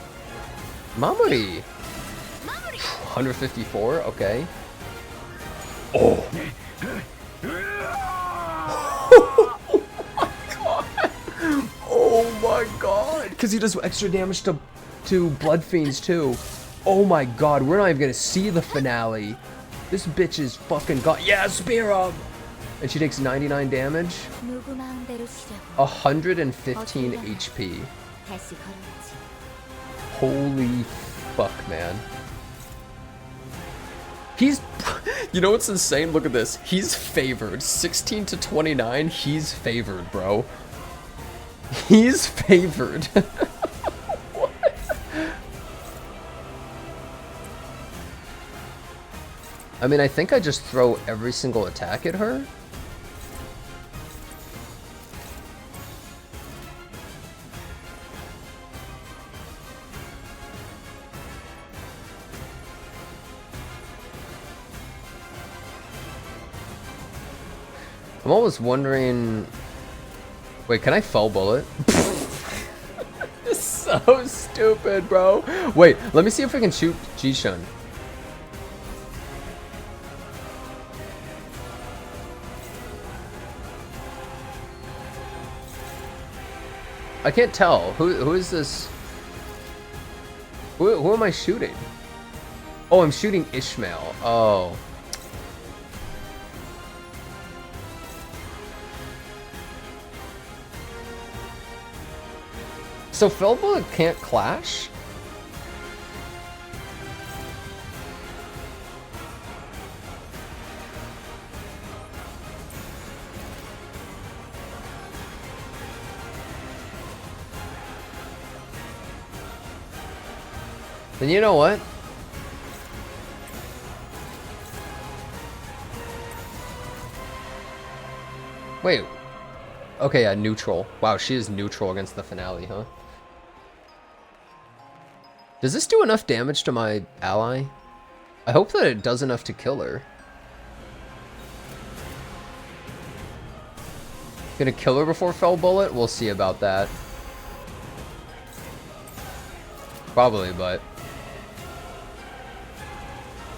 Mamori! 154, okay. Oh! Oh my god! Because he does extra damage to Blood Fiends too. Oh my god, we're not even gonna see the finale. This bitch is fucking god. Yeah, spear him! And she takes 99 damage. 115 HP. 다시 걸어야지. Holy fuck, man? He's... You know what's insane? Look at this. He's favored. 16 to 29, he's favored, bro. He's favored. I mean, I think I just throw every single attack at her. I'm always wondering... Wait, can I fell bullet? It's so stupid, bro. Wait, let me see if I can shoot Jishun. I can't tell. Who is this? Who am I shooting? Oh, I'm shooting Ishmael. Oh. So fell bullet can't clash? Then you know what? Wait. Okay, yeah, neutral. Wow, she is neutral against the finale, huh? Does this do enough damage to my ally? I hope that it does enough to kill her. Gonna kill her before fell bullet? We'll see about that. Probably, but...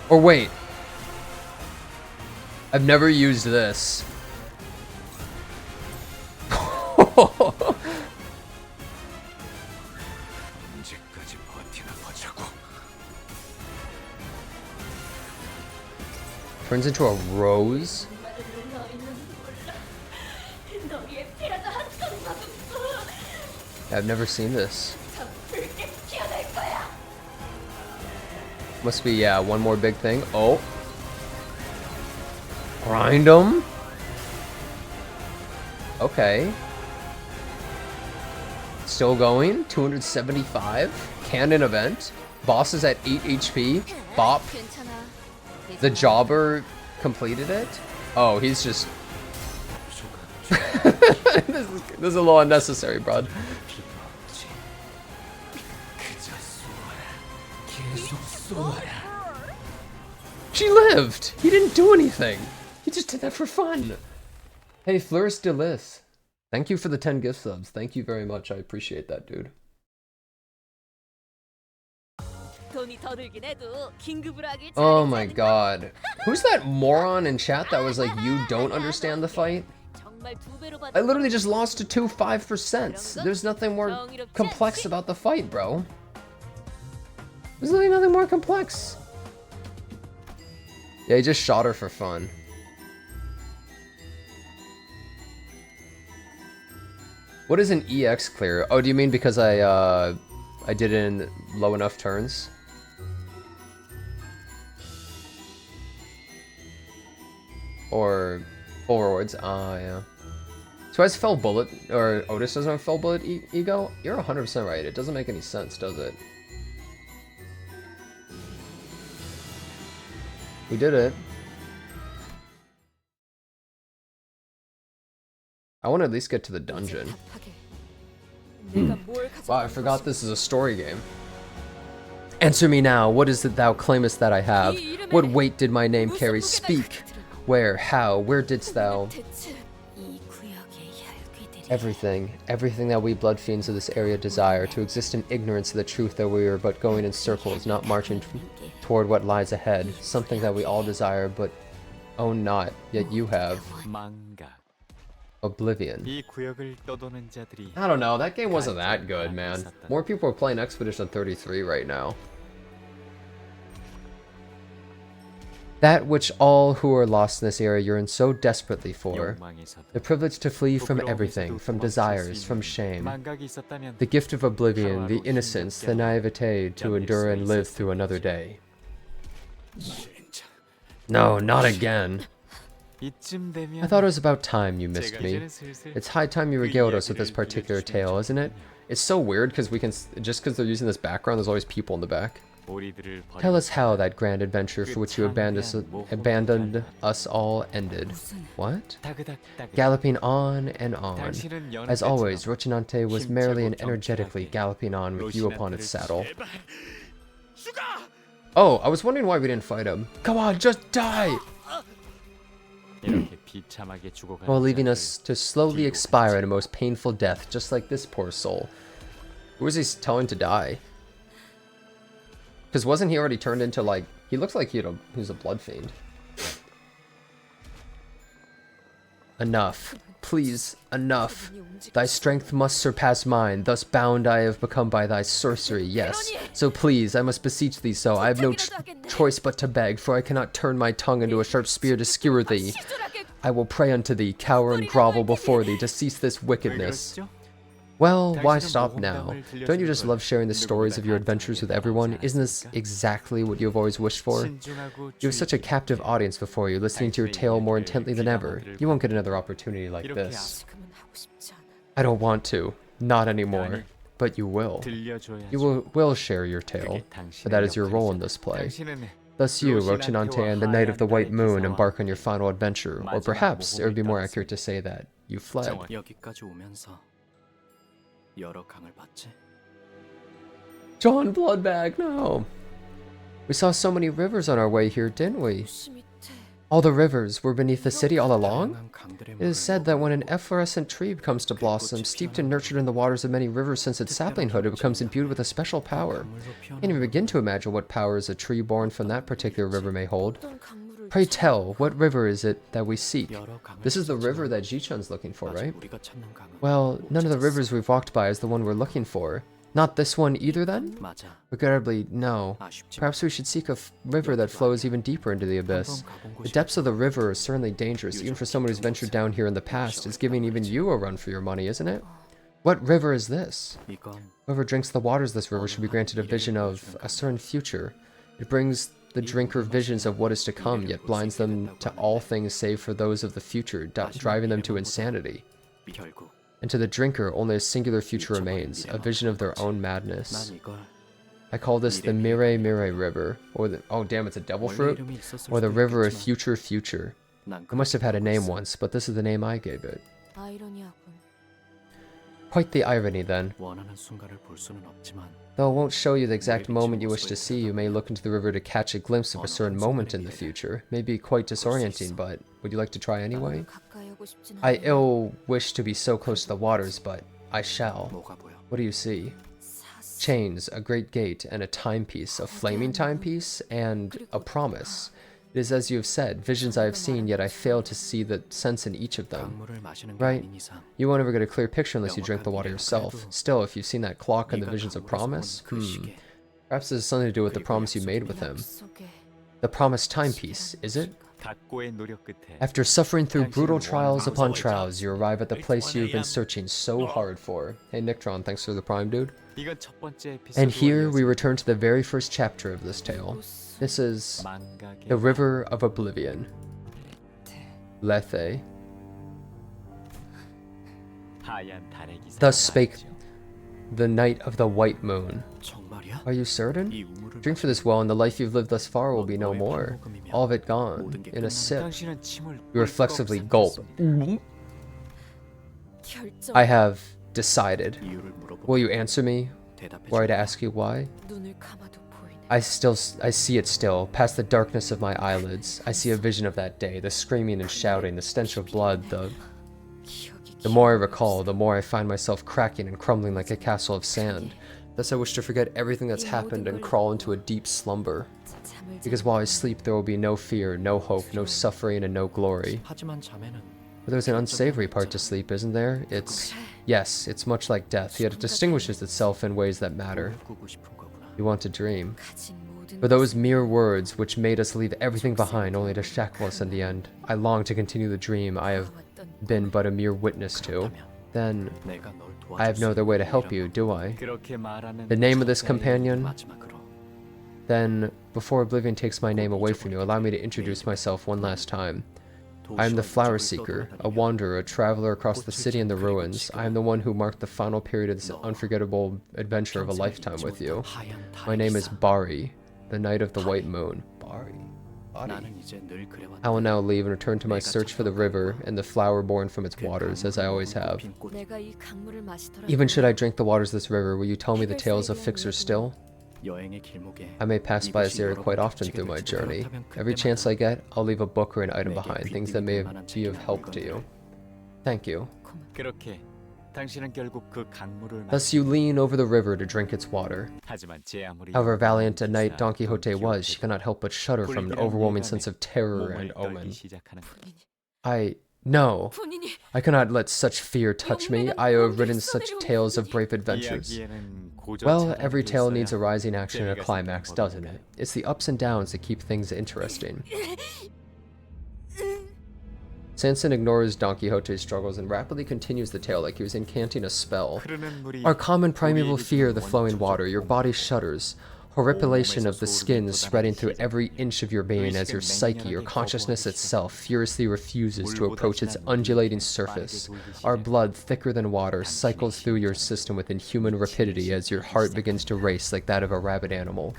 Or wait. I've never used this. Turns into a rose. I've never seen this. Must be, yeah, one more big thing. Oh. Grind them. Okay. Still going. 275. Cannon event. Boss is at 8 HP. Bop. The jobber completed it? Oh, he's just... this is a little unnecessary, bro. She lived! He didn't do anything! He just did that for fun! Hey, Fleurs de Lis. Thank you for the 10 gift subs. Thank you very much. I appreciate that, dude. Oh my god. Who's that moron in chat that was like, you don't understand the fight? I literally just lost to 2 5%. There's nothing more complex about the fight, bro. There's really nothing more complex. Yeah, he just shot her for fun. What is an EX clear? Oh, do you mean because I did it in low enough turns? Or full rewards? Ah, yeah. So as fell bullet, or Otis doesn't have fell bullet ego? You're 100% right. It doesn't make any sense, does it? We did it. I want to at least get to the dungeon. Wow, I forgot this is a story game. Answer me now, what is it thou claimest that I have? What weight did my name carry? Speak! Where, how, where didst thou? Everything, everything that we blood fiends of this area desire, to exist in ignorance of the truth that we are but going in circles, not marching toward what lies ahead. Something that we all desire, but own not, yet you have. Oblivion. I don't know, that game wasn't that good, man. More people are playing Expedition 33 right now. That which all who are lost in this area yearn so desperately for. The privilege to flee from everything, from desires, from shame. The gift of oblivion, the innocence, the naivete to endure and live through another day. No, not again. I thought it was about time you missed me. It's high time you regaled us with this particular tale, isn't it? It's so weird because we can, just because they're using this background, there's always people in the back. Tell us how that grand adventure for which you abandoned us all ended. What? Galloping on and on. As always, Rocinante was merrily and energetically galloping on with you upon its saddle. Oh, I was wondering why we didn't fight him. Come on, just die! While leaving us to slowly expire in a most painful death, just like this poor soul. Who is he telling to die? Because wasn't he already turned into, like, he looks like he's a blood fiend. Enough. Please, enough. Thy strength must surpass mine, thus bound I have become by thy sorcery, yes. So please, I must beseech thee so, I have no choice but to beg, for I cannot turn my tongue into a sharp spear to skewer thee. I will pray unto thee, cower and grovel before thee, to cease this wickedness. Well, why stop now? Don't you just love sharing the stories of your adventures with everyone? Isn't this exactly what you have always wished for? You have such a captive audience before you, listening to your tale more intently than ever. You won't get another opportunity like this. I don't want to. Not anymore. But you will. You will share your tale, for that is your role in this play. Thus you, Rocinante and the Knight of the White Moon, embark on your final adventure, or perhaps it would be more accurate to say that you fled. John Bloodbag, no! We saw so many rivers on our way here, didn't we? All the rivers were beneath the city all along? It is said that when an efflorescent tree comes to blossom, steeped and nurtured in the waters of many rivers since its saplinghood, it becomes imbued with a special power. I can't even begin to imagine what powers a tree born from that particular river may hold. Pray tell, what river is it that we seek? This is the river that Ji-chan's looking for, right? Well, none of the rivers we've walked by is the one we're looking for. Not this one either, then? Regrettably, no. Perhaps we should seek a river that flows even deeper into the abyss. The depths of the river are certainly dangerous, even for someone who's ventured down here in the past. It's giving even you a run for your money, isn't it? What river is this? Whoever drinks the waters of this river should be granted a vision of a certain future. It brings the drinker visions of what is to come, yet blinds them to all things save for those of the future, driving them to insanity. And to the drinker, only a singular future remains, a vision of their own madness. I call this the Mire Mire River, or the, oh damn, it's a devil fruit? Or the River of Future Future. It must have had a name once, but this is the name I gave it. Quite the irony, then. Though it won't show you the exact moment you wish to see, you may look into the river to catch a glimpse of a certain moment in the future. May be quite disorienting, but would you like to try anyway? I ill wish to be so close to the waters, but I shall. What do you see? Chains, a great gate, and a timepiece, a flaming timepiece, and a promise. It is as you have said, visions I have seen, yet I fail to see the sense in each of them. Right? You won't ever get a clear picture unless you drink the water yourself. Still, if you've seen that clock and the visions of promise, perhaps this has something to do with the promise you made with him. The promised timepiece, is it? After suffering through brutal trials upon trials, you arrive at the place you've been searching so hard for. Hey Nictron, thanks for the prime, dude. And here we return to the very first chapter of this tale. This is the River of Oblivion. Lethe. Thus spake the Knight of the White Moon. Are you certain? Drink for this well, and the life you've lived thus far will be no more. All of it gone, in a sip. You reflexively gulp. I have decided. Will you answer me? Were I to ask you why? I see it still, past the darkness of my eyelids. I see a vision of that day, the screaming and shouting, the stench of blood, The more I recall, the more I find myself cracking and crumbling like a castle of sand. Thus I wish to forget everything that's happened and crawl into a deep slumber. Because while I sleep, there will be no fear, no hope, no suffering, and no glory. But there's an unsavory part to sleep, isn't there? Yes, it's much like death, yet it distinguishes itself in ways that matter. You want to dream. For those mere words which made us leave everything behind only to shackle us in the end, I long to continue the dream I have been but a mere witness to. Then, I have no other way to help you, do I? The name of this companion? Then, before oblivion takes my name away from you, allow me to introduce myself one last time. I am the Flower Seeker, a wanderer, a traveler across the city and the ruins. I am the one who marked the final period of this unforgettable adventure of a lifetime with you. My name is Bari, the Knight of the White Moon. Bari. I will now leave and return to my search for the river and the flower born from its waters, as I always have. Even should I drink the waters of this river, will you tell me the tales of fixers still? I may pass by this area quite often through my journey. Every chance I get, I'll leave a book or an item behind, things that may be of help to you. Thank you. Thus you lean over the river to drink its water. However valiant a knight Don Quixote was, she cannot help but shudder from an overwhelming sense of terror and omen. No, I cannot let such fear touch me. I have written such tales of brave adventures. Well, every tale needs a rising action and a climax, doesn't it? It's the ups and downs that keep things interesting. Sanson ignores Don Quixote's struggles and rapidly continues the tale like he was incanting a spell. Our common primeval fear, the flowing water, your body shudders. Horripilation of the skin spreading through every inch of your being as your psyche, your consciousness itself, furiously refuses to approach its undulating surface. Our blood, thicker than water, cycles through your system with inhuman rapidity as your heart begins to race like that of a rabid animal.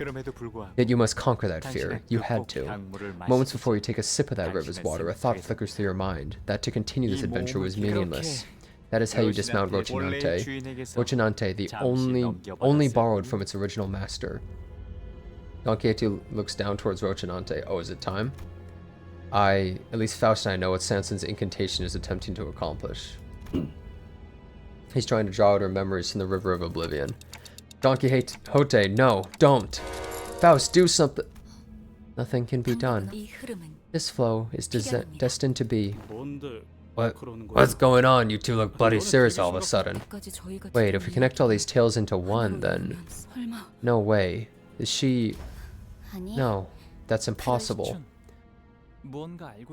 Yet you must conquer that fear. You had to. Moments before you take a sip of that river's water, a thought flickers through your mind, that to continue this adventure was meaningless. That is how you dismount Rocinante. Rocinante, the only borrowed from its original master. Don Quixote looks down towards Rocinante. Oh, is it time? At least Faust and I know what Sanson's incantation is attempting to accomplish. He's trying to draw out her memories from the River of Oblivion. Don Quixote, no, don't! Faust, do something! Nothing can be done. This flow is destined to be. What's going on? You two look bloody serious all of a sudden. Wait, if we connect all these tales into one, then... No way. Is she... No, that's impossible.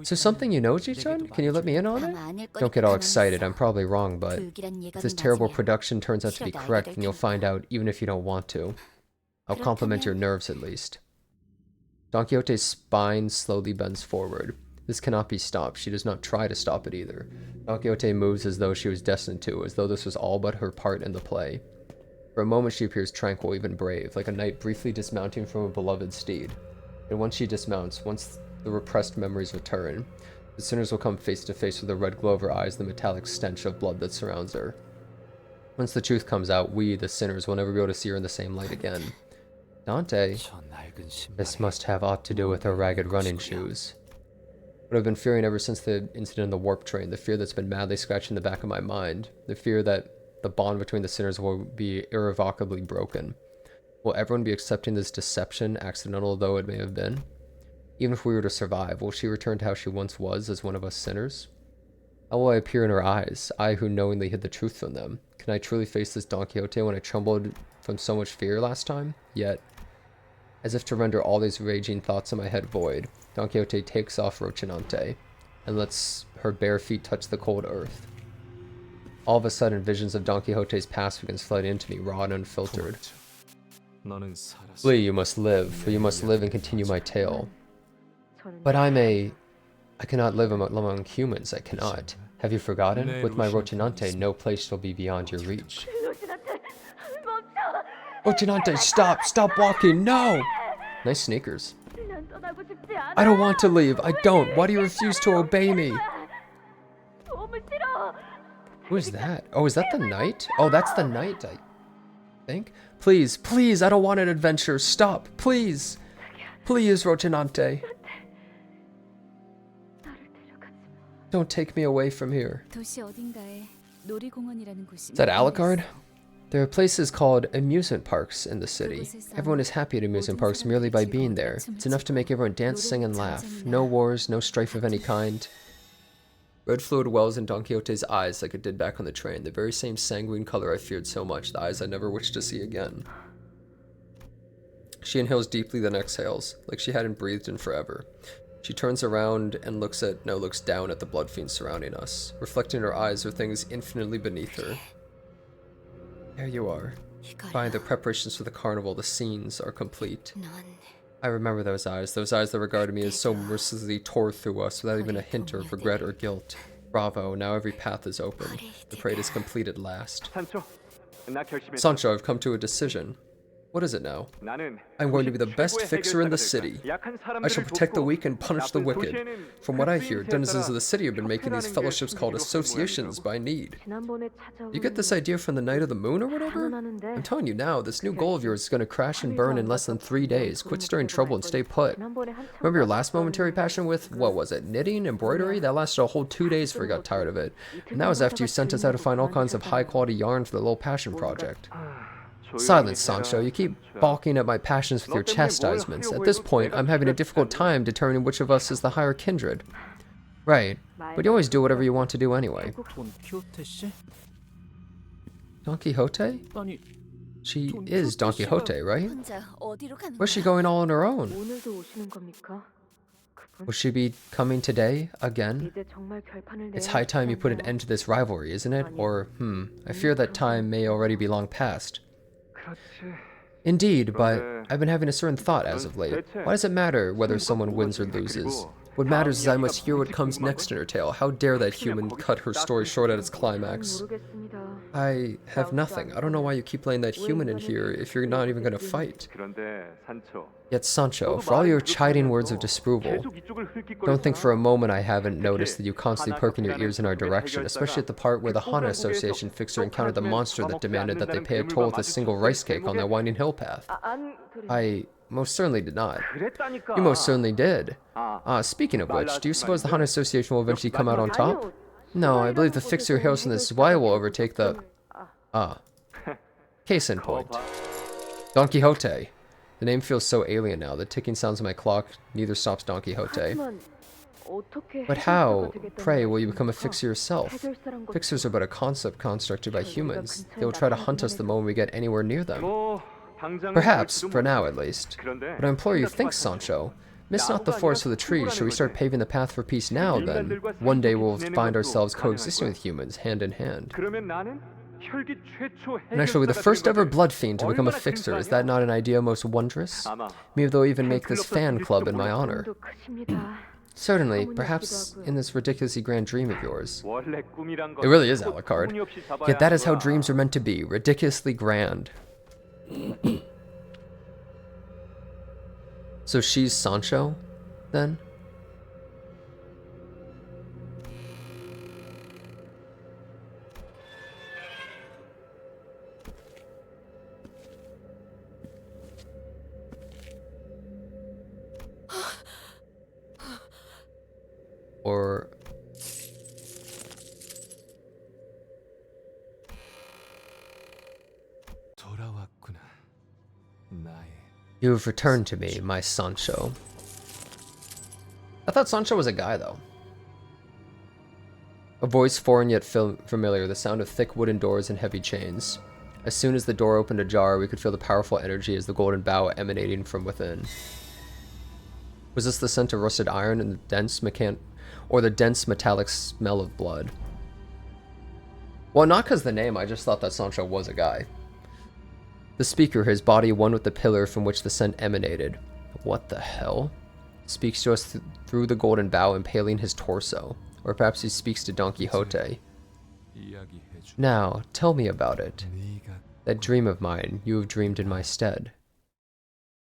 So something you know, Ji-chan? Can you let me in on it? Don't get all excited, I'm probably wrong, but if this terrible production turns out to be correct, then you'll find out even if you don't want to. I'll compliment your nerves at least. Don Quixote's spine slowly bends forward. This cannot be stopped. She does not try to stop it either. Don Quixote moves as though she was destined to, as though this was all but her part in the play. For a moment she appears tranquil, even brave, like a knight briefly dismounting from a beloved steed. And once she dismounts, once the repressed memories return, the sinners will come face to face with the red glow of her eyes and the metallic stench of blood that surrounds her. Once the truth comes out, we, the sinners, will never be able to see her in the same light again. Dante, this must have aught to do with her ragged running shoes. What I've been fearing ever since the incident in the warp train, the fear that's been madly scratching the back of my mind, the fear that the bond between the sinners will be irrevocably broken. Will everyone be accepting this deception, accidental though it may have been? Even if we were to survive, will she return to how she once was as one of us sinners? How will I appear in her eyes, I who knowingly hid the truth from them? Can I truly face this Don Quixote when I trembled from so much fear last time? Yet, as if to render all these raging thoughts in my head void, Don Quixote takes off Rocinante and lets her bare feet touch the cold earth. All of a sudden, visions of Don Quixote's past begin flooding into me, raw and unfiltered. Flee, you must live, for you must live and continue my tale. But I cannot live among humans, I cannot. Have you forgotten? With my Rocinante, no place shall be beyond your reach. Rocinante, stop! Stop walking! No! Nice sneakers. I don't want to leave, I don't! Why do you refuse to obey me? Who is that? Oh, is that the knight? Oh, that's the knight, I think. Please, please, I don't want an adventure. Stop, please. Please, Rocinante. Don't take me away from here. Is that Alucard? There are places called amusement parks in the city. Everyone is happy at amusement parks merely by being there. It's enough to make everyone dance, sing, and laugh. No wars, no strife of any kind. Red fluid wells in Don Quixote's eyes like it did back on the train, the very same sanguine color I feared so much, the eyes I never wished to see again. She inhales deeply, then exhales, like she hadn't breathed in forever. She turns around and looks down at the blood fiends surrounding us. Reflecting in her eyes are things infinitely beneath her. There you are. Finally, the preparations for the carnival, the scenes are complete. I remember those eyes that regarded me as so mercilessly tore through us without even a hint of regret or guilt. Bravo, now every path is open. The parade is complete at last. Sancho, I've come to a decision. What is it now? I'm going to be the best fixer in the city. I shall protect the weak and punish the wicked. From what I hear, denizens of the city have been making these fellowships called associations by need. You get this idea from the Night of the Moon or whatever? I'm telling you now, this new goal of yours is going to crash and burn in less than 3 days. Quit stirring trouble and stay put. Remember your last momentary passion with, what was it, knitting, embroidery? That lasted a whole 2 days before you got tired of it. And that was after you sent us out to find all kinds of high-quality yarn for the little passion project. Silence, Sancho. You keep balking at my passions with your chastisements. At this point, I'm having a difficult time determining which of us is the higher kindred. Right, but you always do whatever you want to do anyway. Don Quixote? She is Don Quixote, right? Where's she going all on her own? Will she be coming today, again? It's high time you put an end to this rivalry, isn't it? Or, I fear that time may already be long past. Indeed, but I've been having a certain thought as of late. Why does it matter whether someone wins or loses? What matters is I must hear what comes next in her tale. How dare that human cut her story short at its climax? I have nothing. I don't know why you keep letting that human in here if you're not even going to fight. Yet Sancho, for all your chiding words of disapproval, don't think for a moment I haven't noticed that you constantly perking your ears in our direction, especially at the part where the Hana Association fixer encountered the monster that demanded that they pay a toll with a single rice cake on their winding hill path. I most certainly did not. You most certainly did. Speaking of which, do you suppose the Hana Association will eventually come out on top? No, I believe the fixer who hails from this Y will overtake the... Case in point. Don Quixote. The name feels so alien now. The ticking sounds of my clock neither stops Don Quixote. But how, pray, will you become a fixer yourself? Fixers are but a concept constructed by humans. They will try to hunt us the moment we get anywhere near them. Perhaps, for now at least. But I implore you, think, Sancho. Miss not the forest for the trees. Should we start paving the path for peace now, then? One day we'll find ourselves coexisting with humans, hand in hand. And I shall be the first ever blood fiend to become a fixer. Is that not an idea most wondrous? Maybe they'll even make this fan club in my honor. Certainly, perhaps in this ridiculously grand dream of yours. It really is a la carte. Yet that is how dreams are meant to be, ridiculously grand. So she's Sancho, then? Or... You have returned to me, my Sancho. I thought Sancho was a guy, though. A voice foreign yet familiar, the sound of thick wooden doors and heavy chains. As soon as the door opened ajar, we could feel the powerful energy as the golden bow emanating from within. Was this the scent of rusted iron and the dense metallic smell of blood? Well, not because the name, I just thought that Sancho was a guy. The speaker, his body one with the pillar from which the scent emanated. What the hell? Speaks to us through the golden bow, impaling his torso. Or perhaps he speaks to Don Quixote. Now, tell me about it. That dream of mine you have dreamed in my stead.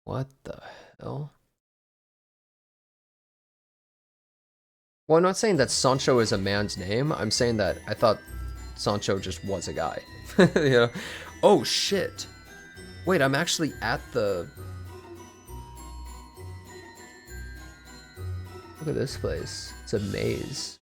What the hell? Well, I'm not saying that Sancho is a man's name. I'm saying that I thought Sancho just was a guy. You know? Oh, shit. Wait, I'm actually at the... Look at this place. It's a maze.